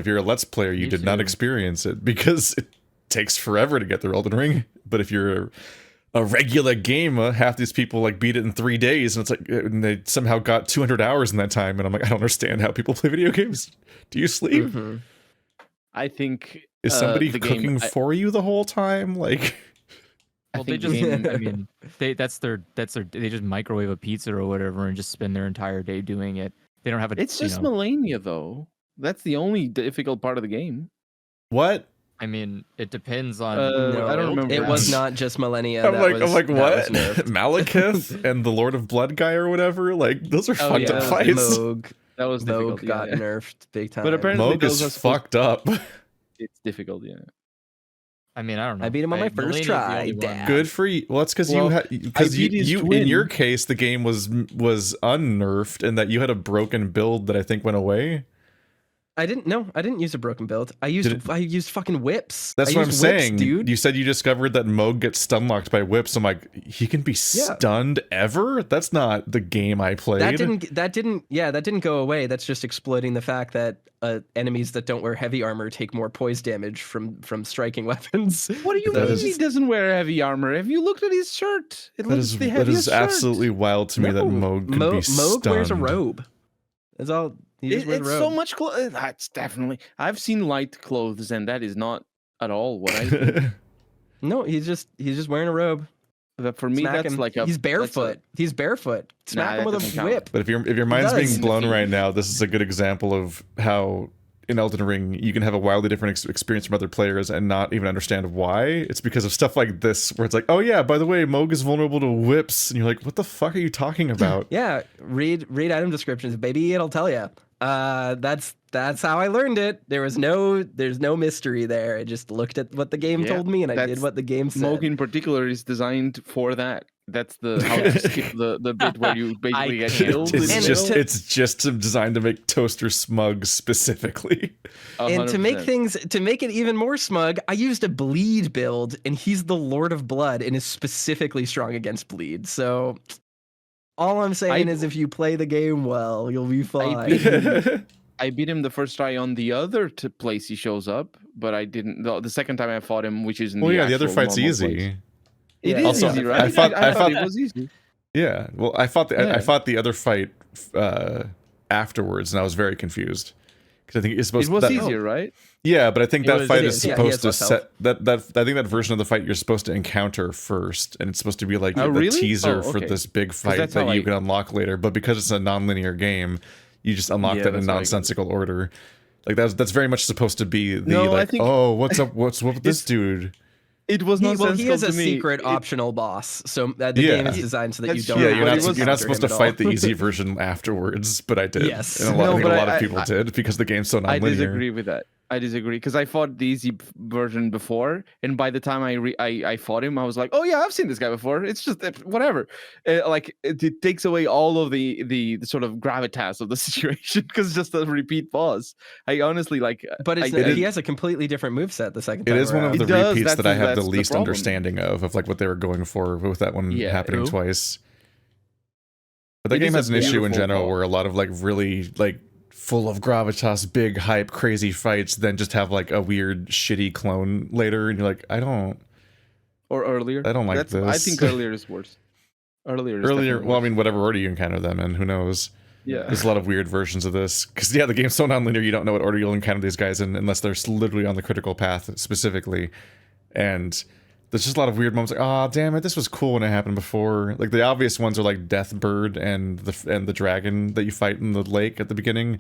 you're a Let's Player, you did not experience it because it takes forever to get through Elden Ring. But if you're a regular gamer, half these people like beat it in 3 days, and it's like and they somehow got 200 hours in that time. And I'm like, I don't understand how people play video games. Do you sleep? Mm-hmm. I think is somebody cooking for you the whole time? Like. Well, they just microwave a pizza or whatever and just spend their entire day doing it. They don't have a. It's just Millennia though. That's the only difficult part of the game. What? I mean, it depends on. No, I don't remember. It was not just Millennia. I'm like, what? Malekith and the Lord of Blood guy or whatever. Like, those are fucked up fights. That was Moog got nerfed big time. But apparently, Moog is fucked up. It's difficult, yeah. I mean, I don't know. I beat him on my first try. Good for you. Well, that's because you in your case the game was unnerfed and that you had a broken build that I think went away. I didn't use a broken build. I used fucking whips. That's what I'm saying, dude. You said you discovered that Moog gets stun locked by whips. I'm like, he can be stunned ever? That's not the game I played. That didn't go away. That's just exploiting the fact that enemies that don't wear heavy armor take more poise damage from striking weapons. What do you mean he doesn't wear heavy armor? Have you looked at his shirt? That is absolutely wild to me that Moog can be stunned. Moog wears a robe. That's all. It's so much clothes. That's definitely. I've seen light clothes, and that is not at all what I do. No, he's just wearing a robe. But for me, that's like he's barefoot. He's barefoot. Smack him with a whip. But if your mind's being blown right now, this is a good example of how in Elden Ring you can have a wildly different experience from other players and not even understand why. It's because of stuff like this where it's like, oh yeah, by the way, Moog is vulnerable to whips, and you're like, what the fuck are you talking about? Yeah, read item descriptions, baby. It'll tell you. That's how I learned it. There's no mystery there. I just looked at what the game told me and I did what the game said. Moog in particular is designed for that. That's the how to skip the bit where you basically get killed. It's just designed to make Toaster smug specifically. 100%. And to make it even more smug, I used a bleed build, and he's the Lord of Blood and is specifically strong against bleed. So all I'm saying is if you play the game well, you'll be fine. I beat him the first try on the other place he shows up, but I didn't. The second time I fought him, which is in the other fight's easy. Place. It is also, easy, right? I thought it was easy. Yeah, well, I fought the other fight afterwards, and I was very confused Because I think it's supposed. It was that, easier, right? Yeah, but I think that fight is supposed to set that. I think that version of the fight you're supposed to encounter first, and it's supposed to be like the teaser for this big fight that you can unlock later. But because it's a non-linear game, you just unlock that in a nonsensical order. Like that's very much supposed to be the what's up with this dude. It was not. Well, he is a secret optional boss, so the game is designed so that you don't. Yeah, you're not supposed to fight the easy version afterwards, but I did. Yes, and I think a lot of people did because the game's so non-linear. I disagree with that. I disagree because I fought the easy version before, and by the time I fought him, I was like, oh yeah, I've seen this guy before. It's just whatever. It takes away all of the sort of gravitas of the situation because it's just a repeat boss. I honestly like. But he has a completely different moveset the second time. It is one of the repeats that I have the least understanding of like what they were going for with that one happening twice. But that game has an issue in general where a lot of like really like full of gravitas, big hype, crazy fights, then just have like a weird, shitty clone later, and you're like, I don't. Or earlier. I don't like this. I think earlier is worse. Earlier. Well, I mean, whatever order you encounter them in, who knows? Yeah. There's a lot of weird versions of this because the game's so non-linear. You don't know what order you'll encounter these guys in unless they're literally on the critical path specifically, and there's just a lot of weird moments like, oh damn it, this was cool when it happened before. Like the obvious ones are like Deathbird and the dragon that you fight in the lake at the beginning.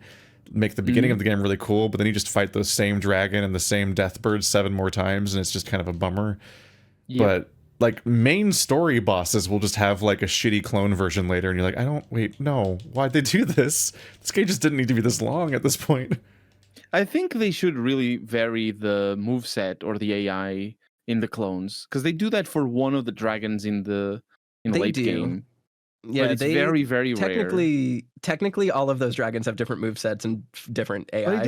Make the beginning of the game really cool, but then you just fight the same dragon and the same Deathbird 7 more times, and it's just kind of a bummer. Yeah. But like main story bosses will just have like a shitty clone version later, and you're like, no, why'd they do this? This game just didn't need to be this long at this point. I think they should really vary the moveset or the AI in the clones, because they do that for one of the dragons in the late game. Yeah, but it's very, very rare. Technically, all of those dragons have different movesets and different AI.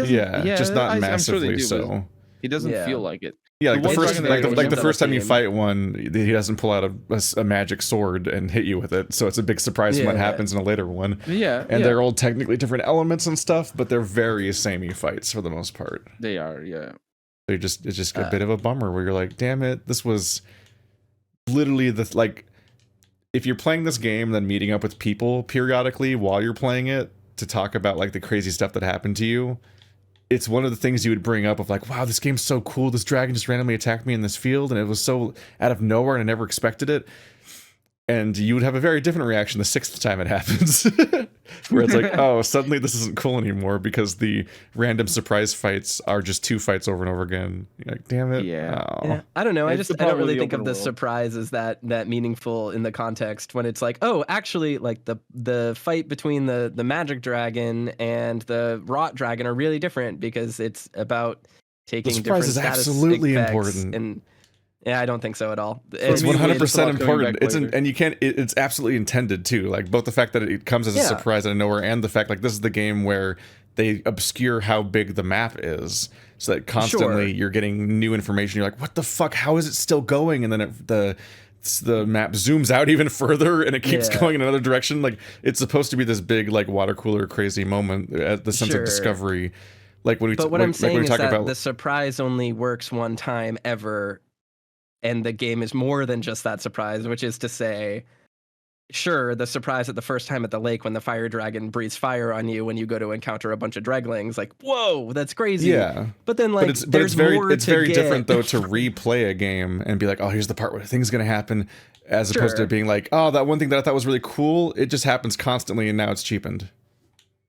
Just not massively so. It doesn't feel like it. Yeah, like the first time you fight one, he doesn't pull out a magic sword and hit you with it, so it's a big surprise when what happens in a later one. And they're all technically different elements and stuff, but they're very samey fights for the most part. They are, yeah. It's just a bit of a bummer where you're like, damn it, this was literally if you're playing this game and then meeting up with people periodically while you're playing it to talk about like the crazy stuff that happened to you, it's one of the things you would bring up of like, wow, this game's so cool. This dragon just randomly attacked me in this field and it was so out of nowhere and I never expected it. And you would have a very different reaction the 6th time it happens. Where it's like, oh, suddenly this isn't cool anymore because the random surprise fights are just 2 fights over and over again. You're like, damn it. Yeah. I don't know. I don't really think of the surprise as that meaningful in the context when it's like, oh, actually, like the fight between the magic dragon and the rot dragon are really different because it's about taking different status effects. The surprise is absolutely important. And yeah, I don't think so at all. It's 100% important. And you can't. It's absolutely intended too. Like both the fact that it comes as a surprise out of nowhere, and the fact like this is the game where they obscure how big the map is, so that constantly you're getting new information. You're like, what the fuck? How is it still going? And then the map zooms out even further, and it keeps going in another direction. Like it's supposed to be this big like water cooler crazy moment. The sense of discovery. Like when we. But what I'm saying is that the surprise only works one time ever. And the game is more than just that surprise, which is to say, sure, the surprise at the first time at the lake when the fire dragon breathes fire on you when you go to encounter a bunch of dreglings, like, whoa, that's crazy. Yeah. But then, like, it's very different, though, to replay a game and be like, oh, here's the part where things going to happen, as opposed to being like, oh, that one thing that I thought was really cool, it just happens constantly and now it's cheapened.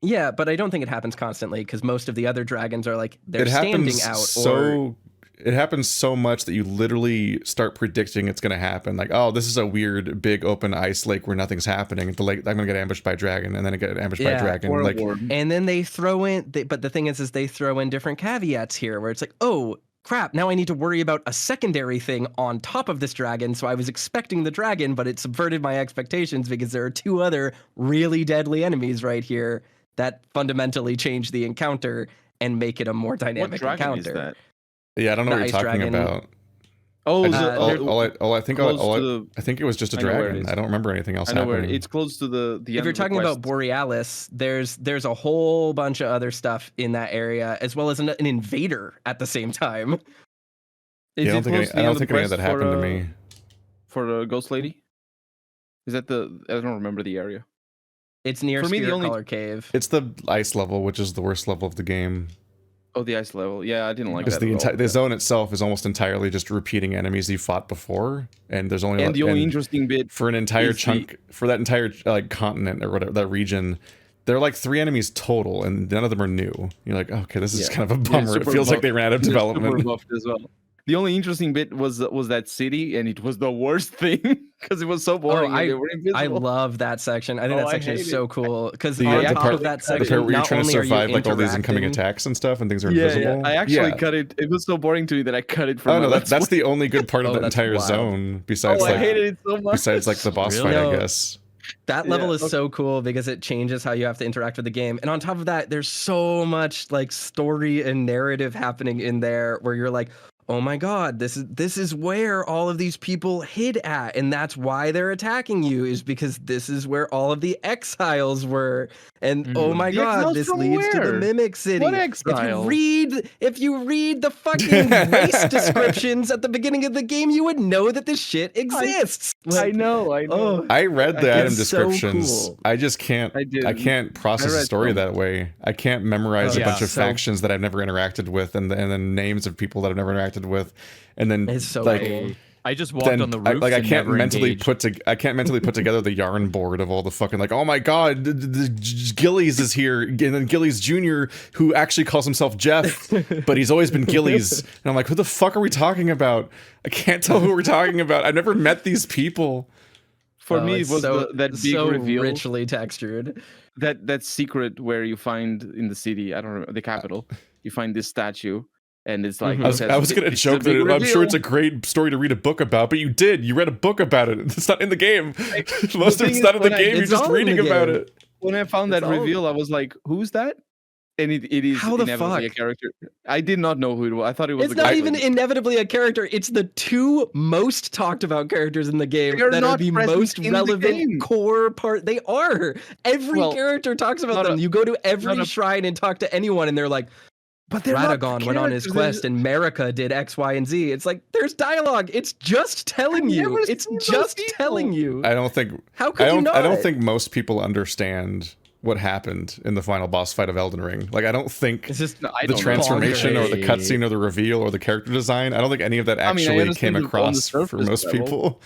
Yeah, but I don't think it happens constantly because most of the other dragons are like, they're standing out. It happens so much that you literally start predicting it's going to happen. Like, oh, this is a weird, big, open ice lake where nothing's happening. The lake, I'm going to get ambushed by a dragon, and then I get ambushed by a dragon. Like, and then they throw in, but the thing is they throw in different caveats here, where it's like, oh, crap, now I need to worry about a secondary thing on top of this dragon. So I was expecting the dragon, but it subverted my expectations because there are 2 other really deadly enemies right here that fundamentally change the encounter and make it a more dynamic encounter. Is that? Yeah, I don't know what you're talking about. I think it was just a dragon. I don't remember anything else happening. It's close to the if you're talking about Borealis, there's a whole bunch of other stuff in that area, as well as an invader at the same time. I don't think any of that happened to me. For the Ghost Lady? Is that I don't remember the area. It's near For me, the Spirit only Caller Cave. It's the ice level, which is the worst level of the game. Oh, the ice level. Yeah, I didn't like Because that. the zone itself is almost entirely just repeating enemies you fought before, and there's only the only interesting bit for an entire chunk for that entire like continent or whatever that region. There are like 3 enemies total, and none of them are new. You're like, okay, this is kind of a bummer. It feels like they ran out of development. Super buffed as well. The only interesting bit was that city, and it was the worst thing because it was so boring. And they were invisible. I love that section. I think that section is so cool because on the top part, of that the section, part where you're not trying to only are you survive like all these incoming interacting- attacks and stuff, and things are invisible. I actually cut it. It was so boring to me that I cut it from. Oh no, that's the only good part of that entire zone. Besides, I hated it so much. Besides, like the boss fight, I guess. That level is so cool because it changes how you have to interact with the game. And on top of that, there's so much like story and narrative happening in there where you're like, oh my God, this is where all of these people hid at. And that's why they're attacking you, is because this is where all of the exiles were. And oh my God, this leads to the Mimic City. What exile? If you read the fucking race descriptions at the beginning of the game, you would know that this shit exists. I know. Oh, I read the item so descriptions. cool. I just can't. I can't process a story that way. I can't memorize a bunch of factions that I've never interacted with, and then names of people that I've never interacted with, and then it's so like. cool. I just walked on the roof. I can't mentally put together the yarn board of all the fucking like, oh my God, the Gillies is here, and then Gillies Jr., who actually calls himself Jeff, but he's always been Gillies, and I'm like, who the fuck are we talking about? I can't tell who we're talking about. I've never met these people. For me, it was that big reveal, richly textured. That secret where you find in the city, I don't remember, the capital, you find this statue. And it's like I was gonna joke that I'm sure it's a great story to read a book about, but you read a book about it. It's not in the game. Most of it's not in the game. You're just reading about it. When I found that reveal, I was like, "Who's that?" And it is inevitably a character. I did not know who it was. I thought it was. It's not even inevitably a character. It's the 2 most talked about characters in the game that are the most relevant core part. They are. Every character talks about them. You go to every shrine and talk to anyone, and they're like, but Radagon went on his quest and Marika did X, Y, and Z. It's like, there's dialogue. It's just telling you. It's just telling you. I don't think. How could you not? I don't think most people understand what happened in the final boss fight of Elden Ring. Like, I don't think the transformation or the cutscene or the reveal or the character design, I don't think any of that actually came across for most people.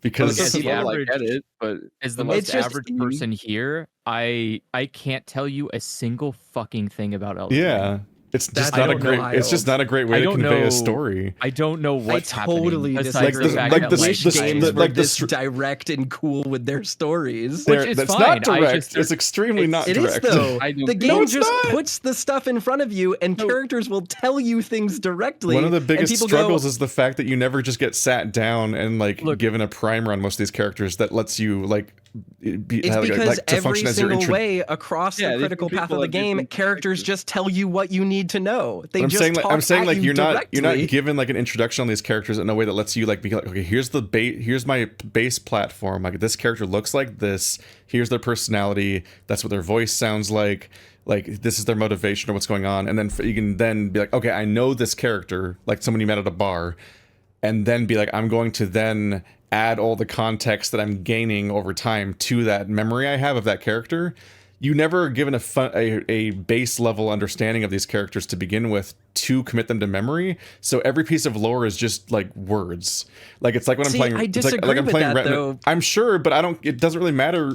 Because as the most average person here, I can't tell you a single fucking thing about Elden Ring. Yeah. It's just not a great. It's just not a great way to convey a story. I don't know what's totally happening. Like the games were this direct and cool with their stories. Which is that's fine. not direct. It's extremely not direct. It is though. The game just puts the stuff in front of you, and characters will tell you things directly. One of the biggest struggles is the fact that you never just get sat down and like given a primer on most of these characters that lets you like. It's because every single way across the critical path of the game, characters just tell you what you need to know. They just talk at you directly. You're not given like an introduction on these characters in a way that lets you like be like, okay, here's my base platform. Like this character looks like this. Here's their personality. That's what their voice sounds like. Like this is their motivation or what's going on. And then you can then be like, okay, I know this character, like someone you met at a bar, and then be like, I'm going to then add all the context that I'm gaining over time to that memory I have of that character. You never are given a base level understanding of these characters to begin with to commit them to memory. So every piece of lore is just like words. Like it's like when I'm playing. I disagree with that, though. I'm sure, but I don't. It doesn't really matter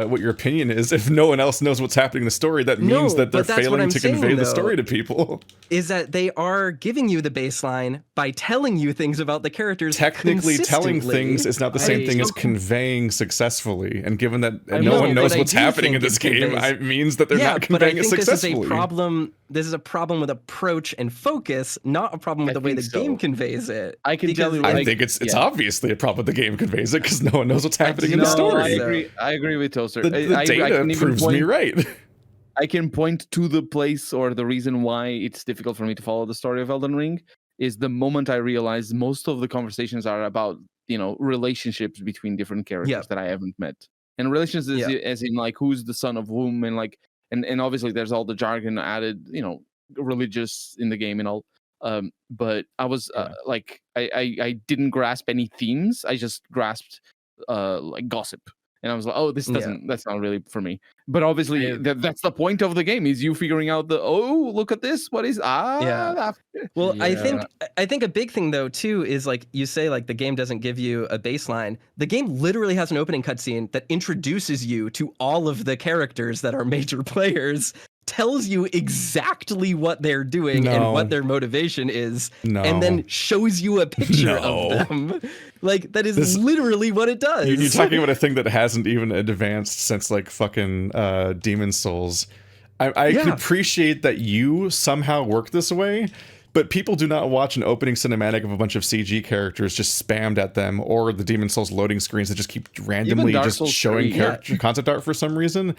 what your opinion is if no one else knows what's happening in the story. That means that they're failing to convey the story to people. Is that they are giving you the baseline by telling you things about the characters. Technically, telling things is not the same thing as conveying successfully. And given that no one knows what's happening in this game, it means that they're not conveying it successfully. This is a problem with approach and focus, not a problem with the way the game conveys it. I can tell you. I think it's obviously a problem with the game conveys it because no one knows what's happening in the story. I agree with Toaster. The data proves me right. I can point to the place or the reason why it's difficult for me to follow the story of Elden Ring is the moment I realized most of the conversations are about, relationships between different characters that I haven't met. And relations as in like who's the son of whom and like and obviously there's all the jargon added, religious in the game and all. But I was like I didn't grasp any themes. I just grasped like gossip. And I was like, oh, that's not really for me. But obviously that's the point of the game, is you figuring out look at this. What is Well, yeah. I think a big thing though too is like you say, like the game doesn't give you a baseline. The game literally has an opening cutscene that introduces you to all of the characters that are major players, tells you exactly what they're doing and what their motivation is, and then shows you a picture of them. Like, that is literally what it does. You're talking about a thing that hasn't even advanced since like fucking Demon Souls. I can appreciate that you somehow work this way, but people do not watch an opening cinematic of a bunch of CG characters just spammed at them, or the Demon Souls loading screens that just keep randomly just showing character concept art for some reason,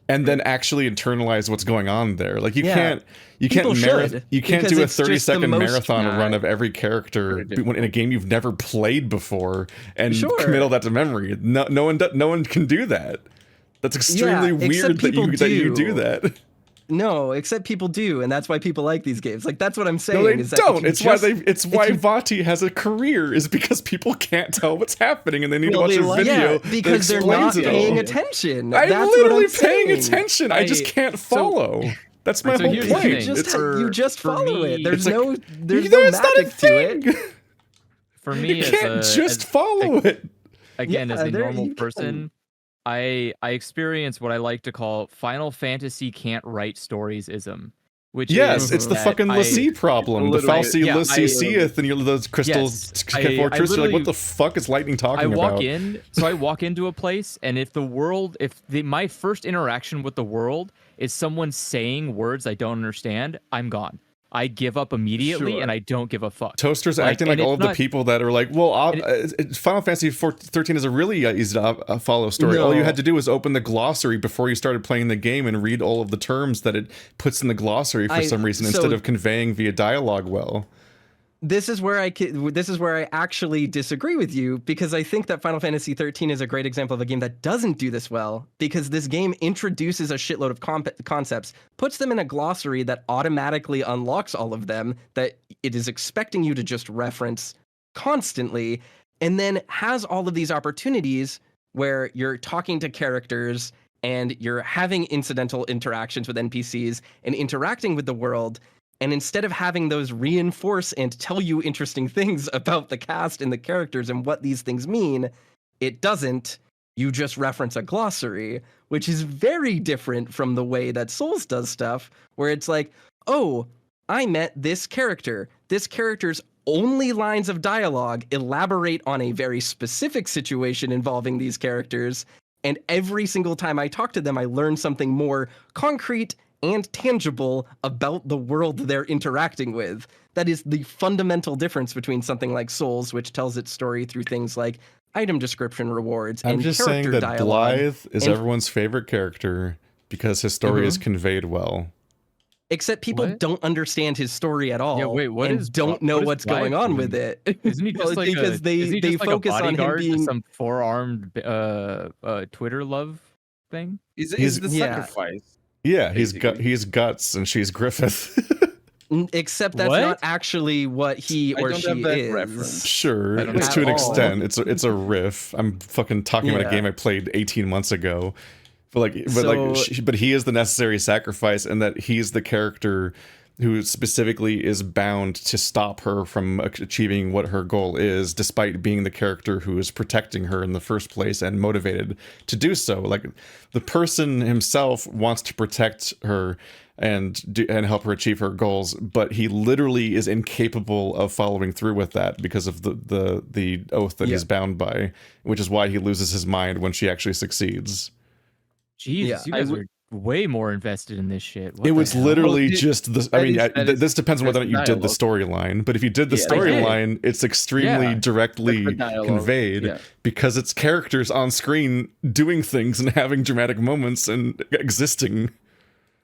and then actually internalize what's going on there. Like you can't do a 30-second marathon run of every character in a game you've never played before and commit all that to memory. No one can do that. That's extremely weird that you do that. No, except people do, and that's why people like these games. Like, that's what I'm saying. No, they don't. It's why Vati has a career, is because people can't tell what's happening and they need to watch a video because they're not paying attention. I'm literally paying attention. I just can't follow. That's my whole point. You just follow it. There's no magic to it. For me, you can't just follow it. Again, as a normal person, I experience what I like to call Final Fantasy can't write stories-ism. Which it's the fucking Lassie problem. The Falsi Lassie seeth, and those crystals fortress. You're like, what the fuck is Lightning talking about? I walk into a place, and if my first interaction with the world is someone saying words I don't understand, I'm gone. I give up immediately, and I don't give a fuck. Toaster's acting like all of the people that are like, well, Final Fantasy 13 is a really easy to follow story. No. All you had to do was open the glossary before you started playing the game and read all of the terms that it puts in the glossary for some reason, instead of conveying via dialogue well. This is where I actually disagree with you, because I think that Final Fantasy 13 is a great example of a game that doesn't do this well, because this game introduces a shitload of concepts, puts them in a glossary that automatically unlocks all of them, that it is expecting you to just reference constantly, and then has all of these opportunities where you're talking to characters and you're having incidental interactions with NPCs and interacting with the world. And instead of having those reinforce and tell you interesting things about the cast and the characters and what these things mean, it doesn't. You just reference a glossary, which is very different from the way that Souls does stuff, where it's like, oh, I met this character. This character's only lines of dialogue elaborate on a very specific situation involving these characters, and every single time I talk to them, I learn something more concrete and tangible about the world they're interacting with. That is the fundamental difference between something like Souls, which tells its story through things like item description rewards and character dialogue. I'm just saying that Blythe is everyone's favorite character because his story is conveyed well. Except people don't understand his story at all. Yeah, wait, don't know what's going on with it. Isn't he just because they focus on him being some four-armed Twitter love thing? He's the sacrifice. Yeah, he's Guts and she's Griffith. Except that's not actually what he or she is. Reference. Sure, it's to an extent. It's a riff. I'm fucking talking about a game I played 18 months ago. But he is the necessary sacrifice, and that he's the character who specifically is bound to stop her from achieving what her goal is, despite being the character who is protecting her in the first place and motivated to do so. Like, the person himself wants to protect her and help her achieve her goals, but he literally is incapable of following through with that because of the oath that he's bound by, which is why he loses his mind when she actually succeeds. Jesus, you guys are way more invested in this shit. It was literally just this. I mean, this depends on whether or not you did the storyline. But if you did the storyline, it's extremely directly conveyed because it's characters on screen doing things and having dramatic moments and existing.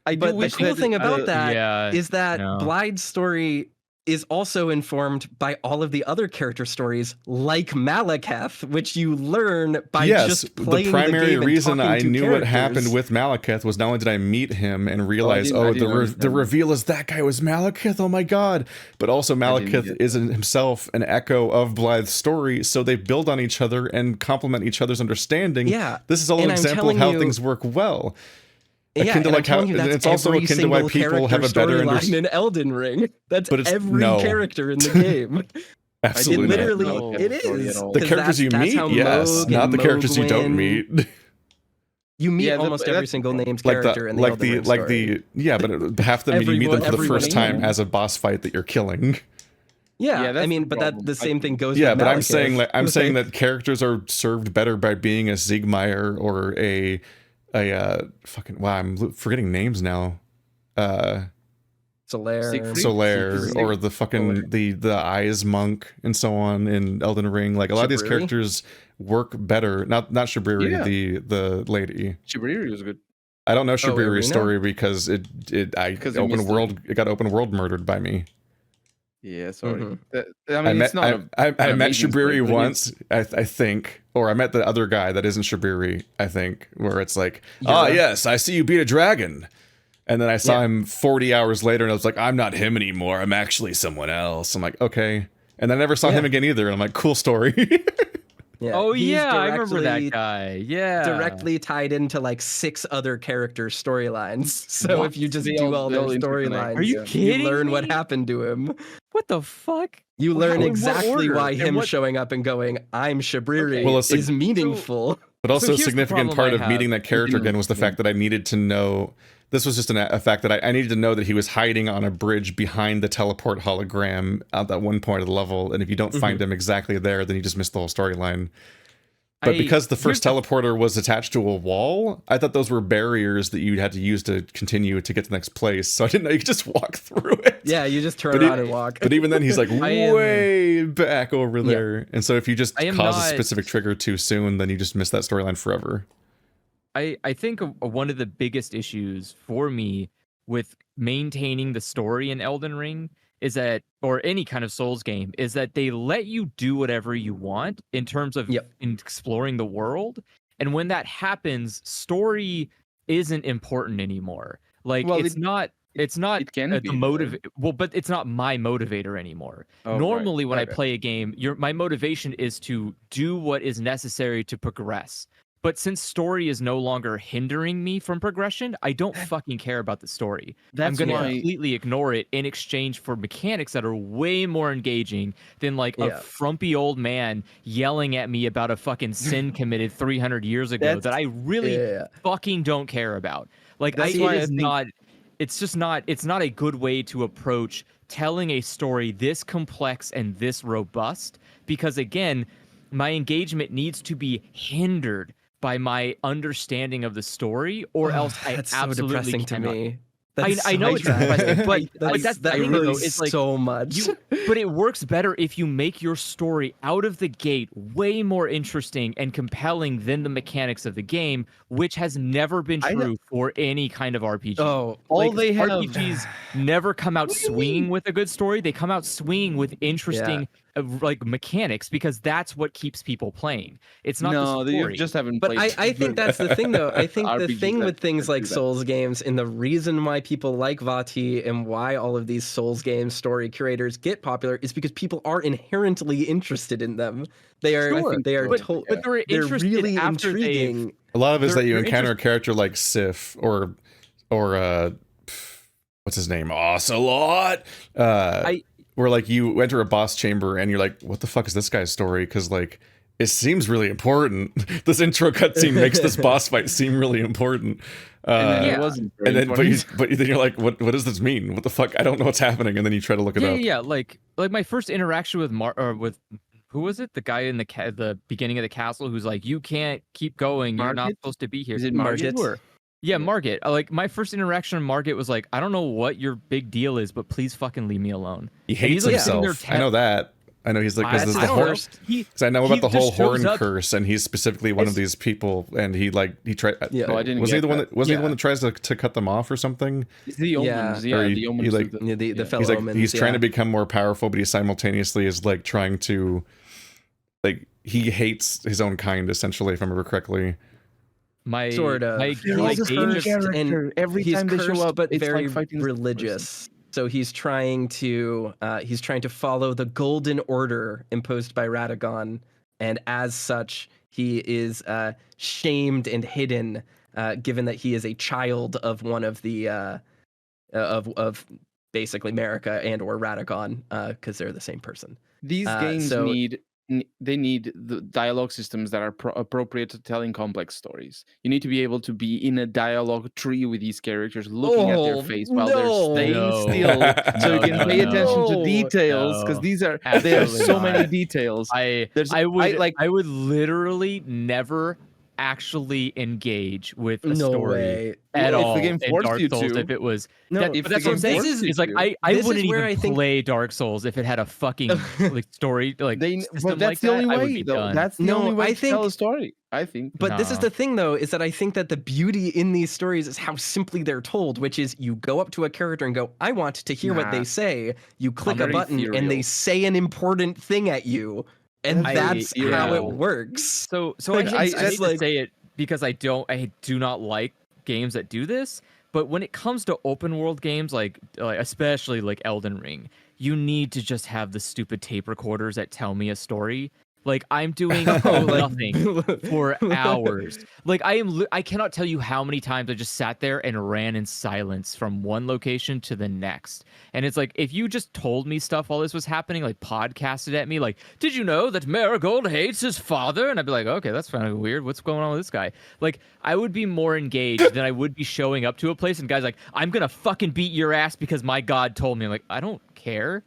But the cool thing about that is that Blythe's story is also informed by all of the other character stories, like Malekith, which you learn by just playing the primary game reason and I knew characters. what happened with Malekith was not only did I meet him and realize, the reveal is that guy was Malekith, oh my god, but also Malekith is himself an echo of Blythe's story, so they build on each other and complement each other's understanding. Yeah, this is all an example of how things work well. Akin to like how it's also akin to why people have a better understanding in Elden Ring. That's every character in the game. Absolutely, it is the characters you meet, yes, not the characters you don't meet. You meet almost every single named character in the Elden Ring story. But half the you meet them for the first time as a boss fight that you're killing. Yeah, I mean, but the same thing goes. Yeah, with but Malekith. I'm saying that characters are served better by being a Siegmeyer or a I'm forgetting names now. Solaire, or the fucking the Eyes Monk and so on in Elden Ring. Like a lot of these characters work better. Not Shabriri, the lady. Shabriri was good. I don't know Shabriri's story because it got open world murdered by me. Yeah, sorry. I met Shabriri once, I think, or I met the other guy that isn't Shabriri, I think, where it's like, yes, I see you beat a dragon. And then I saw him 40 hours later and I was like, I'm not him anymore. I'm actually someone else. I'm like, okay. And I never saw him again either. And I'm like, cool story. Oh yeah, I remember that guy. Yeah, directly tied into like 6 other character storylines. So if you just do all those storylines, are you kidding? You learn what happened to him. What the fuck? You learn exactly why him showing up and going, "I'm Shabriri," is meaningful. But also a significant part of meeting that character again was the fact that I needed to know. This was just a fact that I needed to know that he was hiding on a bridge behind the teleport hologram at that one point of the level, and if you don't find him exactly there, then you just missed the whole storyline. But because the first teleporter was attached to a wall, I thought those were barriers that you had to use to continue to get to the next place. So I didn't know you could just walk through it. Yeah, you just turn around and walk. But even then, he's like way back over there. And so if you just cause a specific trigger too soon, then you just miss that storyline forever. I think one of the biggest issues for me with maintaining the story in Elden Ring is that, or any kind of Souls game, is that they let you do whatever you want in terms of exploring the world. And when that happens, story isn't important anymore. Like, it's not the motive. Well, but it's not my motivator anymore. Normally, when I play a game, my motivation is to do what is necessary to progress. But since story is no longer hindering me from progression, I don't fucking care about the story. I'm going to completely ignore it in exchange for mechanics that are way more engaging than like a frumpy old man yelling at me about a fucking sin committed 300 years ago that I really fucking don't care about. Like, it's not a good way to approach telling a story this complex and this robust, because again, my engagement needs to be hindered by my understanding of the story, or else I absolutely so depressing cannot. To me. I know it's depressing, but that's the thing, though. It's like so much. But it works better if you make your story out of the gate way more interesting and compelling than the mechanics of the game, which has never been true for any kind of RPG. RPGs never come out swinging with a good story. They come out swinging with interesting like mechanics, because that's what keeps people playing. It's not the story. You just haven't played. But I think that's the thing, though. I think the thing with things like Souls games, and the reason why people like Vati and why all of these Souls game story curators get popular, is because people are inherently interested in them. They are, but they're really intriguing. A lot of it is that you encounter a character like Sif or what's his name, Ocelot. Where like you enter a boss chamber and you're like, what the fuck is this guy's story? Because like it seems really important. This intro cutscene makes this boss fight seem really important. It wasn't. And then, but then you're like, what does this mean? What the fuck? I don't know what's happening. And then you try to look it up. Yeah, like my first interaction with with who was it? The guy in the beginning of the castle who's like, you can't keep going. You're not supposed to be here. Is it Margit? Yeah, Margit. Like, my first interaction with Margit was like, I don't know what your big deal is, but please fucking leave me alone. He hates himself. I know that. I know he's like, because That's the his horn. first. Because I know about the whole just shows horn up- curse, and he's specifically one of these people, and he tried. Yeah. Oh, I didn't Was he get the one that. that was he the one that tries to cut them off or something? It's the Yeah. omens. Or Yeah, he- the he, omens. like- of The yeah. fellow He's like omens, he's trying to yeah. become more powerful, but he simultaneously is like trying to, like, he hates his own kind essentially, if I remember correctly. My Sort of. my, He's my cursed gauge- and Every he's time they cursed, show up, but it's very like fighting this person. religious. So he's trying to follow the golden order imposed by Radagon, and as such, he is shamed and hidden, given that he is a child of one of the of basically Marika and or Radagon, because they're the same person. These games so- need the dialogue systems that are appropriate to telling complex stories. You need to be able to be in a dialogue tree with these characters, looking at their face while they're staying No. still, so you can pay attention to No. details, because No. these are Absolutely there are so many not. details. I would literally never actually engage with a No story way. at Well, if all the game in forced Dark you Souls to. if it was No, that, if but the that's what I'm game saying. forced you It's like to. I This is wouldn't where even I think- play Dark Souls if it had a fucking like story like system But that's like the that. only I would way, be though. done. That's the No, only way I to tell think- a story. I think. But this is Nah. the thing, though, is that I think that the beauty in these stories is how simply they're told, which is you go up to a character and go, I want to hear what Nah. they say. You click a very button and they ethereal. say an important thing at you. And that's how yeah. it works. So Like, I it's hate just to like- say it because I do not like games that do this. But when it comes to open world games, like especially like Elden Ring, you need to just have the stupid tape recorders that tell me a story. Like I'm doing nothing for hours. Like I cannot tell you how many times I just sat there and ran in silence from one location to the next. And it's like, if you just told me stuff while this was happening, like podcasted at me, like, did you know that Marigold hates his father? And I'd be like, okay, that's kind of weird. What's going on with this guy? Like, I would be more engaged than I would be showing up to a place and guys like, I'm gonna fucking beat your ass because my god told me. I'm like, I don't care.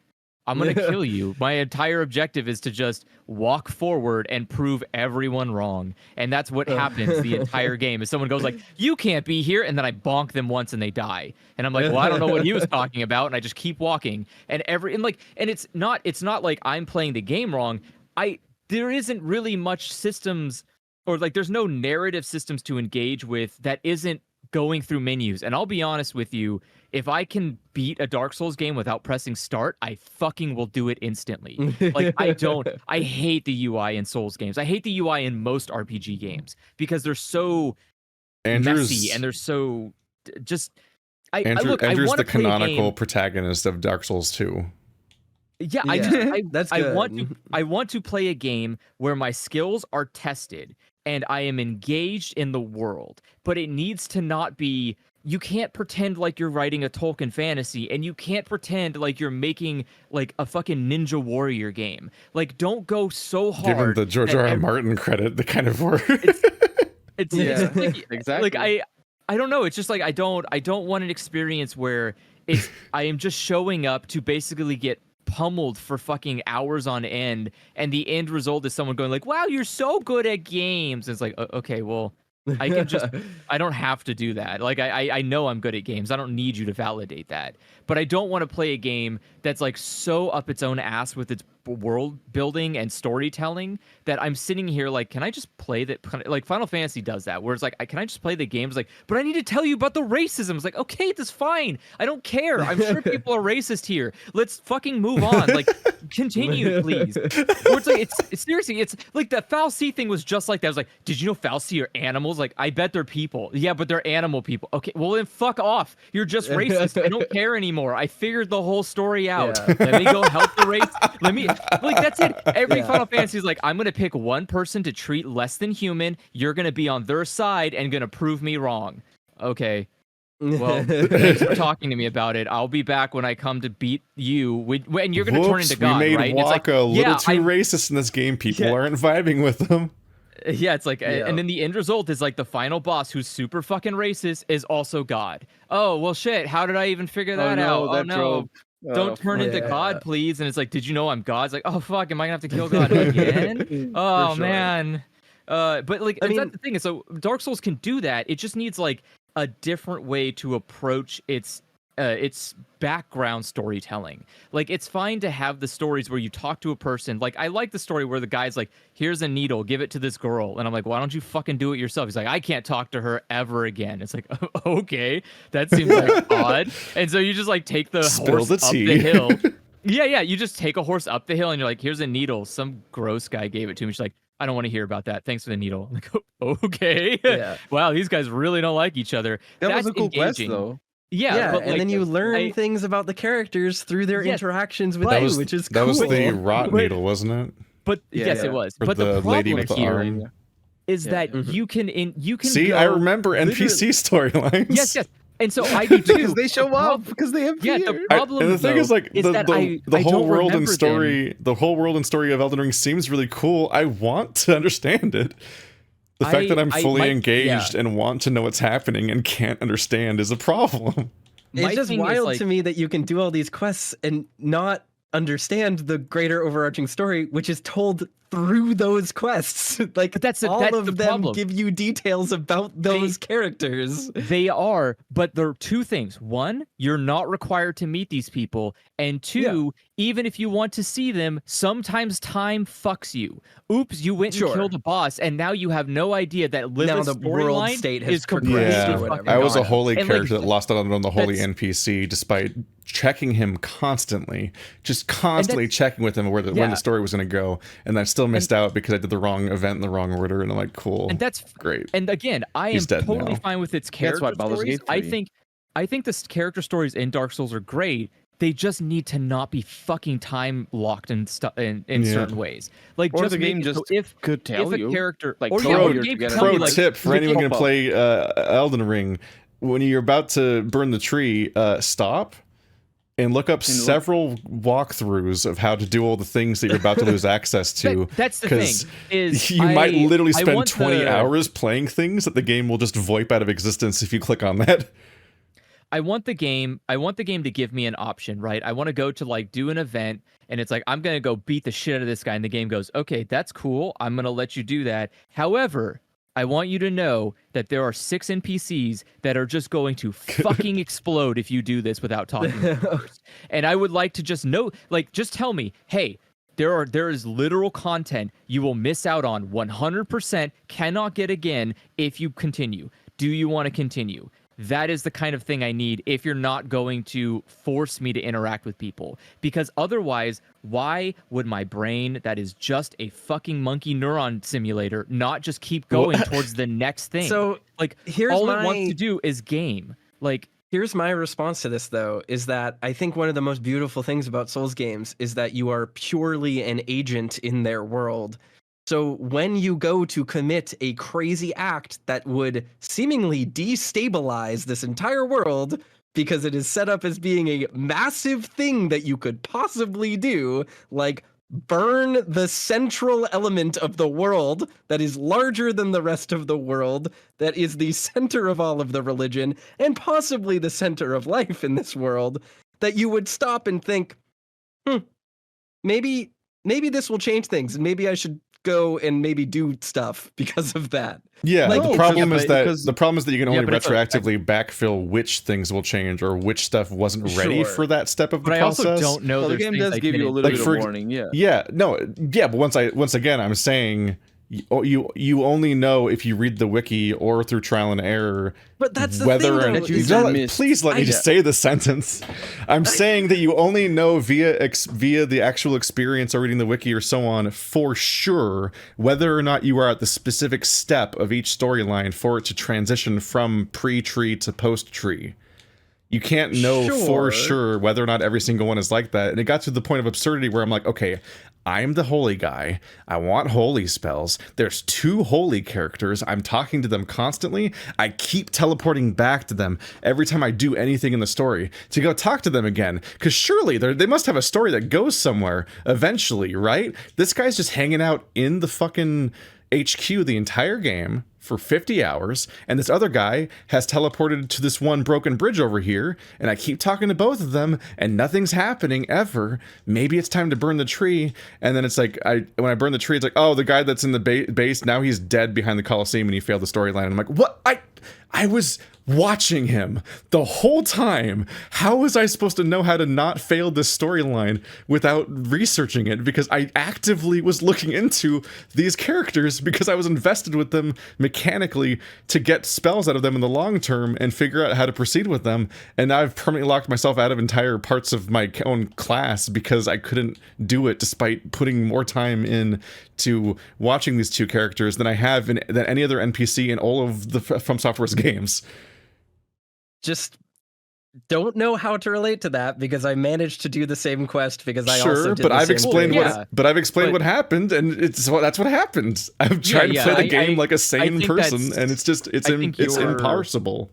I'm gonna kill you. My entire objective is to just walk forward and prove everyone wrong, and that's what happens the entire game. Is someone goes like, "You can't be here," and then I bonk them once and they die, and I'm like, "Well, I don't know what he was talking about," and I just keep walking. And it's not like I'm playing the game wrong. There isn't really much systems, or like there's no narrative systems to engage with that isn't going through menus. And I'll be honest with you, if I can beat a Dark Souls game without pressing start, I fucking will do it instantly. Like I hate the UI in Souls games. I hate the UI in most RPG games because they're so messy and they're so just Andrew's I the wanna play a canonical game- protagonist of Dark Souls 2. Yeah, that's I good. want to play a game where my skills are tested and I am engaged in the world, but it needs to not be. You can't pretend like you're writing a Tolkien fantasy, and you can't pretend like you're making like a fucking Ninja Warrior game. Like, don't go so hard. Give him the George R. R. Martin credit, the kind of word. It's like, Exactly. Like I don't know. It's just like I don't want an experience where I am just showing up to basically get pummeled for fucking hours on end, and the end result is someone going like, "Wow, you're so good at games." It's like, okay, well, I can just I don't have to do that. Like I know I'm good at games. I don't need you to validate that. But I don't want to play a game that's like so up its own ass with its world building and storytelling that I'm sitting here like, can I just play that? Like Final Fantasy does that, where it's like, can I just play the game? It's like, but I need to tell you about the racism. It's like, okay, that's fine. I don't care. I'm sure people are racist here. Let's fucking move on. Like, continue, please. Or it's like, it's seriously, it's like the Fal'Cie thing was just like that. I was like, did you know Fal'Cie are animals? Like, I bet they're people. Yeah, but they're animal people. Okay, well then fuck off. You're just racist. I don't care anymore. I figured the whole story out. Yeah. Let me go help the race. Let me like that's it. Every Final Fantasy is like, I'm gonna pick one person to treat less than human. You're gonna be on their side and gonna prove me wrong. Okay. Well, thanks for talking to me about it. I'll be back when I come to beat you. And you're gonna turn into God, we made right? And it's Waka like, a little too racist in this game. People aren't vibing with them. Yeah, it's like, and then the end result is like the final boss, who's super fucking racist, is also God. Oh well, shit. How did I even figure that out? Oh no. Don't turn into God, please. And it's like, did you know I'm God? It's like, oh fuck, am I gonna have to kill God again? Oh man. But like, I mean, that's the thing is, so Dark Souls can do that. It just needs like a different way to approach its it's background storytelling. Like, it's fine to have the stories where you talk to a person. Like, I like the story where the guy's like, here's a needle, give it to this girl. And I'm like, why don't you fucking do it yourself? He's like, I can't talk to her ever again. It's like, okay, that seems like odd. And so you just like take the horse up the hill. Yeah, you just take a horse up the hill and you're like, here's a needle. Some gross guy gave it to me. She's like, I don't want to hear about that. Thanks for the needle. I'm like, okay. Yeah. Wow, these guys really don't like each other. That was a cool quest, though. Yeah, but and then you learn things about the characters through their interactions with you, which is cool. That was the rot needle, wasn't it? But yes, it was. But the lady with the arm is that you can see. I remember NPC storylines. Yes. And so I do too. Because they show up because they have fear. Yeah, the problem and the thing is, like, the whole world and story, them. the whole world and story of Elden Ring seems really cool. I want to understand it. The fact that I'm fully engaged and want to know what's happening and can't understand is a problem. It's just wild to me that you can do all these quests and not understand the greater overarching story, which is told through those quests. Like, but that's all of the them problem. Give you details about those characters. They are, but there are two things. One, you're not required to meet these people. And two, even if you want to see them, sometimes time fucks you. Oops, you went and killed a boss, and now you have no idea that now the world state has progressed. I was a holy character that lost out on the holy NPC despite checking him constantly, just constantly checking with him where when the story was going to go, and I still missed out because I did the wrong event in the wrong order, and I'm like, cool, and that's great. And again, I am totally fine with its character stories. I think the character stories in Dark Souls are great. They just need to not be fucking time locked in certain ways. Like, or just the game just could tell if you. A character, like, or pro tip for anyone going to play Elden Ring: when you're about to burn the tree, stop and look up several walkthroughs of how to do all the things that you're about to lose access to. That's the thing. Is you might literally spend 20 hours playing things that the game will just VoIP out of existence if you click on that. I want the game to give me an option, right? I want to go to like do an event and it's like, I'm going to go beat the shit out of this guy. And the game goes, okay, that's cool. I'm going to let you do that. However, I want you to know that there are 6 NPCs that are just going to fucking explode if you do this without talking to them first. And I would like to just know, like, just tell me, hey, there is literal content you will miss out on 100%, cannot get again if you continue. Do you want to continue? That is the kind of thing I need if you're not going to force me to interact with people. Because otherwise, why would my brain, that is just a fucking monkey neuron simulator, not just keep going towards the next thing? So, like, all it wants to do is game. Like, here's my response to this, though, is that I think one of the most beautiful things about Souls games is that you are purely an agent in their world. So when you go to commit a crazy act that would seemingly destabilize this entire world because it is set up as being a massive thing that you could possibly do, like burn the central element of the world that is larger than the rest of the world, that is the center of all of the religion, and possibly the center of life in this world, that you would stop and think, maybe this will change things, and maybe I should go and maybe do stuff because of that. Yeah, like, the problem is that you can only retroactively backfill which things will change or which stuff wasn't ready for that step of the process. I also don't know. Well, the game does give you a little bit of warning. But once again, I'm saying you only know if you read the wiki or through trial and error. But that's the thing, please let me just say the sentence. I'm saying that you only know via the actual experience or reading the wiki or so on for sure whether or not you are at the specific step of each storyline for it to transition from pre-tree to post-tree. You can't know for sure whether or not every single one is like that. And it got to the point of absurdity where I'm like, okay, I'm the holy guy. I want holy spells. There's 2 holy characters. I'm talking to them constantly. I keep teleporting back to them every time I do anything in the story to go talk to them again. Because surely they must have a story that goes somewhere eventually, right? This guy's just hanging out in the fucking HQ the entire game for 50 hours, and this other guy has teleported to this one broken bridge over here, and I keep talking to both of them, and nothing's happening ever. Maybe it's time to burn the tree. And then it's like, when I burn the tree, it's like, oh, the guy that's in the base, now he's dead behind the Coliseum and he failed the storyline. And I'm like, what? I was watching him the whole time. How was I supposed to know how to not fail this storyline without researching it? Because I actively was looking into these characters because I was invested with them mechanically to get spells out of them in the long term and figure out how to proceed with them. And now I've permanently locked myself out of entire parts of my own class because I couldn't do it despite putting more time in to watching these two characters than I have than any other NPC in all of the From Software's games. Just don't know how to relate to that because I managed to do the same quest because I also did but I've same explained thing. But I've explained what happened, and that's what happened. I'm trying to play the game like a sane person, and it's impossible.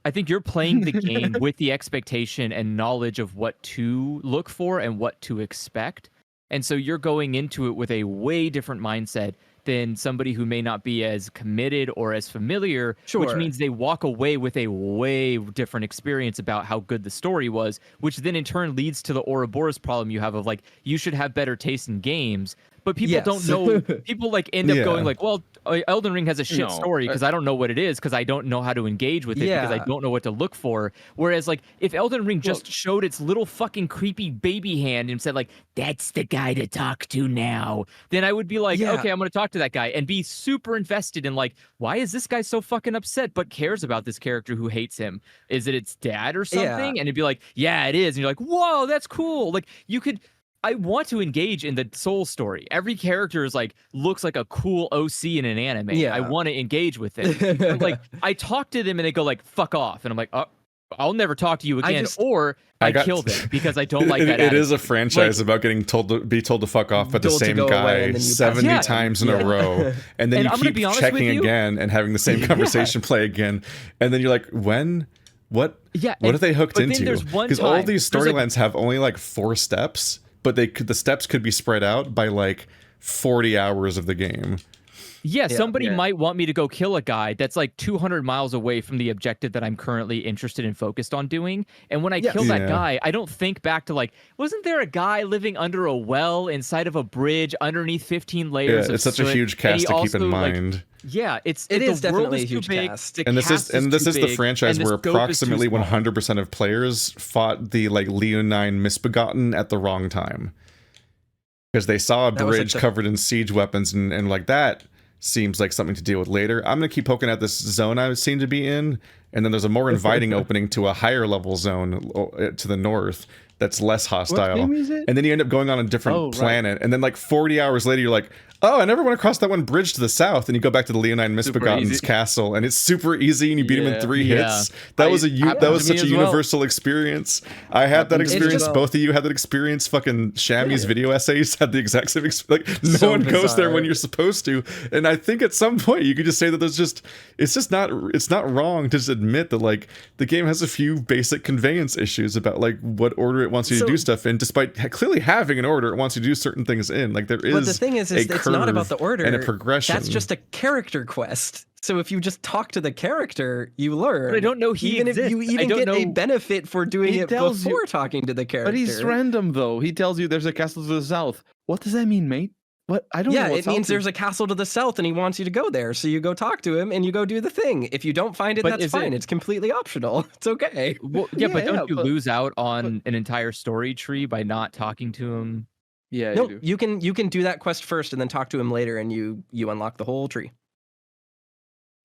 I think you're playing the game with the expectation and knowledge of what to look for and what to expect. And so you're going into it with a way different mindset than somebody who may not be as committed or as familiar, which means they walk away with a way different experience about how good the story was, which then in turn leads to the Ouroboros problem you have of like, you should have better taste in games. But people don't know. People like end up going like, well, Elden Ring has a shit story because I don't know what it is because I don't know how to engage with it because I don't know what to look for. Whereas like if Elden Ring just showed its little fucking creepy baby hand and said like, that's the guy to talk to now, then I would be like, okay, I'm going to talk to that guy and be super invested in like, why is this guy so fucking upset but cares about this character who hates him? Is it its dad or something? And it'd be like, yeah, it is. And you're like, whoa, that's cool. Like you could... I want to engage in the soul story. Every character is like looks like a cool OC in an anime. I want to engage with it. But, like I talk to them and they go like "fuck off," and I'm like, "Oh, I'll never talk to you again." I kill them because I don't like that. It is a franchise about getting told to fuck off by the same guy 70 times in a row, and then you keep checking again and having the same conversation play again, and then you're like, when? What? What are they hooked into? Because all of these storylines have only like 4 steps. But the steps could be spread out by like 40 hours of the game. Yeah, somebody might want me to go kill a guy that's like 200 miles away from the objective that I'm currently interested and focused on doing. And when I kill that guy, I don't think back to like, wasn't there a guy living under a well inside of a bridge underneath 15 layers of it's such a huge cast to keep in mind. It is definitely a huge cast. And this is the franchise where approximately 100% of players fought the like Leonine Misbegotten at the wrong time. Because they saw a bridge covered in siege weapons and like that seems like something to deal with later. I'm going to keep poking at this zone I seem to be in, and then there's a more inviting opening to a higher level zone to the north that's less hostile. What game is it? And then you end up going on a different planet, and then like 40 hours later you're like, oh, I never went across that one bridge to the south, and you go back to the Leonine Misbegotten's castle, and it's super easy, and you beat him in 3 hits. That was such a universal experience. I had that experience. Both of you had that experience. Fucking Shammy's video essays had the exact same experience. Like no one goes there when you're supposed to. And I think at some point you could just say that it's not wrong to just admit that like the game has a few basic conveyance issues about like what order it wants you to do stuff in, despite clearly having an order it wants you to do certain things in. Like there is. But the thing is it's not about the order and a progression. That's just a character quest. So if you just talk to the character, you learn. But I don't know he even exists. If you even get a benefit for doing it before talking to the character. But he's random though. He tells you there's a castle to the south. What does that mean, mate? What? I don't know. Yeah, it means there's a castle to the south and he wants you to go there. So you go talk to him and you go do the thing. If you don't find it, that's fine. It's completely optional. It's okay. Well, but don't you lose out on an entire story tree by not talking to him? Yeah, no, you can do that quest first and then talk to him later, and you unlock the whole tree.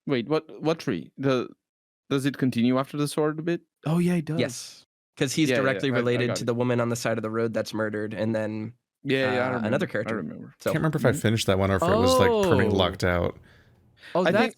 Wait, what tree? Does it continue after the sword a bit? Oh yeah, it does. Yes, because he's directly related to the woman on the side of the road that's murdered, and then another character. I remember. So, I can't remember if I finished that one or if it was like permanently locked out. Oh, I think.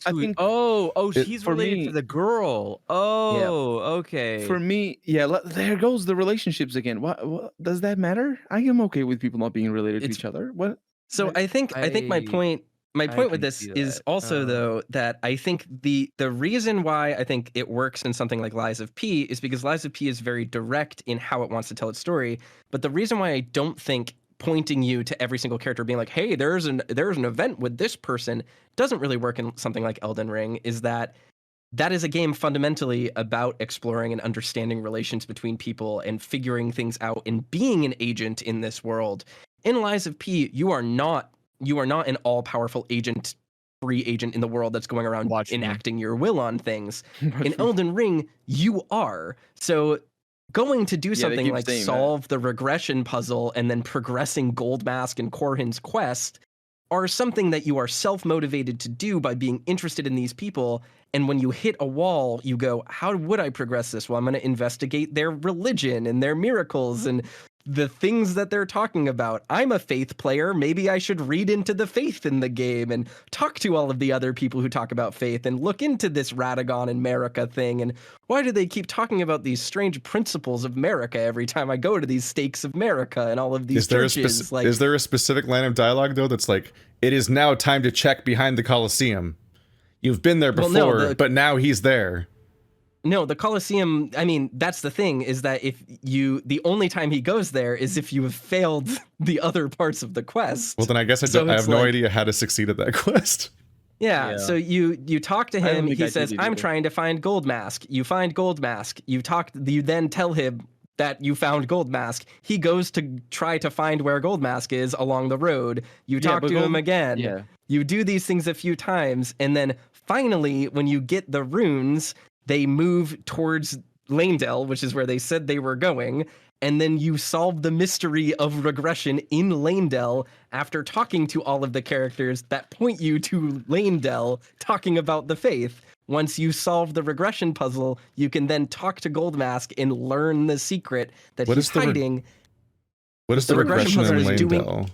She's related to the girl. Oh, okay. For me, there goes the relationships again. What does that matter? I am okay with people not being related to each other. What? So I think my point with this is also though that I think the reason why I think it works in something like Lies of P is because Lies of P is very direct in how it wants to tell its story. But the reason why I don't think pointing you to every single character, being like, hey, there's an event with this person, doesn't really work in something like Elden Ring. Is that is a game fundamentally about exploring and understanding relations between people and figuring things out and being an agent in this world. In Lies of P, you are not an all-powerful agent, free agent in the world that's going around enacting your will on things. In Elden Ring, you are. So going to do something like solve the regression puzzle and then progressing Goldmask and Corhin's quest are something that you are self-motivated to do by being interested in these people. And when you hit a wall, you go, how would I progress this? Well, I'm going to investigate their religion and their miracles and the things that they're talking about. I'm a faith player. Maybe I should read into the faith in the game and talk to all of the other people who talk about faith and look into this Radagon and Marika thing. And why do they keep talking about these strange principles of Marika every time I go to these stakes of Marika and all of these churches? Is there a specific line of dialogue, though, that's like, it is now time to check behind the Colosseum? You've been there before, but now he's there. No, the Colosseum, I mean, that's the thing, is that the only time he goes there is if you have failed the other parts of the quest. Well, then I guess I have no idea how to succeed at that quest. Yeah, so you talk to him, he says, I'm trying to find Goldmask. You find Goldmask. You then tell him that you found Goldmask. He goes to try to find where Goldmask is along the road. You talk to him again. Yeah. You do these things a few times, and then finally, when you get the runes, they move towards Lanedale, which is where they said they were going, and then you solve the mystery of regression in Lanedale after talking to all of the characters that point you to Lanedale talking about the faith. Once you solve the regression puzzle, you can then talk to Goldmask and learn the secret that he's hiding. What is the regression puzzle in Lanedale?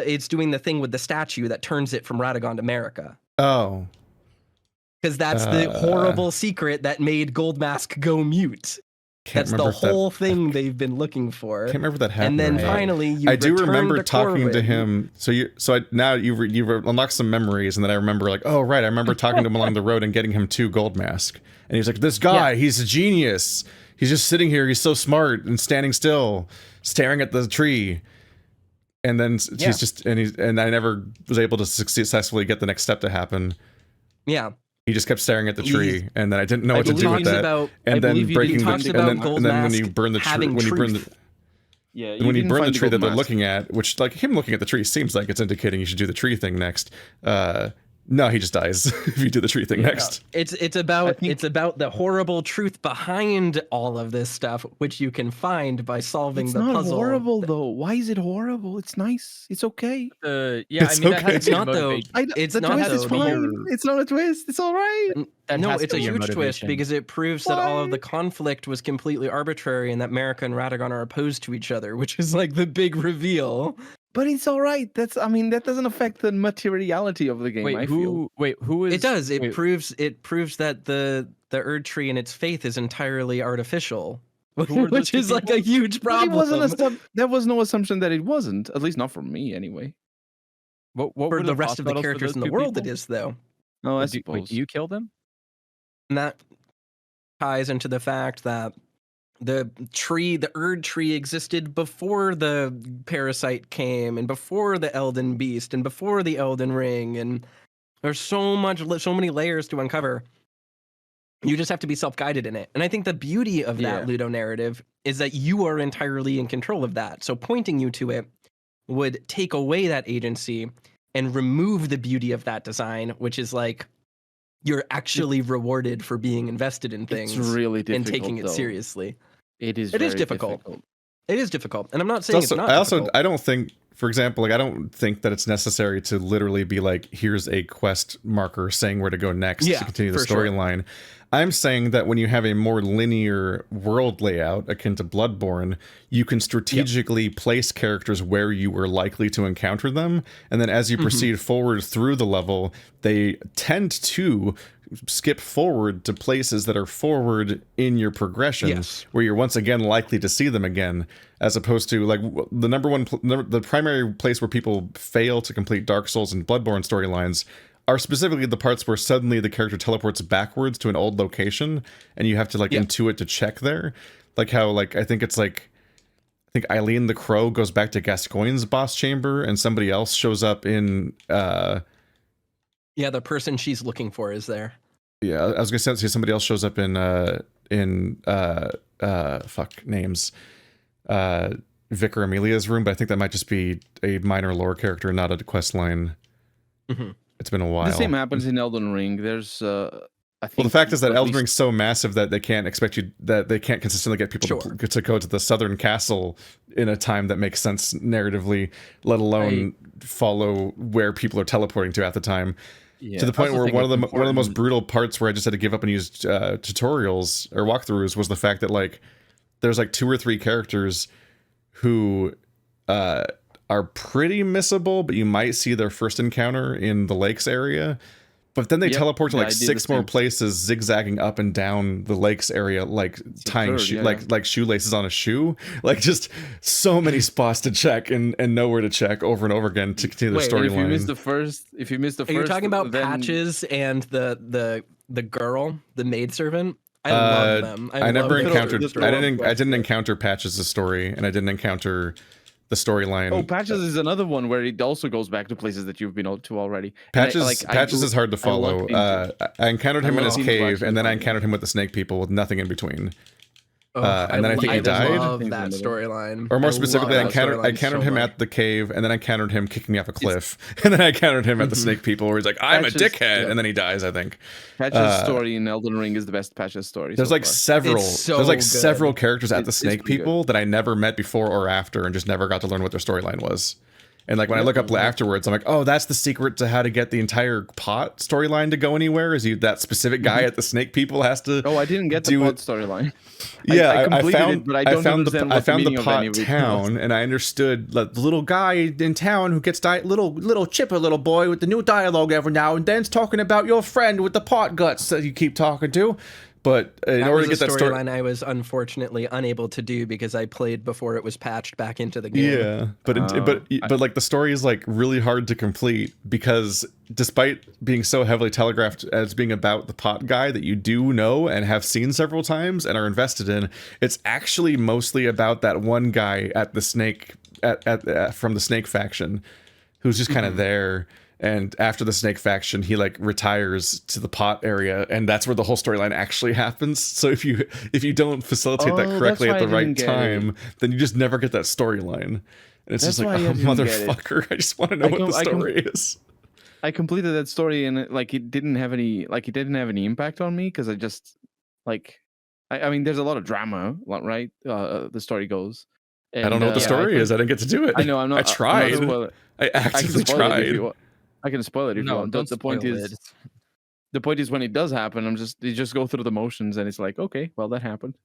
It's doing the thing with the statue that turns it from Radagon to Marika. Oh. Because that's the horrible secret that made Goldmask go mute. That's the whole thing they've been looking for. Can't remember that happened. And then finally, I do remember talking to him. So now you've unlocked some memories, and then I remember like, oh right, I remember talking to him along the road and getting him to Goldmask, and he's like, this guy, he's a genius. He's just sitting here. He's so smart and standing still, staring at the tree. And then he's just and I never was able to successfully get the next step to happen. Yeah. He just kept staring at the tree, and then I didn't know what to do with that. And then breaking the, and then when you burn the tree, when you burn the tree that they're looking at, which like him looking at the tree seems like it's indicating you should do the tree thing next. No, he just dies if you do the tree thing next. It's about the horrible truth behind all of this stuff, which you can find by solving the puzzle. It's not horrible though. Why is it horrible? It's nice. It's okay. It's not though. It's not twist is fine. It's not a twist. It's all right. No, it's a huge twist because it proves that all of the conflict was completely arbitrary and that Marika and Radagon are opposed to each other, which is like the big reveal. But it's all right. That doesn't affect the materiality of the game. Who is? It does. It proves that the Erd tree and its faith is entirely artificial, which is like a huge problem. There was no assumption that it wasn't. At least not for me, anyway. What for the rest of the characters in the world, it is though. Oh, I suppose. Do you kill them? And that ties into the fact that the Erd tree existed before the parasite came and before the Elden Beast and before the Elden Ring, and there's so many layers to uncover. You just have to be self-guided in it. And I think the beauty of that Ludo narrative is that you are entirely in control of that. So pointing you to it would take away that agency and remove the beauty of that design, which is like you're actually rewarded for being invested in things. It's really difficult, and taking it seriously. It is difficult. It is difficult. And I'm not saying it's not difficult. I don't think, for example, like I don't think that it's necessary to literally be like, here's a quest marker saying where to go next to continue the storyline. Sure. I'm saying that when you have a more linear world layout akin to Bloodborne, you can strategically place characters where you were likely to encounter them. And then as you proceed forward through the level, they tend to skip forward to places that are forward in your progression, where you're once again likely to see them again, as opposed to like the primary place where people fail to complete Dark Souls and Bloodborne storylines are specifically the parts where suddenly the character teleports backwards to an old location and you have to like intuit to check there. Like how, like, I think it's like I think Eileen the Crow goes back to Gascoigne's boss chamber, and somebody else shows up in. Yeah, the person she's looking for is there. Yeah, I was gonna say somebody else shows up in fuck names. Vicar Amelia's room, but I think that might just be a minor lore character, not a quest line. Mm-hmm. It's been a while. The same happens in Elden Ring. There's I think, well, the fact is that Elden Ring's so massive that they can't expect you, that they can't consistently get people to go to the southern castle in a time that makes sense narratively, let alone follow where people are teleporting to at the time. Yeah, to the point where one of the most brutal parts where I just had to give up and use tutorials or walkthroughs was the fact that like there's like 2 or 3 characters who are pretty missable, but you might see their first encounter in the lakes area. But then they teleport to like 6 more places, zigzagging up and down the lakes area, like tying like shoelaces on a shoe. Like just so many spots to check and nowhere to check over and over again to continue the storyline. If you missed the first, you're talking about Patches and the girl, the maidservant. I love them. I didn't encounter Patches' story, and I didn't encounter the storyline. Oh, Patches is another one where it also goes back to places that you've been to already. Patches is hard to follow. I encountered him in his cave, and then I encountered him with the snake people with nothing in between. And then I think he died. I love that storyline. Or more specifically, I encountered him at the cave, and then I encountered him kicking me off a cliff, and then I encountered him at the snake people, where he's like, "I'm a dickhead," and then he dies. I think Patches' story in Elden Ring is the best Patches story. There's like several. There's like several characters at the snake people that I never met before or after, and just never got to learn what their storyline was. And like when I look up afterwards, I'm like, oh, that's the secret to how to get the entire pot storyline to go anywhere. Is that specific guy at the snake people has to? Oh, I didn't get the pot storyline. Yeah, I found the pot town, and I understood the little guy in town who gets little chipper little boy with the new dialogue every now and then's talking about your friend with the pot guts that you keep talking to. But in order to get that storyline, I was unfortunately unable to do because I played before it was patched back into the game. Yeah, but like the story is like really hard to complete because despite being so heavily telegraphed as being about the pot guy that you do know and have seen several times and are invested in, it's actually mostly about that one guy at the snake from the snake faction who's just kind of there. And after the snake faction, he like retires to the pot area, and that's where the whole storyline actually happens. So if you don't facilitate that correctly at the right time, then you just never get that storyline. And it's just like, oh motherfucker, I just want to know what the story is. I completed that story, and it didn't have any impact on me because I just I mean, there's a lot of drama, right? The story goes. And, I don't know what the story is. I didn't get to do it. I know. I'm not. I tried. I actively tried. I can spoil it if you want. The point is when it does happen, you just go through the motions, and it's like, okay, well, that happened.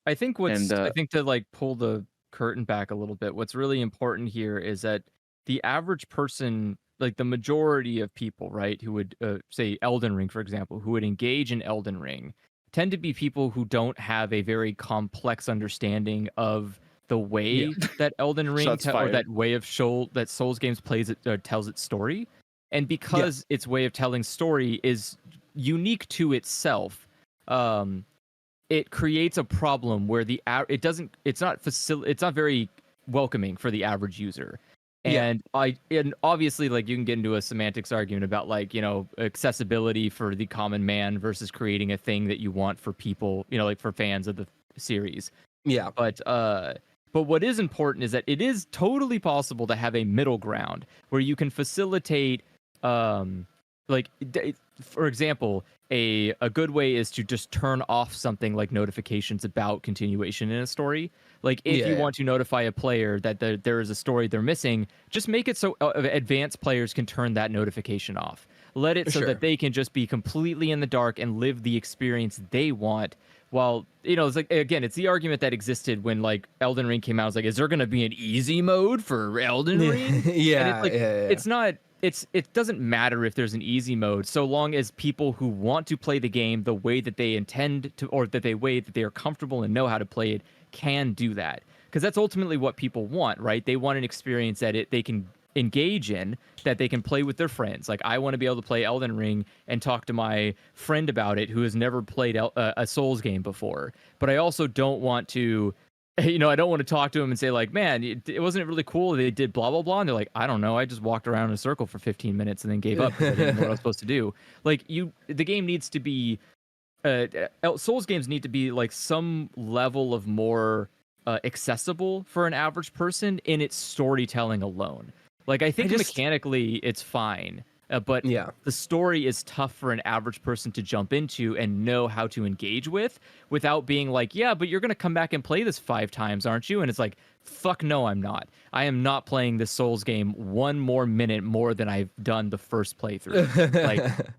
I think to like pull the curtain back a little bit, what's really important here is that the average person, like the majority of people, right, who would say Elden Ring, for example, who would engage in Elden Ring, tend to be people who don't have a very complex understanding of the way that Elden Ring or that way of that Souls games tells its story. And because its way of telling story is unique to itself, it creates a problem where it's not very welcoming for the average user. And obviously, like, you can get into a semantics argument about, like, you know, accessibility for the common man versus creating a thing that you want for people, you know, like for fans of the series. Yeah. But what is important is that it is totally possible to have a middle ground where you can facilitate, for example, a good way is to just turn off something like notifications about continuation in a story. Like if you want to notify a player that there is a story they're missing, just make it so advanced players can turn that notification off. Let it so that they can just be completely in the dark and live the experience they want. Well, you know, it's like, again, it's the argument that existed when like Elden Ring came out. It's like, is there going to be an easy mode for Elden Ring? It's not. It doesn't matter if there's an easy mode, so long as people who want to play the game the way that they intend to, or that they are comfortable and know how to play it, can do that. Because that's ultimately what people want, right? They want an experience that they can engage in, that they can play with their friends. Like, I want to be able to play Elden Ring and talk to my friend about it who has never played a Souls game before. But I also don't want to you know, I don't want to talk to them and say like, man, it wasn't really cool. They did blah, blah, blah. And they're like, I don't know. I just walked around in a circle for 15 minutes and then gave up because I didn't know what I was supposed to do. Like the game needs to be, Souls games need to be like some level of more accessible for an average person in its storytelling alone. Like I think mechanically it's fine. But the story is tough for an average person to jump into and know how to engage with without being like, yeah, but you're going to come back and play this 5 times, aren't you? And it's like, fuck no, I'm not. I am not playing this Souls game one more minute more than I've done the first playthrough. Like,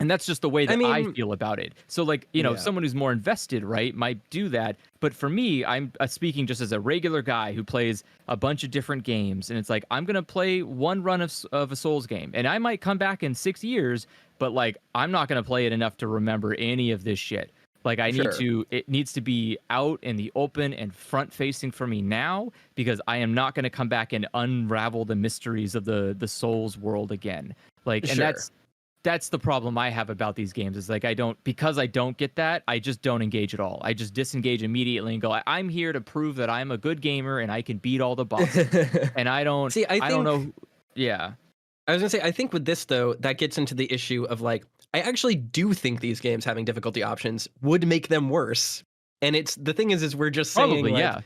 and that's just the way that I feel about it. So like, you know, someone who's more invested, right, might do that. But for me, I'm speaking just as a regular guy who plays a bunch of different games. And it's like, I'm going to play one run of a Souls game. And I might come back in 6 years, but like, I'm not going to play it enough to remember any of this shit. Like it needs to be out in the open and front facing for me now, because I am not going to come back and unravel the mysteries of the Souls world again. Like, and that's the problem I have about these games is like, because I don't get that, I just don't engage at all. I just disengage immediately and go, I'm here to prove that I'm a good gamer and I can beat all the bosses. And I don't, I don't know. Yeah. I was gonna say, I think with this though, that gets into the issue of like, I actually do think these games having difficulty options would make them worse. And the thing is we're just saying, probably, like,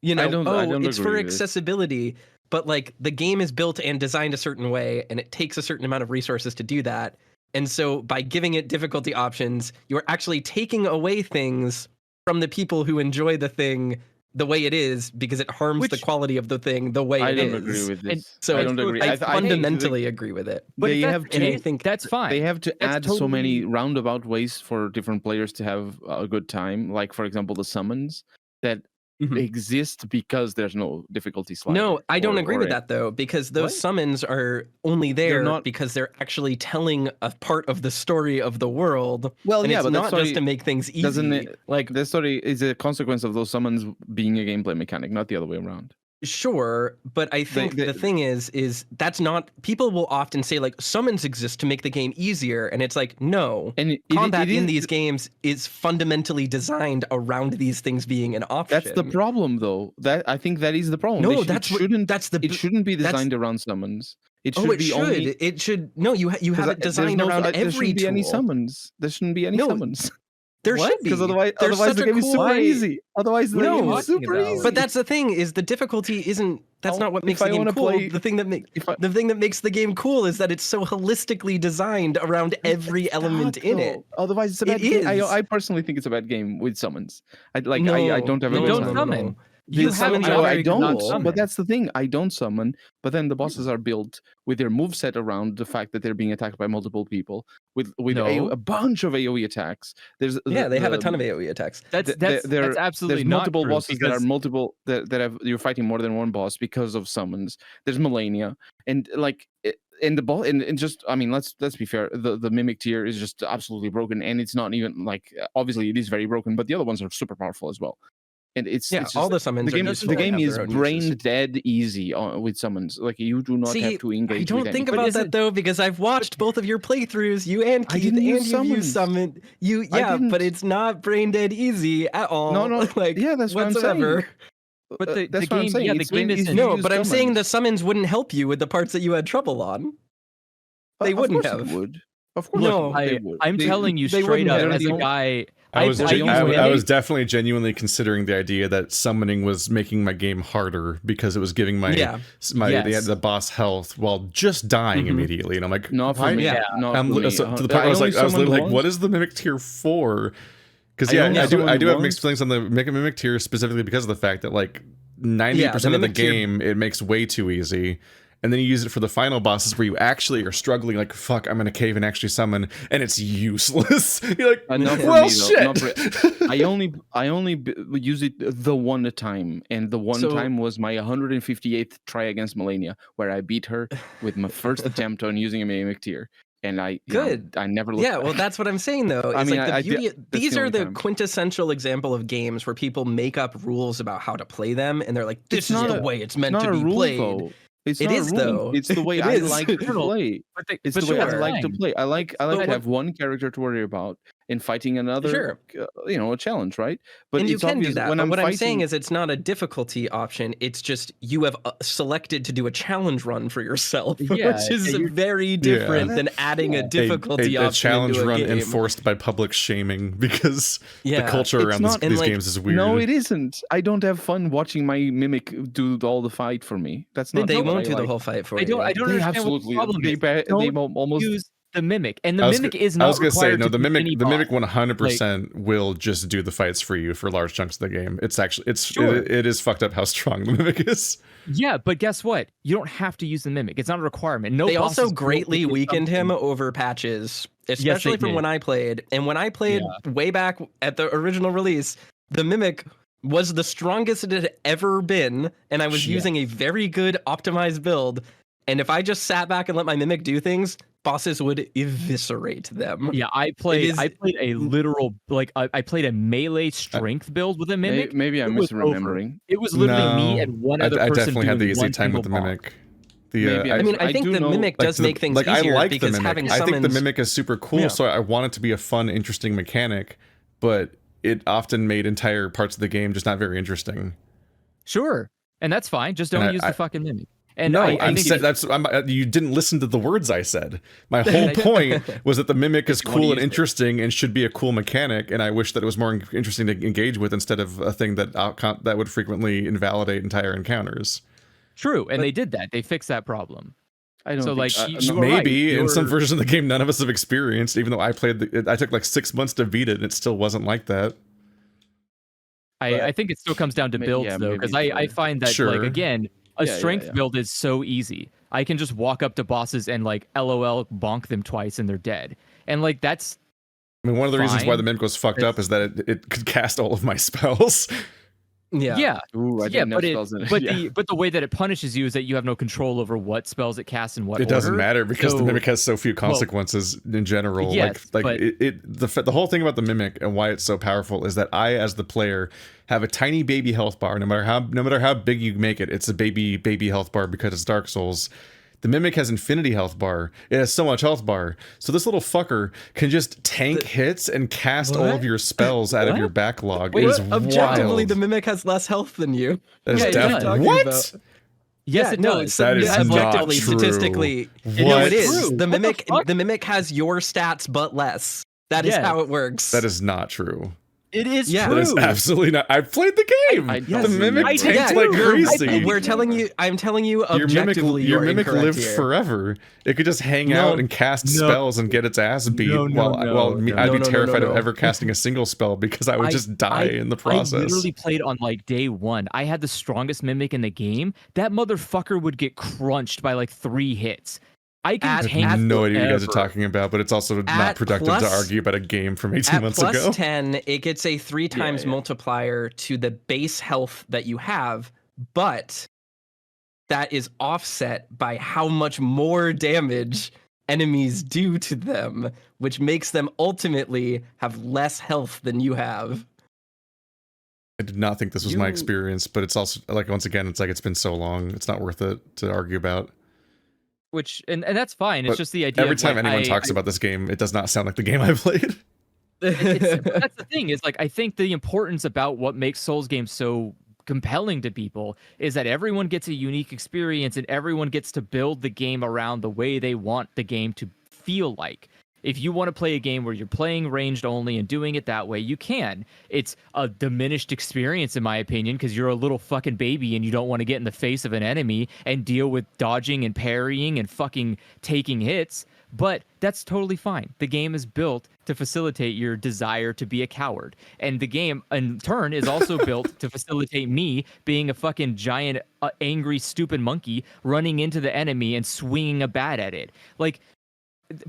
you know, it's for accessibility. But like the game is built and designed a certain way, and it takes a certain amount of resources to do that. And so by giving it difficulty options, you're actually taking away things from the people who enjoy the thing the way it is, because it harms the quality of the thing the way it is. I don't agree with this. And so I don't agree. I fundamentally agree with it. But I think that's fine. They have to add so many roundabout ways for different players to have a good time. Like, for example, the summons that exist because there's no difficulty slider. No, I don't agree with that though, because those summons are only there because they're actually telling a part of the story of the world. Well, and it's not just to make things easy. Doesn't it, like the story is a consequence of those summons being a gameplay mechanic, not the other way around. Sure, but I think the thing is that's not. People will often say like summons exist to make the game easier, and it's like no. And combat in these games is fundamentally designed around these things being an option. That's the problem, though. I think that is the problem. No, it shouldn't be designed around summons. It should. No, you have it designed around every tool. There shouldn't be any summons. There shouldn't be any summons. There should be, because otherwise the game is super easy. Otherwise the game is super easy. But that's the thing: is the difficulty isn't. That's not what makes the game cool. The thing that makes the game cool is that it's so holistically designed around every element in it. Otherwise, it's a bad game. I personally think it's a bad game with summons. I don't have a good summon. I don't. But that's the thing. I don't summon. But then the bosses are built with their moveset around the fact that they're being attacked by multiple people with a bunch of AoE attacks. They have a ton of AoE attacks. That's absolutely not multiple true, bosses that are multiple that have you're fighting more than one boss because of summons. There's Malenia and like. And the ball and just let's be fair, the mimic tier is just absolutely broken, and it's not even like obviously it is very broken, but the other ones are super powerful as well. And it's just, all the summons. The game is brain dead easy with summons. Like you do not have to engage. I don't think about that though, because I've watched both of your playthroughs. You and Keith, and you summon. But it's not brain dead easy at all. No, like that's what I'm saying. But the that's game, what I'm saying. the game isn't. No, but I'm saying the summons wouldn't help you with the parts that you had trouble on. They wouldn't have. Of course, no. I'm telling you straight up, as a guy. I was definitely genuinely considering the idea that summoning was making my game harder because it was giving the boss health while just dying immediately, and I'm like, not for me. To the point where I was like, what is the mimic tier for? Because I do have mixed feelings on the mimic tier specifically because of the fact that like 90% of the game it makes way too easy. And then you use it for the final bosses where you actually are struggling, like, fuck, I'm in a cave and actually summon, and it's useless. You're like, well, shit. I only use it the one time, and the one time was my 158th try against Malenia, where I beat her with my first attempt on using a mimic tier. And I never looked back. Well, that's what I'm saying, though. These are the quintessential example of games where people make up rules about how to play them, and they're like, this is the way it's meant to be played. It's the way I like to play. It's the way I like to play. I like to have one character to worry about, in fighting another, a challenge, right? But you can do that. But what I'm saying is it's not a difficulty option. It's just you have selected to do a challenge run for yourself, which is very different than adding a difficulty option. A challenge into a run game. enforced by public shaming because the culture around these games is weird. No, it isn't. I don't have fun watching my Mimic do all the fight for me. That's not. They won't do the whole fight for you. I don't understand absolutely. What the problem They almost use the Mimic, and the Mimic is not. I was gonna say no. The Mimic 100% will just do the fights for you for large chunks of the game. It's actually it is fucked up how strong the Mimic is. Yeah, but guess what? You don't have to use the Mimic. It's not a requirement. No. They also greatly weakened him over patches, especially from when I played. And when I played way back at the original release, the Mimic was the strongest it had ever been, and I was using a very good optimized build. And if I just sat back and let my Mimic do things, bosses would eviscerate them. Yeah, I played a literal, I played a melee strength build with a Mimic. Maybe I'm misremembering. It was literally me and one other person. I definitely had the easy time with the Mimic. I think the Mimic does make things easier because having summons... I think the Mimic is super cool, so I want it to be a fun, interesting mechanic, but it often made entire parts of the game just not very interesting. Sure, and that's fine. Just don't use the fucking Mimic. And no, you didn't listen to the words I said. My whole point was that the Mimic is cool and interesting and should be a cool mechanic, and I wish that it was more interesting to engage with instead of a thing that would frequently invalidate entire encounters. True, and they did that. They fixed that problem. I don't maybe in some version of the game none of us have experienced, even though I played I took like 6 months to beat it and it still wasn't like that. I think it still comes down to builds though, because I find that like again, a strength build is so easy. I can just walk up to bosses and like LOL bonk them twice and they're dead. And like that's one of the reasons why the Mimic was fucked up is that it could cast all of my spells. Ooh, but the way that it punishes you is that you have no control over what spells it casts and what it doesn't matter because the Mimic has so few consequences in general. Yes, the whole thing about the Mimic and why it's so powerful is that I, as the player, have a tiny baby health bar. No matter how big you make it, it's a baby health bar because it's Dark Souls. The Mimic has infinity health bar. It has so much health bar. So this little fucker can just tank hits and cast all of your spells out of your backlog. It is objectively, wild. the Mimic has less health than you. That is what? Yes, it does. That is not true. Statistically, no, it is. The Mimic has your stats but less. That is how it works. That is not true. It is true. That is absolutely not. I've played the game. The Mimic tanks like crazy. I'm telling you objectively. Your Mimic lived forever. It could just hang out and cast spells and get its ass beat while I'd be terrified of ever casting a single spell because I would just die in the process. I literally played on like day one. I had the strongest Mimic in the game. That motherfucker would get crunched by like 3 hits. I have no idea what you guys are talking about, but it's also not productive to argue about a game from 18 months ago. At plus 10, it gets a 3 times multiplier to the base health that you have, but that is offset by how much more damage enemies do to them, which makes them ultimately have less health than you have. I did not think this was my experience, but it's also like, once again, it's like it's been so long, it's not worth it to argue about. Which and that's fine. It's just the idea. Every time anyone talks about this game, it does not sound like the game I played. That's the thing. Is like I think the importance about what makes Souls games so compelling to people is that everyone gets a unique experience and everyone gets to build the game around the way they want the game to feel like. If you want to play a game where you're playing ranged only and doing it that way, you can. It's a diminished experience, in my opinion, because you're a little fucking baby and you don't want to get in the face of an enemy and deal with dodging and parrying and fucking taking hits. But that's totally fine. The game is built to facilitate your desire to be a coward. And the game, in turn, is also built to facilitate me being a fucking giant, angry, stupid monkey running into the enemy and swinging a bat at it. Like...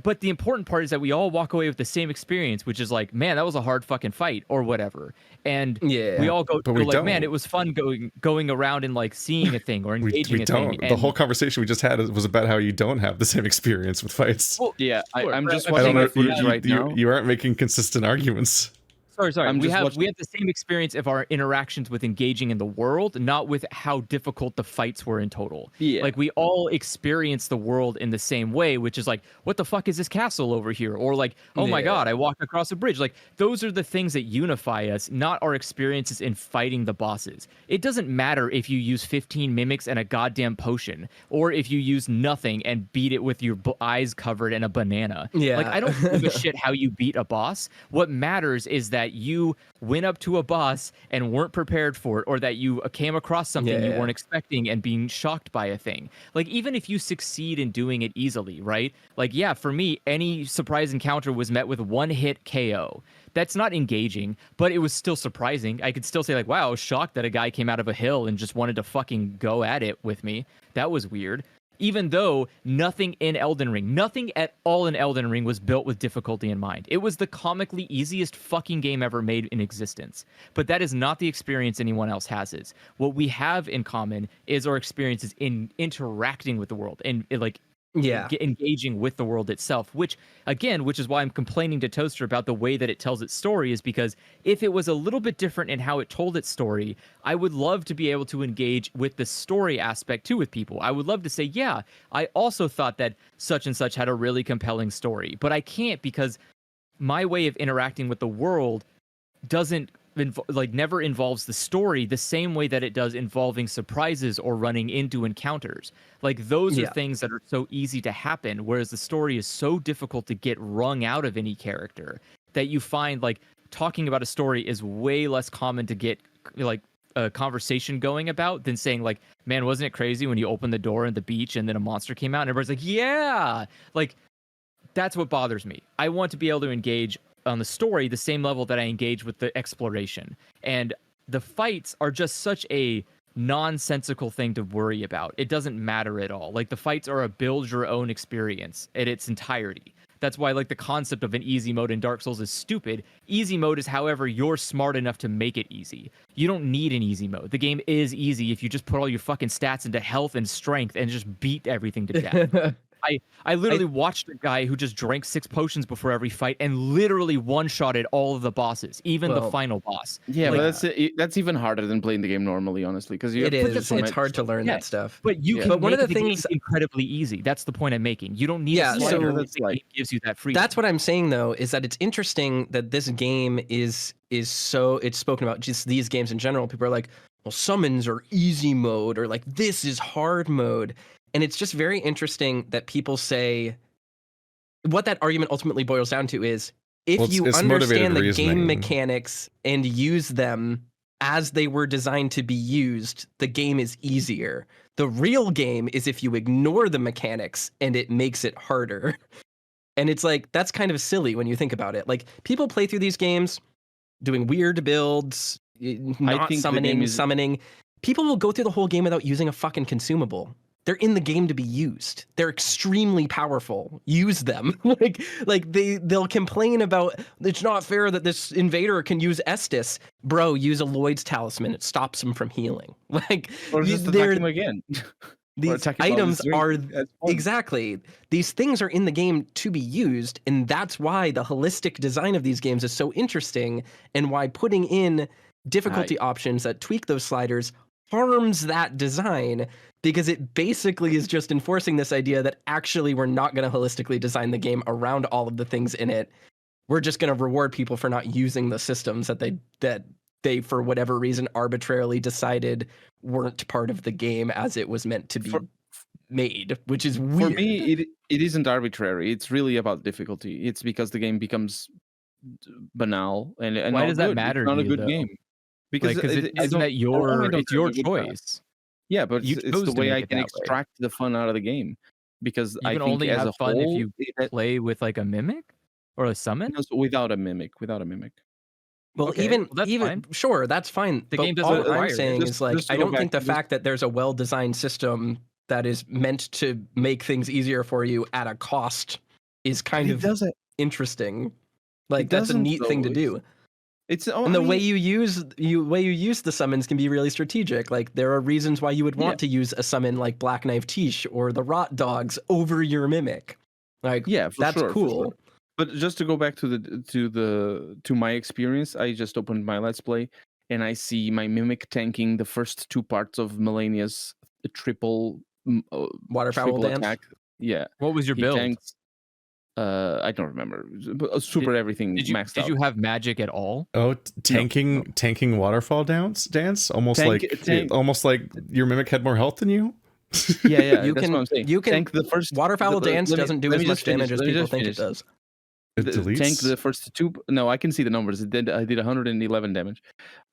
But the important part is that we all walk away with the same experience, which is like, man, that was a hard fucking fight or whatever. And we all go like, man, it was fun going around and like seeing a thing or engaging a thing. The whole conversation we just had was about how you don't have the same experience with fights. Well, I'm just watching my footage right now. You aren't making consistent arguments. Sorry. We have the same experience of our interactions with engaging in the world, not with how difficult the fights were in total. Yeah. Like we all experience the world in the same way, which is like, what the fuck is this castle over here? Or like, oh my god, I walked across a bridge. Like those are the things that unify us, not our experiences in fighting the bosses. It doesn't matter if you use 15 mimics and a goddamn potion, or if you use nothing and beat it with your eyes covered in a banana. Yeah. Like I don't give a shit how you beat a boss. What matters is that you went up to a boss and weren't prepared for it, or that you came across something you weren't expecting and being shocked by a thing. Like even if you succeed in doing it easily, right? Like yeah, for me, any surprise encounter was met with one hit KO. That's not engaging, but it was still surprising. I could still say like, wow, I was shocked that a guy came out of a hill and just wanted to fucking go at it with me. That was weird. Even though nothing in Elden Ring, nothing at all in Elden Ring was built with difficulty in mind. It was the comically easiest fucking game ever made in existence. But that is not the experience anyone else has. What we have in common is our experiences in interacting with the world and engaging with the world itself, which is why I'm complaining to Toaster about the way that it tells its story, is because if it was a little bit different in how it told its story, I would love to be able to engage with the story aspect too with people. I would love to say, yeah, I also thought that such and such had a really compelling story, but I can't because my way of interacting with the world doesn't never involves the story the same way that it does involving surprises or running into encounters. Like those are things that are so easy to happen, whereas the story is so difficult to get wrung out of any character that you find like talking about a story is way less common to get like a conversation going about than saying like, man, wasn't it crazy when you opened the door at the beach and then a monster came out and everybody's like, yeah, like that's what bothers me. I want to be able to engage on the story the same level that I engage with the exploration. And the fights are just such a nonsensical thing to worry about. It doesn't matter at all. Like the fights are a build your own experience in its entirety. That's why like the concept of an easy mode in Dark Souls is stupid. Easy mode is however you're smart enough to make it easy. You don't need an easy mode. The game is easy if you just put all your fucking stats into health and strength and just beat everything to death. I literally watched a guy who just drank 6 potions before every fight and literally one-shotted all of the bosses, even the final boss. Yeah, like, but that's even harder than playing the game normally, honestly, because it's hard to learn that stuff. But you can one of the things incredibly easy. That's the point I'm making. You don't need a slider that gives you that freedom. That's what I'm saying though, is that it's interesting that this game is so it's spoken about just these games in general. People are like, well, summons are easy mode, or like this is hard mode. And it's just very interesting that people say what that argument ultimately boils down to is if you understand the game mechanics and use them as they were designed to be used, the game is easier. The real game is if you ignore the mechanics and it makes it harder. And it's like, that's kind of silly when you think about it. Like people play through these games doing weird builds, not summoning. People will go through the whole game without using a fucking consumable. They're in the game to be used. They're extremely powerful. Use them. like they'll complain about it's not fair that this invader can use Estus. Bro, use a Lloyd's talisman. It stops him from healing. Like or just attack him again. These items are exactly. These things are in the game to be used, and that's why the holistic design of these games is so interesting, and why putting in difficulty options that tweak those sliders harms that design, because it basically is just enforcing this idea that actually we're not going to holistically design the game around all of the things in it. We're just going to reward people for not using the systems that they for whatever reason arbitrarily decided weren't part of the game as it was meant to be made, which is weird. For me, it isn't arbitrary. It's really about difficulty. It's because the game becomes banal and why does that matter? It's not a good game. Because isn't that it's your choice? Yeah, but it's the way I can extract the fun out of the game. Because I can only have fun if you play with like a mimic or a summon. No, without a mimic. Well, okay, even fine. Sure, that's fine. The game doesn't require. All I'm saying is like I don't think the fact that there's a well-designed system that is meant to make things easier for you at a cost is kind of interesting. Like that's a neat thing to do. And the way you use the summons can be really strategic. Like there are reasons why you would want to use a summon like Black Knife Tish or the Rot Dogs over your mimic. Like that's cool. But just to go back to my experience, I just opened my Let's Play and I see my Mimic tanking the first 2 parts of Melania's triple waterfowl dance attack. Yeah. What was your build? Tanks, I don't remember. Super everything maxed out. Did you have magic at all? Oh, tanking waterfall dance, almost like your Mimic had more health than you. Yeah, you that's can. what I'm saying. You can. Tank the first waterfowl dance doesn't do as much damage as people think it does. Tank the first 2. No, I can see the numbers. I did 111 damage.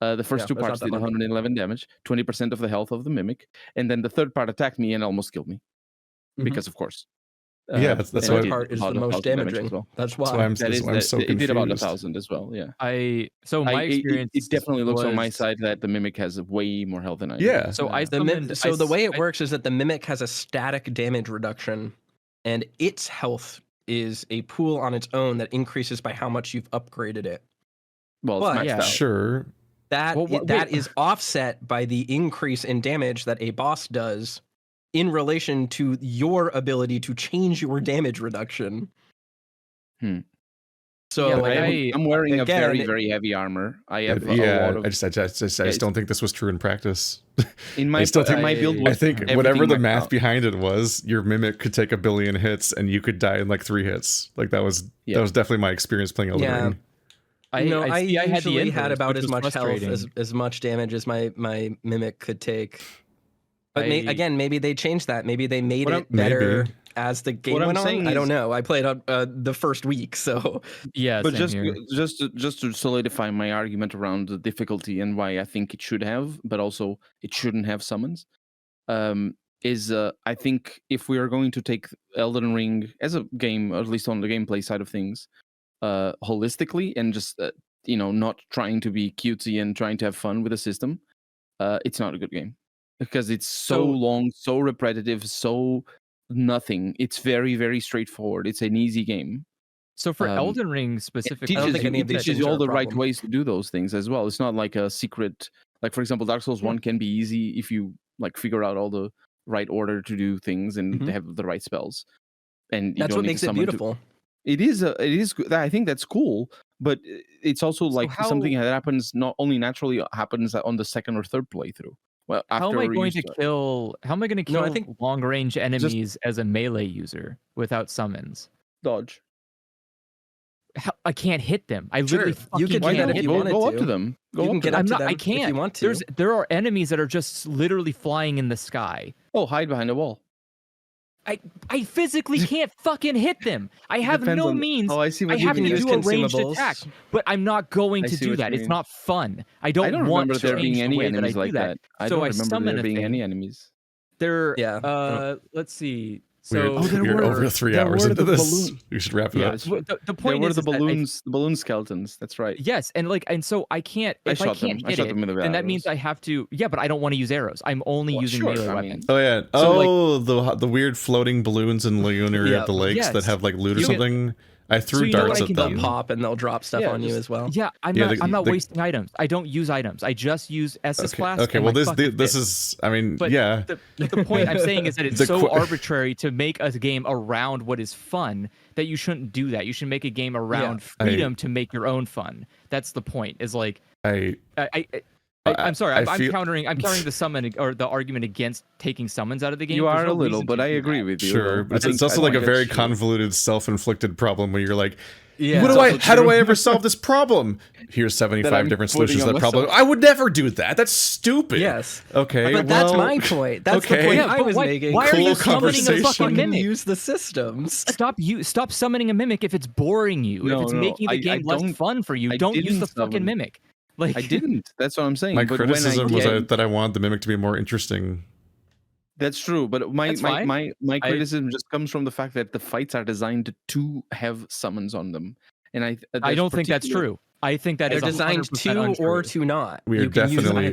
The first 2 parts did 111 damage, 20% of the health of the Mimic, and then the third part attacked me and almost killed me. Because of course. That's why part is the most damaging. As well. That's why I'm so confused. It did about 1,000 as well. Yeah. My experience. It definitely looks on my side that the Mimic has way more health than I do. Yeah. So the way it works is that the Mimic has a static damage reduction, and its health is a pool on its own that increases by how much you've upgraded it. Well, it's maxed out. Sure. That is offset by the increase in damage that a boss does in relation to your ability to change your damage reduction. So I'm wearing a very, very heavy armor. I have a lot of... I just don't think this was true in practice. In my build, I think whatever the math behind it was, your Mimic could take 1 billion hits and you could die in like 3 hits. Like that was definitely my experience playing Elden Ring. I usually had about as much health as much damage as my Mimic could take. But again, maybe they changed that. Maybe they made it better as the game went on. I don't know. I played the first week, so yeah. But just to solidify my argument around the difficulty and why I think it should have, but also it shouldn't have summons, is I think if we are going to take Elden Ring as a game, or at least on the gameplay side of things, holistically and just not trying to be cutesy and trying to have fun with the system, it's not a good game. Because it's so long, so repetitive, so nothing. It's very, very straightforward. It's an easy game. So for Elden Ring specifically, it teaches you all the right ways to do those things as well. It's not like a secret. Like for example, Dark Souls 1 can be easy if you like figure out all the right order to do things and have the right spells. And that's what makes it beautiful. It is. I think that's cool, but it's also like something that happens not only naturally happens on the second or third playthrough. Well, how am I going to kill long range enemies as a melee user without summons? Dodge. I can't hit them. I literally fucking can't hit them. Go up to them. I can't. If you want to. There are enemies that are just literally flying in the sky. Oh, hide behind a wall. I physically can't fucking hit them. I have no means. Oh, I see what I have to do a ranged attack, but I'm not going to do that. It's not fun. I don't want remember to there being any enemies like that. I don't remember there being any enemies. Let's see. So we're over 3 hours into this. We should wrap it up. The point is the balloon skeletons. That's right. Yes, and so I can't. If I can't hit it, then that means I have to. Yeah, but I don't want to use arrows. I'm only using melee weapons. Oh yeah. The weird floating balloons in Leonery at the lakes that have like loot or something. I threw darts at them. They'll pop and they'll drop stuff on you as well. Yeah, I'm not wasting items. I don't use items. I just use SS Flask. Okay, well this is. I mean, yeah. The point I'm saying is that it's so arbitrary to make a game around what is fun that you shouldn't do that. You should make a game around freedom to make your own fun. That's the point. Is like I'm sorry. I'm countering the summon or the argument against taking summons out of the game. You are a little, but I agree with you. Sure, but it's also like a very convoluted, self-inflicted problem where you're like, how do I ever solve this problem? Here's 75 different solutions to that problem. I would never do that. That's stupid. Yes. Okay. But that's my point. That's the point I was making. Why are you summoning a fucking mimic? Use the systems. Stop summoning a mimic if it's boring you. If it's making the game less fun for you, don't use the fucking mimic. Like, I didn't. That's what I'm saying. My criticism was that I wanted the mimic to be more interesting. That's true, but my criticism just comes from the fact that the fights are designed to have summons on them, and I don't think that's true. I think that they're designed to untrue. Or to not. We're definitely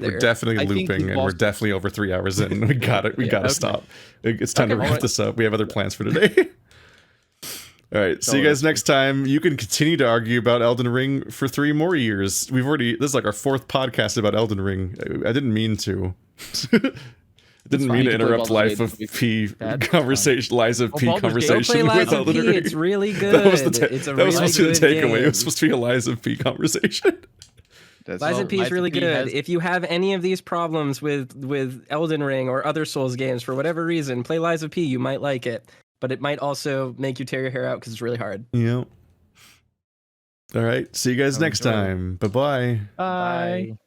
looping, and we're definitely over 3 hours in. We got it. We got to stop. It's time to wrap this up. We have other plans for today. All right, see you guys next time. You can continue to argue about Elden Ring for 3 more years. This is like our 4th podcast about Elden Ring. I didn't mean to. Didn't mean to interrupt Life of P conversation. Lies of P conversation with Elden Ring. It's really good. That was supposed to be the takeaway. It was supposed to be a Lies of P conversation. Lies of P is really good. If you have any of these problems with Elden Ring or other Souls games for whatever reason, play Lies of P. You might like it, but it might also make you tear your hair out because it's really hard. Yeah. All right. See you guys next time. Bye-bye. Bye.